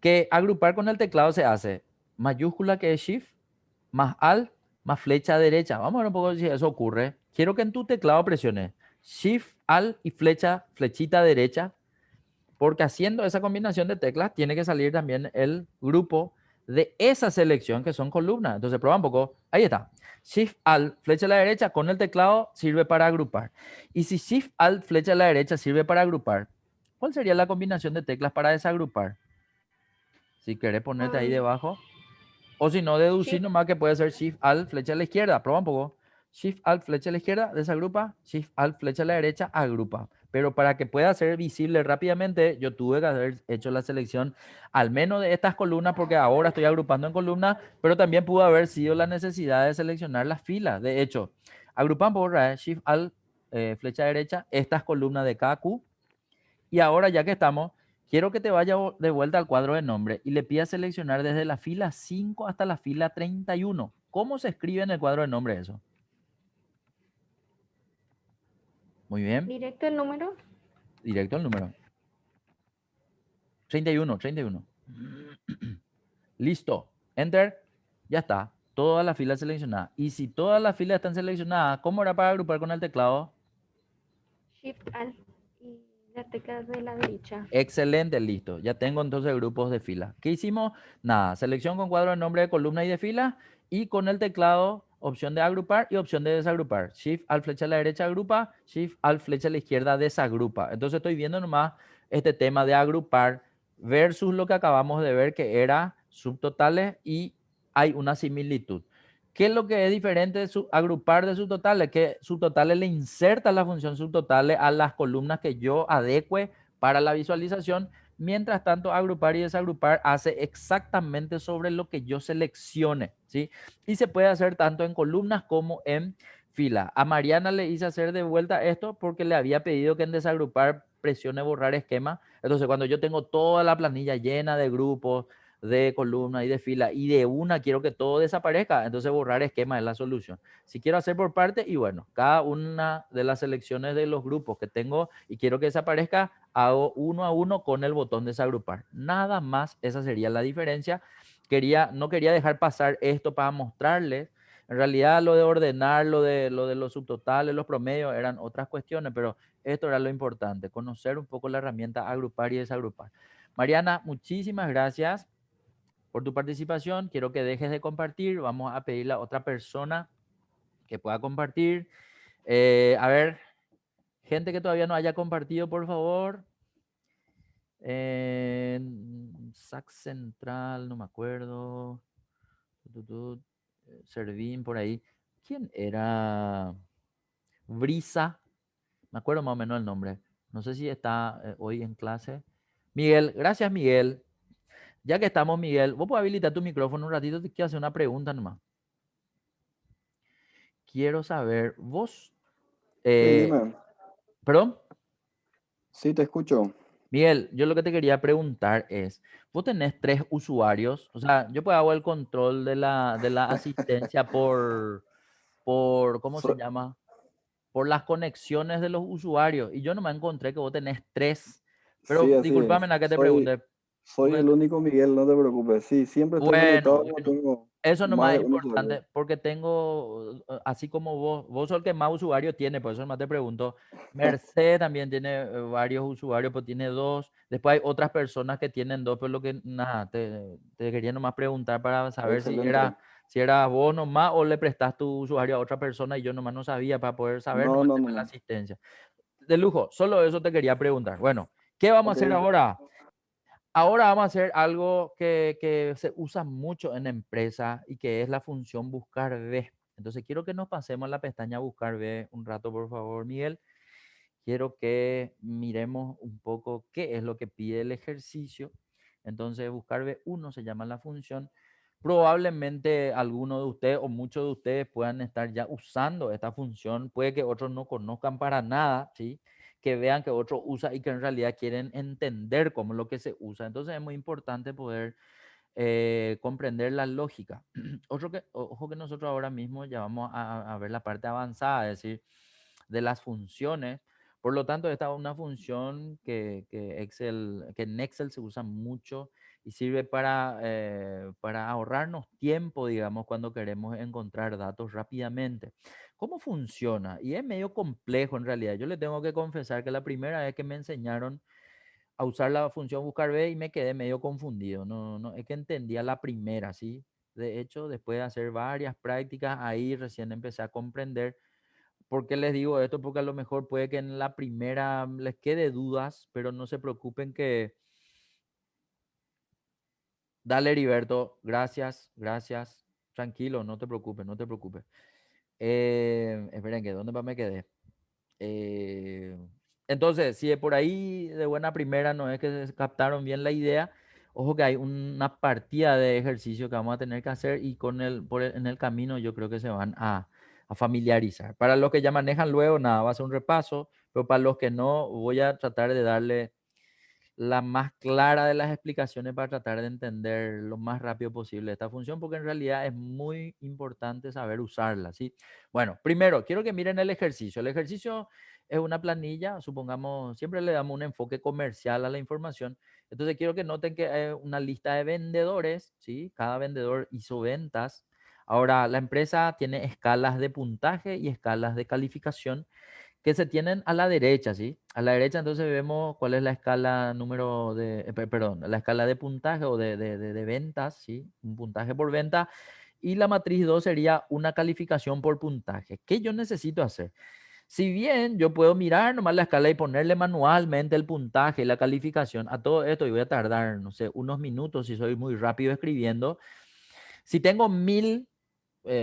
que agrupar con el teclado se hace mayúscula que es Shift, más Alt, más flecha derecha. Vamos a ver un poco si eso ocurre. Quiero que en tu teclado presiones Shift, Alt y flechita derecha, porque haciendo esa combinación de teclas tiene que salir también el grupo de esa selección que son columnas. Entonces prueba un poco. Ahí está. Shift, Alt, flecha a la derecha con el teclado sirve para agrupar. Y si Shift, Alt, flecha a la derecha sirve para agrupar, ¿cuál sería la combinación de teclas para desagrupar? Si querés ponerte ahí debajo. O si no, deducir Shift. nomás que puede ser Shift, Alt, flecha a la izquierda. Prueba un poco. Shift, Alt, flecha a la izquierda, desagrupa. Shift, Alt, flecha a la derecha, agrupa. Pero para que pueda ser visible rápidamente, yo tuve que haber hecho la selección al menos de estas columnas, porque ahora estoy agrupando en columnas, pero también pudo haber sido la necesidad de seleccionar las filas. De hecho, agrupan por Shift, Alt, flecha derecha, estas columnas de cada Q. Y ahora, ya que estamos, quiero que te vaya de vuelta al cuadro de nombre y le pidas seleccionar desde la fila 5 hasta la fila 31. ¿Cómo se escribe en el cuadro de nombre eso? Muy bien, Directo el número. directo el número. 31, 31. Listo. Enter. Ya está. Todas las filas seleccionadas. Y si todas las filas están seleccionadas, ¿cómo era para agrupar con el teclado? Shift Alt y la tecla de la derecha. Excelente, listo. Ya tengo entonces grupos de fila. ¿Qué hicimos? Nada, selección con cuadro de nombre de columna y de fila y con el teclado opción de agrupar y opción de desagrupar. Shift al flecha a la derecha agrupa, Shift al flecha a la izquierda desagrupa. Entonces estoy viendo nomás este tema de agrupar versus lo que acabamos de ver que era subtotales y hay una similitud. ¿Qué es lo que es diferente de agrupar de subtotales? Que subtotales le inserta la función subtotales a las columnas que yo adecue para la visualización. Mientras tanto, agrupar y desagrupar hace exactamente sobre lo que yo seleccione, ¿sí? Y se puede hacer tanto en columnas como en fila. A Mariana le hice hacer de vuelta esto porque le había pedido que en desagrupar presione borrar esquema. Entonces, cuando yo tengo toda la planilla llena de grupos, de columna y de fila y de una quiero que todo desaparezca, entonces borrar esquema es la solución. Si quiero hacer por parte, y bueno, cada una de las selecciones de los grupos que tengo y quiero que desaparezca, hago uno a uno con el botón desagrupar. Nada más, esa sería la diferencia. No quería dejar pasar esto para mostrarles. En realidad lo de ordenar, lo de los subtotales, los promedios eran otras cuestiones, pero esto era lo importante, conocer un poco la herramienta agrupar y desagrupar. Mariana, muchísimas gracias por tu participación. Quiero que dejes de compartir. Vamos a pedirle a otra persona que pueda compartir. A ver, gente que todavía no haya compartido, por favor. Sac Central, no me acuerdo. Servín por ahí. ¿Quién era? Brisa, me acuerdo más o menos el nombre. No sé si está hoy en clase. Miguel, gracias Miguel. Ya que estamos, Miguel, vos podés habilitar tu micrófono un ratito, te quiero hacer una pregunta nomás. Quiero saber, vos, Sí, dime. perdón, Sí, te escucho. Miguel, yo lo que te quería preguntar es, vos tenés 3 usuarios, o sea, yo puedo hago el control de la asistencia ¿cómo se So- llama? Por las conexiones de los usuarios. Y yo no me encontré que vos tenés 3. sí, Pero así discúlpame es. la que te pregunte. Soy Porque, el único Miguel, no te preocupes. Sí, siempre estoy bueno, conectado, pero bueno. tengo Eso no más más de es un usuario. importante porque tengo, así como vos sos el que más usuarios tiene, por eso más te pregunto. Mercedes también tiene varios usuarios, pues tiene 2. Después hay otras personas que tienen 2, pero lo que, nada, te quería nomás preguntar para saber Excelente. si era vos nomás o le prestás tu usuario a otra persona y yo nomás no sabía para poder saber No, nomás no, no, tener la no. asistencia. De lujo, solo eso te quería preguntar. Bueno, ¿qué vamos a Ok. hacer ahora? Ahora vamos a hacer algo que se usa mucho en empresa y que es la función buscar B. Entonces quiero que nos pasemos a la pestaña buscar B un rato, por favor, Miguel. Quiero que miremos un poco qué es lo que pide el ejercicio. Entonces buscar B1 se llama la función. Probablemente alguno de ustedes o muchos de ustedes puedan estar ya usando esta función. Puede que otros no conozcan para nada, ¿sí? Que vean que otro usa y que en realidad quieren entender cómo es lo que se usa. Entonces es muy importante poder comprender la lógica. Ojo que nosotros ahora mismo ya vamos a ver la parte avanzada, es decir, de las funciones. Por lo tanto, esta es una función que en Excel se usa mucho y sirve para ahorrarnos tiempo, digamos, cuando queremos encontrar datos rápidamente. ¿Cómo funciona? Y es medio complejo en realidad. Yo le tengo que confesar que la primera vez que me enseñaron a usar la función buscar B y me quedé medio confundido. No, es que entendía la primera, ¿sí? De hecho, después de hacer varias prácticas, ahí recién empecé a comprender. ¿Por qué les digo esto? Porque a lo mejor puede que en la primera les quede dudas, pero no se preocupen que... Dale, Heriberto, gracias, gracias. Tranquilo, no te preocupes, no te preocupes. Esperen, que ¿dónde me quedé? Eh, entonces, si de por ahí de buena primera no es que se captaron bien la idea, ojo que hay una partida de ejercicio que vamos a tener que hacer y en el camino yo creo que se van a familiarizar. Para los que ya manejan luego, nada, va a ser un repaso, pero para los que no, voy a tratar de darle la más clara de las explicaciones para tratar de entender lo más rápido posible esta función, porque en realidad es muy importante saber usarla, ¿sí? Bueno, primero, quiero que miren el ejercicio. El ejercicio es una planilla, supongamos, siempre le damos un enfoque comercial a la información. Entonces, quiero que noten que hay una lista de vendedores, ¿sí? Cada vendedor hizo ventas. Ahora, la empresa tiene escalas de puntaje y escalas de calificación que se tienen a la derecha, ¿sí? A la derecha entonces vemos cuál es la escala número de, perdón, la escala de puntaje o de ventas, ¿sí? Un puntaje por venta. Y la matriz 2 sería una calificación por puntaje. ¿Qué yo necesito hacer? Si bien yo puedo mirar nomás la escala y ponerle manualmente el puntaje y la calificación a todo esto, y voy a tardar, no sé, unos minutos si soy muy rápido escribiendo. Si tengo 1000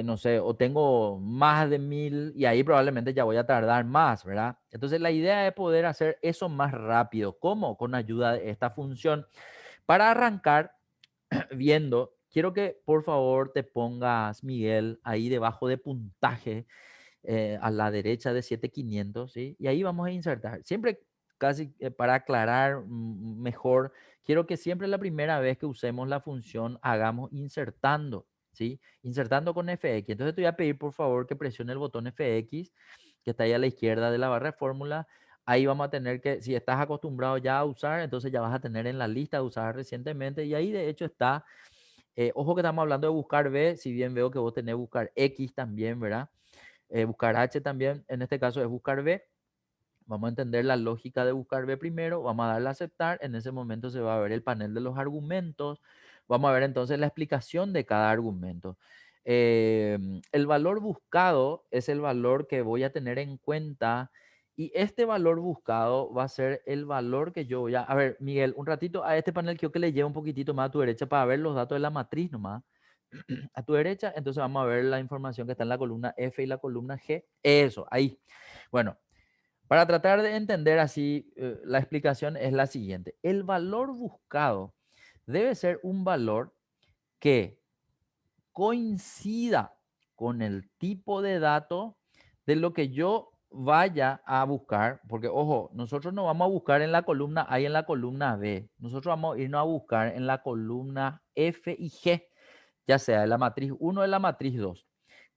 no sé, o tengo más de 1000 y ahí probablemente ya voy a tardar más, ¿verdad? Entonces la idea es poder hacer eso más rápido. ¿Cómo? Con ayuda de esta función. Para arrancar viendo, quiero que por favor te pongas, Miguel, ahí debajo de puntaje, a la derecha de 7500, ¿sí? Y ahí vamos a insertar. Siempre casi para aclarar mejor, quiero que siempre la primera vez que usemos la función hagamos insertando, ¿sí? Insertando con FX. Entonces te voy a pedir por favor que presione el botón FX, que está ahí a la izquierda de la barra de fórmula. Ahí vamos a tener que, si estás acostumbrado ya a usar, entonces ya vas a tener en la lista de usar recientemente. Y ahí de hecho está, ojo que estamos hablando de buscar B, si bien veo que vos tenés buscar X también, ¿verdad? Buscar H también, en este caso es buscar B. Vamos a entender la lógica de buscar B primero, vamos a darle a aceptar, en ese momento se va a ver el panel de los argumentos, vamos a ver entonces la explicación de cada argumento. El valor buscado es el valor que voy a tener en cuenta Y este valor buscado va a ser el valor que yo voy a... A ver, Miguel, un ratito a este panel quiero que le lleve un poquitito más a tu derecha para ver los datos de la matriz nomás. A tu derecha, entonces vamos a ver la información que está en la columna F y la columna G. Eso, ahí. Bueno, para tratar de entender así, la explicación es la siguiente. El valor buscado debe ser un valor que coincida con el tipo de dato de lo que yo vaya a buscar, porque ojo, nosotros no vamos a buscar en la columna A y en la columna B, nosotros vamos a irnos a buscar en la columna F y G, ya sea de la matriz 1 o de la matriz 2.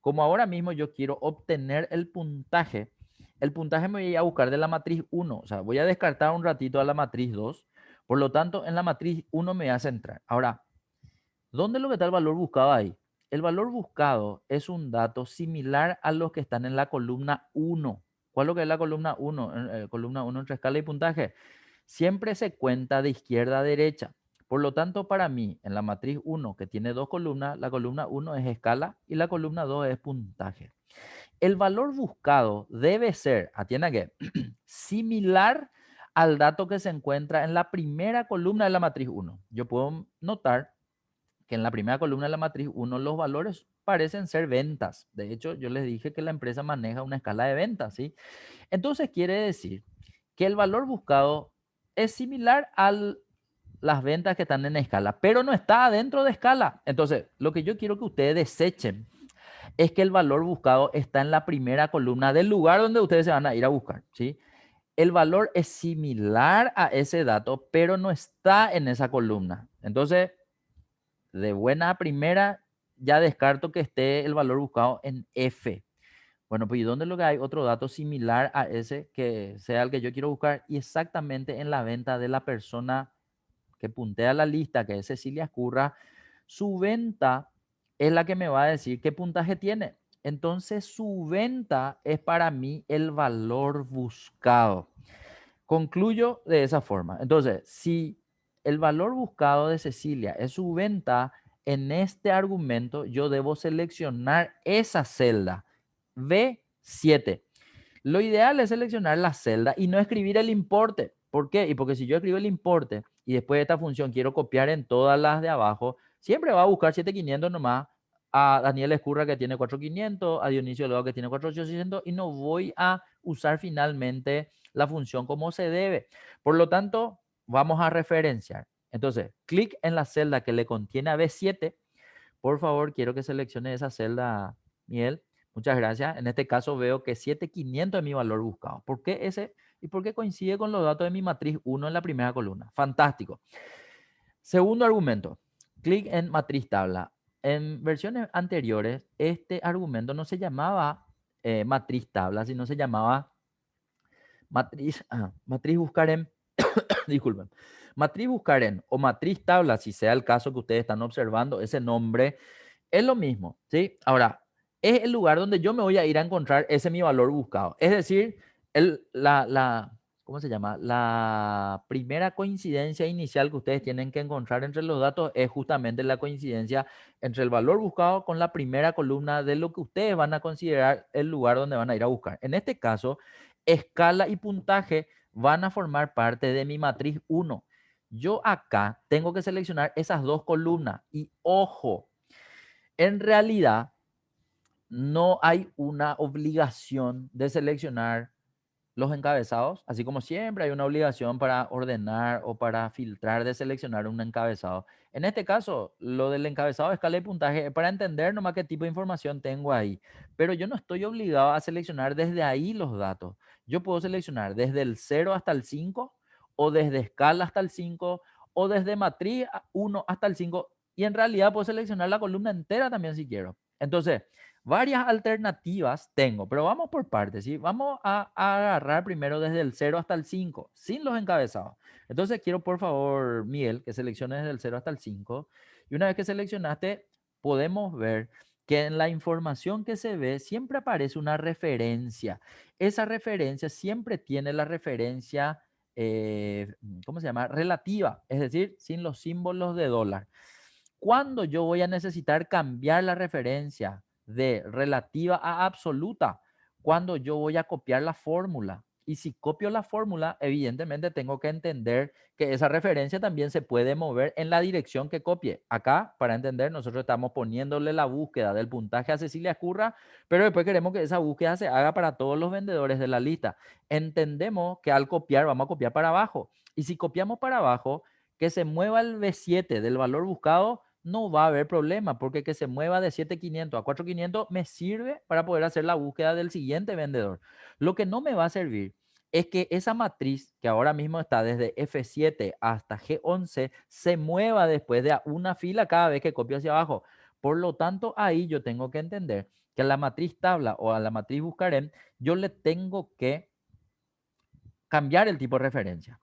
Como ahora mismo yo quiero obtener el puntaje me voy a buscar de la matriz 1, o sea, voy a descartar un ratito a la matriz 2, por lo tanto, en la matriz 1 me voy a centrar. Ahora, ¿dónde es lo que está el valor buscado ahí? El valor buscado es un dato similar a los que están en la columna 1. ¿Cuál es lo que es la columna 1? Columna 1 entre escala y puntaje. Siempre se cuenta de izquierda a derecha. Por lo tanto, para mí, en la matriz 1, que tiene dos columnas, la columna 1 es escala y la columna 2 es puntaje. El valor buscado debe ser, atienda que, similar al dato que se encuentra en la primera columna de la matriz 1. Yo puedo notar que en la primera columna de la matriz 1 los valores parecen ser ventas. De hecho, yo les dije que la empresa maneja una escala de ventas, ¿sí? Entonces quiere decir que el valor buscado es similar a las ventas que están en escala, pero no está dentro de escala. Entonces, lo que yo quiero que ustedes desechen es que el valor buscado está en la primera columna del lugar donde ustedes se van a ir a buscar, ¿sí? El valor es similar a ese dato, pero no está en esa columna. Entonces, de buena a primera, ya descarto que esté el valor buscado en F. Bueno, pues ¿y dónde es lo que hay otro dato similar a ese que sea el que yo quiero buscar? Y exactamente en la venta de la persona que puntea la lista, que es Cecilia Escurra, su venta es la que me va a decir qué puntaje tiene. Entonces, su venta es para mí el valor buscado. Concluyo de esa forma. Entonces, si el valor buscado de Cecilia es su venta, en este argumento yo debo seleccionar esa celda B7. Lo ideal es seleccionar la celda y no escribir el importe. ¿Por qué? Y porque si yo escribo el importe y después de esta función quiero copiar en todas las de abajo, siempre va a buscar 7500 nomás, a Daniel Escurra que tiene 4500, a Dionisio Loa que tiene 4800 y no voy a usar finalmente la función como se debe. Por lo tanto, vamos a referenciar. Entonces, clic en la celda que le contiene a B7. Por favor, quiero que seleccione esa celda, Miguel. Muchas gracias. En este caso veo que 7500 es mi valor buscado. ¿Por qué ese? Y por qué coincide con los datos de mi matriz 1 en la primera columna. Fantástico. Segundo argumento. Clic en matriz tabla. En versiones anteriores, este argumento no se llamaba matriz tabla, sino se llamaba matriz buscar en, disculpen, matriz buscar en o matriz tabla, si sea el caso que ustedes están observando, ese nombre es lo mismo, ¿sí? Ahora, es el lugar donde yo me voy a ir a encontrar ese mi valor buscado. Es decir, ¿cómo se llama? La primera coincidencia inicial que ustedes tienen que encontrar entre los datos es justamente la coincidencia entre el valor buscado con la primera columna de lo que ustedes van a considerar el lugar donde van a ir a buscar. En este caso, escala y puntaje van a formar parte de mi matriz 1. Yo acá tengo que seleccionar esas dos columnas y ojo, en realidad no hay una obligación de seleccionar los encabezados, así como siempre hay una obligación para ordenar o para filtrar de seleccionar un encabezado. En este caso, lo del encabezado de escala y puntaje es para entender nomás qué tipo de información tengo ahí. Pero yo no estoy obligado a seleccionar desde ahí los datos. Yo puedo seleccionar desde el 0 hasta el 5 o desde escala hasta el 5 o desde matriz 1 hasta el 5 y en realidad puedo seleccionar la columna entera también si quiero. Entonces, varias alternativas tengo, pero vamos por partes, ¿sí? Vamos a agarrar primero desde el 0 hasta el 5, sin los encabezados. Entonces quiero, por favor, Miguel, que selecciones desde el 0 hasta el 5. Y una vez que seleccionaste, podemos ver que en la información que se ve siempre aparece una referencia. Esa referencia siempre tiene la referencia, ¿cómo se llama? Relativa, es decir, sin los símbolos de dólar. ¿Cuándo yo voy a necesitar cambiar la referencia de relativa a absoluta? Cuando yo voy a copiar la fórmula. Y si copio la fórmula, evidentemente tengo que entender que esa referencia también se puede mover en la dirección que copie. Acá, para entender, nosotros estamos poniéndole la búsqueda del puntaje a Cecilia Escurra, pero después queremos que esa búsqueda se haga para todos los vendedores de la lista. Entendemos que al copiar, vamos a copiar para abajo. Y si copiamos para abajo, que se mueva el B7 del valor buscado, no va a haber problema, porque que se mueva de 7.500 a 4.500 me sirve para poder hacer la búsqueda del siguiente vendedor. Lo que no me va a servir es que esa matriz que ahora mismo está desde F7 hasta G11 se mueva después de una fila cada vez que copio hacia abajo. Por lo tanto, ahí yo tengo que entender que a la matriz tabla o a la matriz buscaré, yo le tengo que cambiar el tipo de referencia.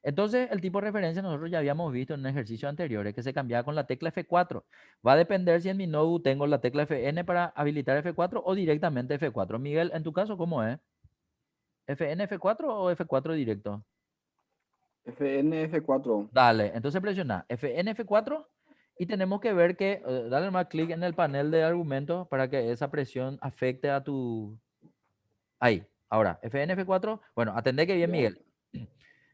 Entonces, el tipo de referencia nosotros ya habíamos visto en ejercicios anteriores que se cambiaba con la tecla F4. Va a depender si en mi nodo tengo la tecla Fn para habilitar F4 o directamente F4. Miguel, en tu caso, ¿cómo es? ¿FN F4 o F4 directo? FN F4. Dale, entonces presiona FN F4 y tenemos que ver que, dale más clic en el panel de argumentos para que esa presión afecte a tu... Ahí, ahora, FN F4, bueno, atendé que bien, Ya. Miguel.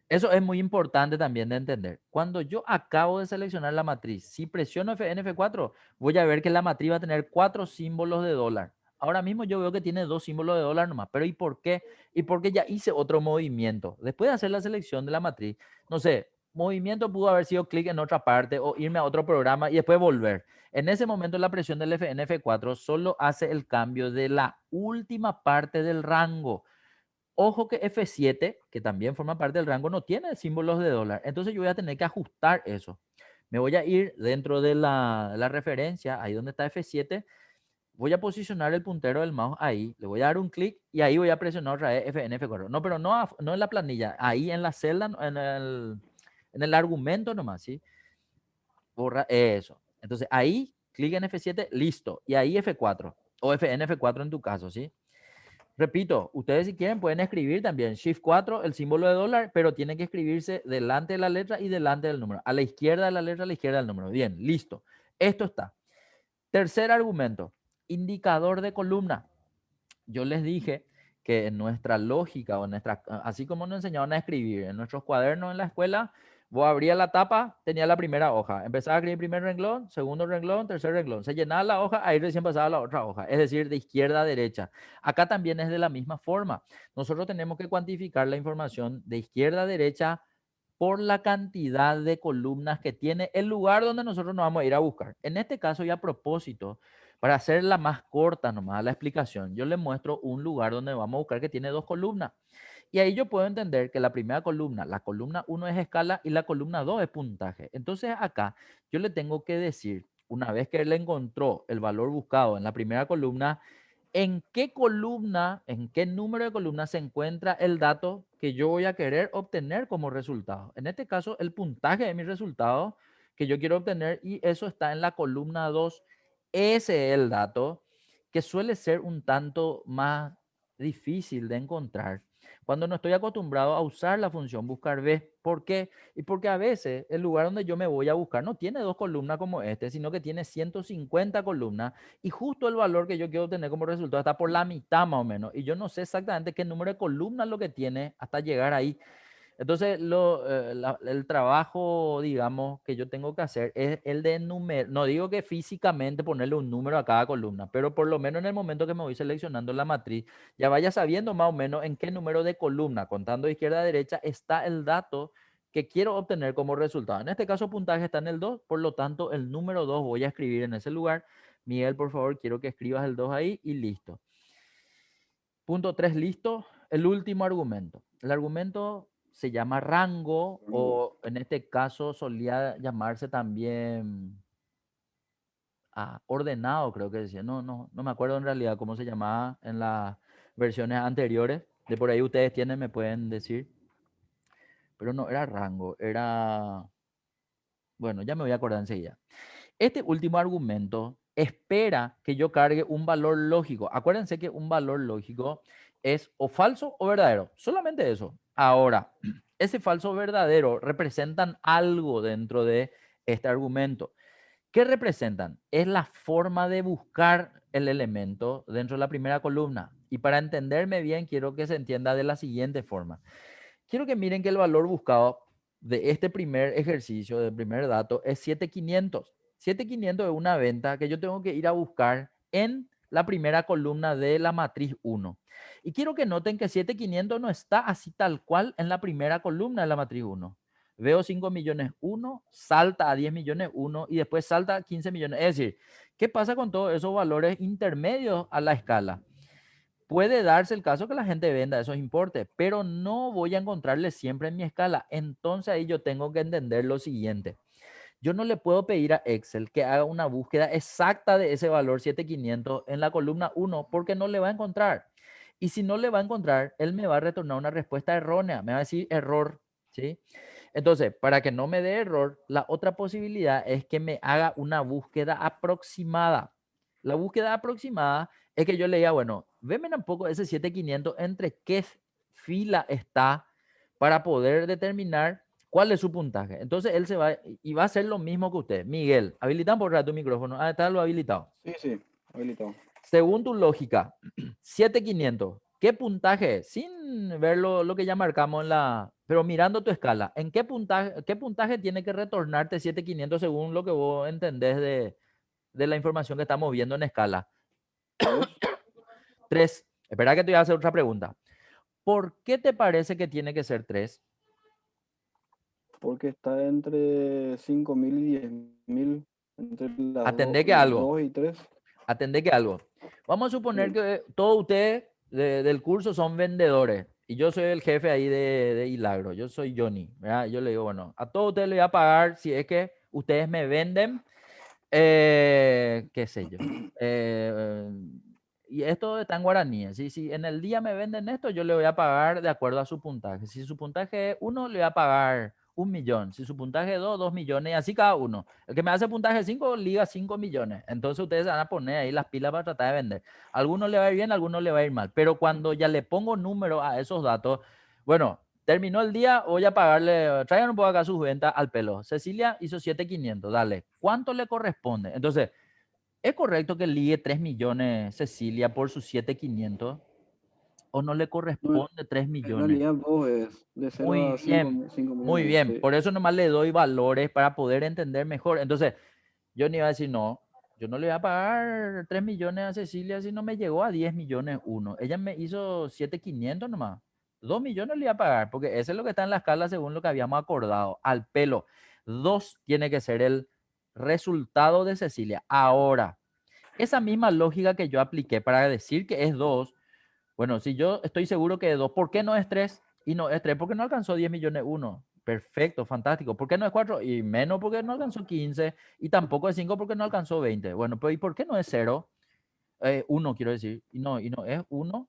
Eso es muy importante también de entender. Cuando yo acabo de seleccionar la matriz, si presiono FN F4, voy a ver que la matriz va a tener 4 símbolos de dólar. Ahora mismo yo veo que tiene 2 símbolos de dólar nomás. ¿Pero y por qué? Y porque ya hice otro movimiento. Después de hacer la selección de la matriz, no sé, movimiento pudo haber sido clic en otra parte o irme a otro programa y después volver. En ese momento la presión del FN F4 solo hace el cambio de la última parte del rango. Ojo que F7, que también forma parte del rango, no tiene símbolos de dólar. Entonces yo voy a tener que ajustar eso. Me voy a ir dentro de la referencia, ahí donde está F7. Voy a posicionar el puntero del mouse ahí. Le voy a dar un clic y ahí voy a presionar otra vez FN F4. No, pero no en la planilla. Ahí en la celda, en el argumento nomás, ¿sí? Borra eso. Entonces ahí, clic en F7, listo. Y ahí F4. O FN F4 en tu caso, ¿sí? Repito, ustedes si quieren pueden escribir también Shift 4, el símbolo de dólar, pero tiene que escribirse delante de la letra y delante del número. A la izquierda de la letra, a la izquierda del número. Bien, listo. Esto está. Tercer argumento, indicador de columna. Yo les dije que en nuestra lógica, o en nuestra, así como nos enseñaban a escribir en nuestros cuadernos en la escuela, vos abrías la tapa, tenía la primera hoja. Empezaba a escribir primer renglón, segundo renglón, tercer renglón. Se llenaba la hoja, ahí recién pasaba la otra hoja. Es decir, de izquierda a derecha. Acá también es de la misma forma. Nosotros tenemos que cuantificar la información de izquierda a derecha por la cantidad de columnas que tiene el lugar donde nosotros nos vamos a ir a buscar. En este caso, y a propósito, para hacerla más corta nomás la explicación, yo les muestro un lugar donde vamos a buscar que tiene 2 columnas. Y ahí yo puedo entender que la primera columna, la columna 1 es escala y la columna 2 es puntaje. Entonces acá yo le tengo que decir, una vez que él encontró el valor buscado en la primera columna, en qué columna, en qué número de columnas se encuentra el dato que yo voy a querer obtener como resultado. En este caso, el puntaje de mi resultado que yo quiero obtener y eso está en la columna 2. Ese es el dato que suele ser un tanto más difícil de encontrar cuando no estoy acostumbrado a usar la función buscar B. ¿Por qué? Y porque a veces el lugar donde yo me voy a buscar no tiene 2 columnas como este, sino que tiene 150 columnas y justo el valor que yo quiero obtener como resultado está por la mitad más o menos. Y yo no sé exactamente qué número de columnas lo que tiene hasta llegar ahí. Entonces, el trabajo, digamos, que yo tengo que hacer es el de enumerar. No digo que físicamente ponerle un número a cada columna, pero por lo menos en el momento que me voy seleccionando la matriz, ya vaya sabiendo más o menos en qué número de columna, contando de izquierda a derecha, está el dato que quiero obtener como resultado. En este caso, puntaje está en el 2, por lo tanto, el número 2 voy a escribir en ese lugar. Miguel, por favor, quiero que escribas el 2 ahí y listo. Punto 3, listo. El último argumento. El argumento se llama rango o en este caso solía llamarse también ordenado, creo que decía. No me acuerdo en realidad cómo se llamaba en las versiones anteriores. De por ahí ustedes tienen, me pueden decir. Pero no era rango, era... Bueno, ya me voy a acordar enseguida. Este último argumento espera que yo cargue un valor lógico. Acuérdense que un valor lógico es o falso o verdadero. Solamente eso. Ahora, ese falso o verdadero representan algo dentro de este argumento. ¿Qué representan? Es la forma de buscar el elemento dentro de la primera columna. Y para entenderme bien, quiero que se entienda de la siguiente forma. Quiero que miren que el valor buscado de este primer ejercicio, del primer dato, es 7500. 7500 es una venta que yo tengo que ir a buscar en la primera columna de la matriz 1. Y quiero que noten que 7500 no está así tal cual en la primera columna de la matriz 1. Veo 5 millones 1, salta a 10 millones 1 y después salta a 15 millones. Es decir, ¿qué pasa con todos esos valores intermedios a la escala? Puede darse el caso que la gente venda esos importes, pero no voy a encontrarle siempre en mi escala. Entonces ahí yo tengo que entender lo siguiente. Yo no le puedo pedir a Excel que haga una búsqueda exacta de ese valor 7500 en la columna 1 porque no le va a encontrar. Y si no le va a encontrar, él me va a retornar una respuesta errónea. Me va a decir error, ¿sí? Entonces, para que no me dé error, la otra posibilidad es que me haga una búsqueda aproximada. La búsqueda aproximada es que yo le diga, bueno, veme un poco ese 7500 entre qué fila está para poder determinar cuál es su puntaje. Entonces él se va y va a hacer lo mismo que usted. Miguel, habilitan por rato tu micrófono. Ah, está lo habilitado. Sí, habilitado. Según tu lógica, 7500, ¿qué puntaje es? Sin ver lo que ya marcamos en la... Pero mirando tu escala, ¿en qué puntaje tiene que retornarte 7500 según lo que vos entendés de la información que estamos viendo en escala? 3. Espera que te voy a hacer otra pregunta. ¿Por qué te parece que tiene que ser 3? Porque está entre 5000 y 10.000. Entre las Atendé que algo. 2 y 3. Atendé que algo. Vamos a suponer que todos ustedes del curso son vendedores y yo soy el jefe ahí de Hilagro. Yo soy Johnny, ¿verdad? Yo le digo, bueno, a todos ustedes les voy a pagar si es que ustedes me venden, qué sé yo. Y esto está en guaraní. Si en el día me venden esto, yo le voy a pagar de acuerdo a su puntaje. Si su puntaje es 1, le voy a pagar 1.000.000. Si su puntaje es 2, 2 millones y así cada uno. El que me hace puntaje 5, liga 5 millones. Entonces ustedes se van a poner ahí las pilas para tratar de vender. A algunos le va a ir bien, a algunos le va a ir mal. Pero cuando ya le pongo número a esos datos, bueno, terminó el día, voy a pagarle, traigan un poco acá sus ventas al pelo. Cecilia hizo 7.500, dale. ¿Cuánto le corresponde? Entonces, ¿es correcto que ligue 3 millones Cecilia por sus 7.500? ¿O no le corresponde 3 En millones? realidad 2 es de 0 Muy a bien, 5 muy millones. bien. Sí. Por eso nomás le doy valores para poder entender mejor. Entonces, yo ni iba a decir, no, yo no le voy a pagar 3 millones a Cecilia si no me llegó a 10 millones uno. Ella me hizo 7.500 nomás. 2 millones le iba a pagar, porque eso es lo que está en la escala según lo que habíamos acordado. Al pelo. 2 tiene que ser el resultado de Cecilia. Ahora, esa misma lógica que yo apliqué para decir que es 2, bueno, si yo estoy seguro que es 2, ¿por qué no es 3? Y no es 3 porque no alcanzó 10 millones 1. Perfecto, fantástico. ¿Por qué no es 4? Y menos porque no alcanzó 15. Y tampoco es 5 porque no alcanzó 20. Bueno, pero ¿y por qué no es 0? 1 quiero decir. Y no es 1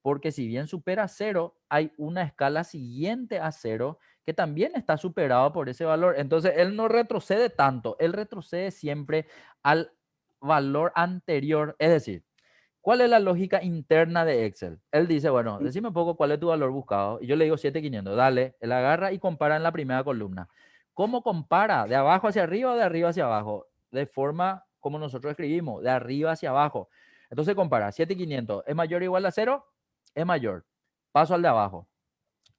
porque si bien supera 0, hay una escala siguiente a 0 que también está superado por ese valor. Entonces, él no retrocede tanto. Él retrocede siempre al valor anterior. Es decir, ¿cuál es la lógica interna de Excel? Él dice, bueno, decime un poco cuál es tu valor buscado. Y yo le digo 7.500. Dale, él agarra y compara en la primera columna. ¿Cómo compara? ¿De abajo hacia arriba o de arriba hacia abajo? De forma como nosotros escribimos, de arriba hacia abajo. Entonces compara, 7.500, ¿es mayor o igual a 0? Es mayor. Paso al de abajo.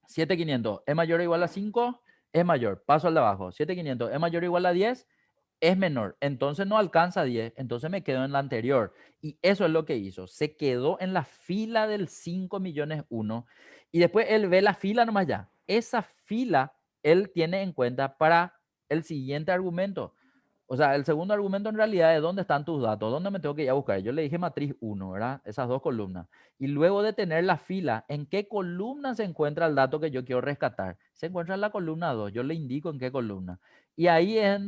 7.500, ¿es mayor o igual a 5? Es mayor. Paso al de abajo. 7.500, ¿es mayor o igual a 10? Es menor, entonces no alcanza 10, entonces me quedo en la anterior. Y eso es lo que hizo, se quedó en la fila del 5 millones 1 y después él ve la fila nomás ya. Esa fila él tiene en cuenta para el siguiente argumento. O sea, el segundo argumento en realidad es dónde están tus datos, dónde me tengo que ir a buscar. Yo le dije matriz 1, ¿verdad? Esas dos columnas. Y luego de tener la fila, ¿en qué columna se encuentra el dato que yo quiero rescatar? Se encuentra en la columna 2, yo le indico en qué columna. Y ahí es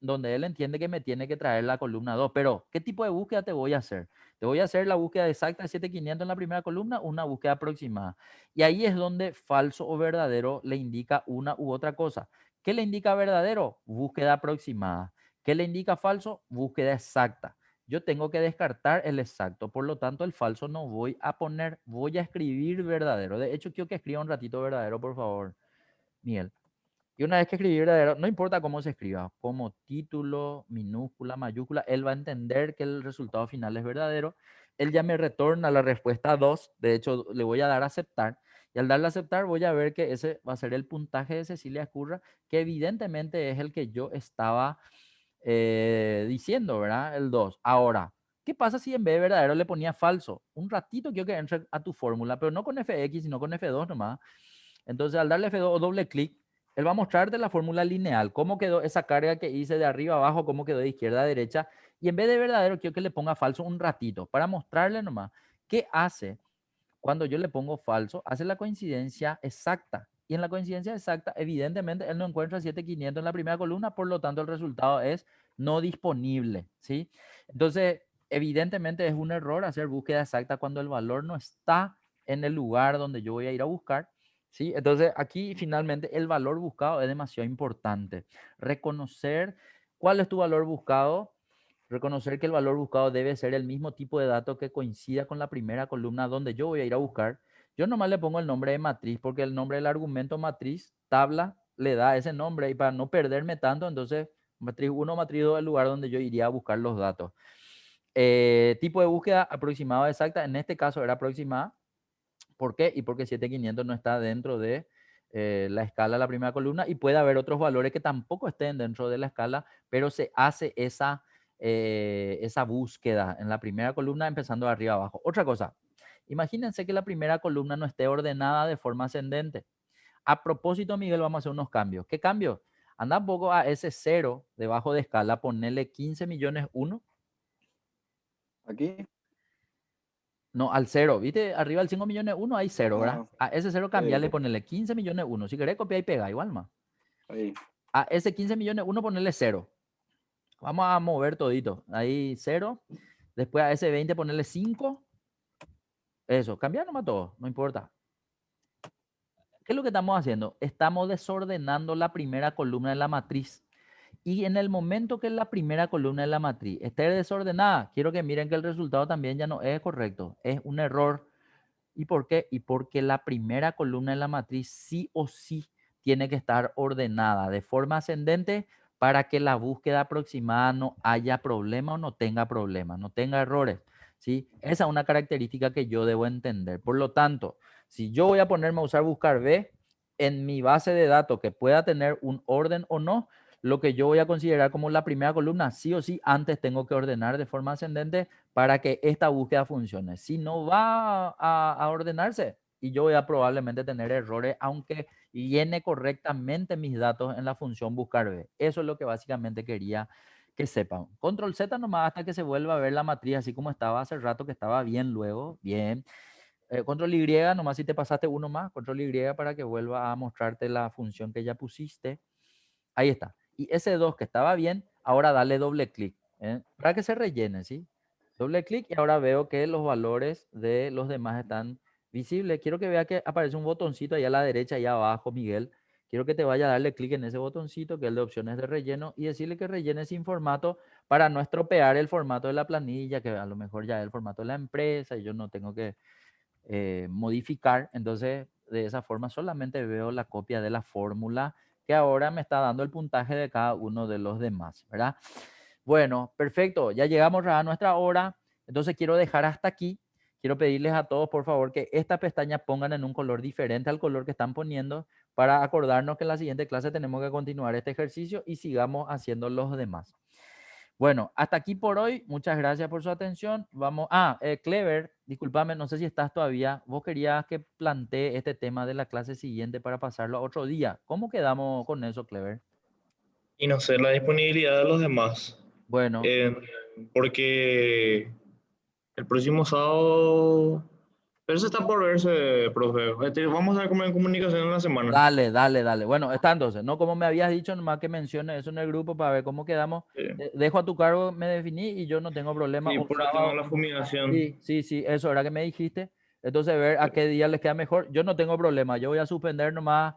donde él entiende que me tiene que traer la columna 2. Pero, ¿qué tipo de búsqueda te voy a hacer? Te voy a hacer la búsqueda exacta de 7500 en la primera columna, una búsqueda aproximada. Y ahí es donde falso o verdadero le indica una u otra cosa. ¿Qué le indica verdadero? Búsqueda aproximada. ¿Qué le indica falso? Búsqueda exacta. Yo tengo que descartar el exacto, por lo tanto el falso no voy a poner, voy a escribir verdadero. De hecho, quiero que escriba un ratito verdadero, por favor, Miguel. Y una vez que escribí verdadero, no importa cómo se escriba, como título, minúscula, mayúscula, él va a entender que el resultado final es verdadero. Él ya me retorna la respuesta 2. De hecho, le voy a dar a aceptar. Y al darle a aceptar, voy a ver que ese va a ser el puntaje de Cecilia Escurra, que evidentemente es el que yo estaba diciendo, ¿verdad? El 2. Ahora, ¿qué pasa si en vez de verdadero le ponía falso? Un ratito quiero que entre a tu fórmula, pero no con fx, sino con f2 nomás. Entonces, al darle F2 o doble clic, él va a mostrarte la fórmula lineal, cómo quedó esa carga que hice de arriba a abajo, cómo quedó de izquierda a derecha. Y en vez de verdadero, quiero que le ponga falso un ratito para mostrarle nomás qué hace cuando yo le pongo falso. Hace la coincidencia exacta. Y en la coincidencia exacta, evidentemente, él no encuentra 7500 en la primera columna, por lo tanto, el resultado es no disponible, ¿sí? Entonces, evidentemente es un error hacer búsqueda exacta cuando el valor no está en el lugar donde yo voy a ir a buscar, ¿sí? Entonces, aquí finalmente el valor buscado es demasiado importante. Reconocer cuál es tu valor buscado. Reconocer que el valor buscado debe ser el mismo tipo de dato que coincida con la primera columna donde yo voy a ir a buscar. Yo nomás le pongo el nombre de matriz porque el nombre del argumento matriz, tabla, le da ese nombre y para no perderme tanto, entonces matriz 1, matriz 2 es el lugar donde yo iría a buscar los datos. Tipo de búsqueda aproximada exacta, en este caso era aproximada. ¿Por qué? Y porque 7500 no está dentro de la escala de la primera columna y puede haber otros valores que tampoco estén dentro de la escala, pero se hace esa búsqueda en la primera columna empezando de arriba abajo. Otra cosa, imagínense que la primera columna no esté ordenada de forma ascendente. A propósito, Miguel, vamos a hacer unos cambios. ¿Qué cambios? Anda un poco a ese 0 debajo de escala, ponerle 15 millones 1. Aquí. No, al 0. ¿Viste? Arriba del 5 millones 1 hay 0, ¿verdad? A ese 0 cambiarle, Sí, ponerle 15 millones 1. Si querés copiar y pegar, igual más. ahí. A ese 15 millones 1 ponerle 0. Vamos a mover todito. Ahí 0. Después a ese 20 ponerle 5. Eso, cambiar nomás todo, no importa. ¿Qué es lo que estamos haciendo? Estamos desordenando la primera columna de la matriz. Y en el momento que la primera columna de la matriz esté desordenada, quiero que miren que el resultado también ya no es correcto, es un error. ¿Y por qué? Y porque la primera columna de la matriz sí o sí tiene que estar ordenada de forma ascendente para que la búsqueda aproximada no haya problema o no tenga problemas, no tenga errores, ¿sí? Esa es una característica que yo debo entender. Por lo tanto, si yo voy a ponerme a usar buscar B en mi base de datos que pueda tener un orden o no, lo que yo voy a considerar como la primera columna, sí o sí, antes tengo que ordenar de forma ascendente para que esta búsqueda funcione. Si no va a ordenarse y yo voy a probablemente tener errores, aunque llene correctamente mis datos en la función buscar B. Eso es lo que básicamente quería que sepan. Control Z nomás hasta que se vuelva a ver la matriz así como estaba hace rato, que estaba bien luego, bien. Control Y, nomás si te pasaste uno más, control Y para que vuelva a mostrarte la función que ya pusiste. Ahí está. Y ese 2 que estaba bien, ahora dale doble clic, para que se rellene, ¿sí? Doble clic y ahora veo que los valores de los demás están visibles. Quiero que vea que aparece un botoncito ahí a la derecha, ahí abajo, Miguel. Quiero que te vaya a darle clic en ese botoncito, que es el de opciones de relleno, y decirle que rellene sin formato para no estropear el formato de la planilla, que a lo mejor ya es el formato de la empresa y yo no tengo que modificar. Entonces, de esa forma solamente veo la copia de la fórmula que ahora me está dando el puntaje de cada uno de los demás, ¿verdad? Bueno, perfecto. Ya llegamos a nuestra hora. Entonces quiero dejar hasta aquí. Quiero pedirles a todos, por favor, que esta pestaña pongan en un color diferente al color que están poniendo para acordarnos que en la siguiente clase tenemos que continuar este ejercicio y sigamos haciendo los demás. Bueno, hasta aquí por hoy. Muchas gracias por su atención. Vamos. Clever, discúlpame, no sé si estás todavía. Vos querías que plantee este tema de la clase siguiente para pasarlo a otro día. ¿Cómo quedamos con eso, Clever? Y no sé, la disponibilidad de los demás. Bueno, Porque el próximo sábado... Pero eso está por verse, profe. Vamos a ver cómo en comunicación en la semana. dale. Bueno, está entonces, ¿no? Como me habías dicho, nomás que menciones eso en el grupo para ver cómo quedamos. Sí, Dejo a tu cargo, me definí y yo no tengo problema. sí, Un por el tema de sábado. la fumigación. Sí, eso era que me dijiste. Entonces, ver a qué día les queda mejor. Yo no tengo problema. Yo voy a suspender nomás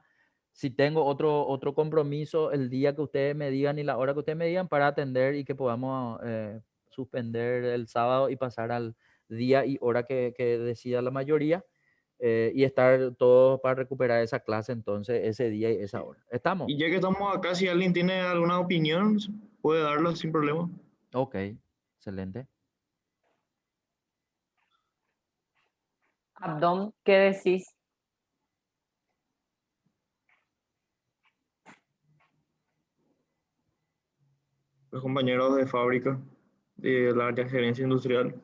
si tengo otro compromiso el día que ustedes me digan y la hora que ustedes me digan para atender y que podamos suspender el sábado y pasar al día y hora que decida la mayoría. y estar todos para recuperar esa clase entonces ese día y esa hora. ¿Estamos? Y ya que estamos acá, si alguien tiene alguna opinión, puede darla sin problema. Ok, excelente. Abdón, ¿qué decís? Los compañeros de fábrica, de la área de gerencia industrial.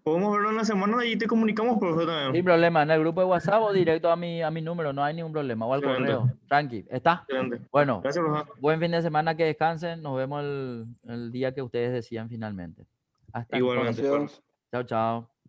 Podemos verlo en la semana y te comunicamos, profe, Sin también. problema, en el grupo de WhatsApp o directo a mi número, no hay ningún problema. O al Excelente. correo, tranqui. ¿Está? Excelente. Bueno, Gracias, profe. buen fin de semana, que descansen. Nos vemos el día que ustedes decían finalmente. Hasta Igualmente. entonces. Gracias. Chao, chao.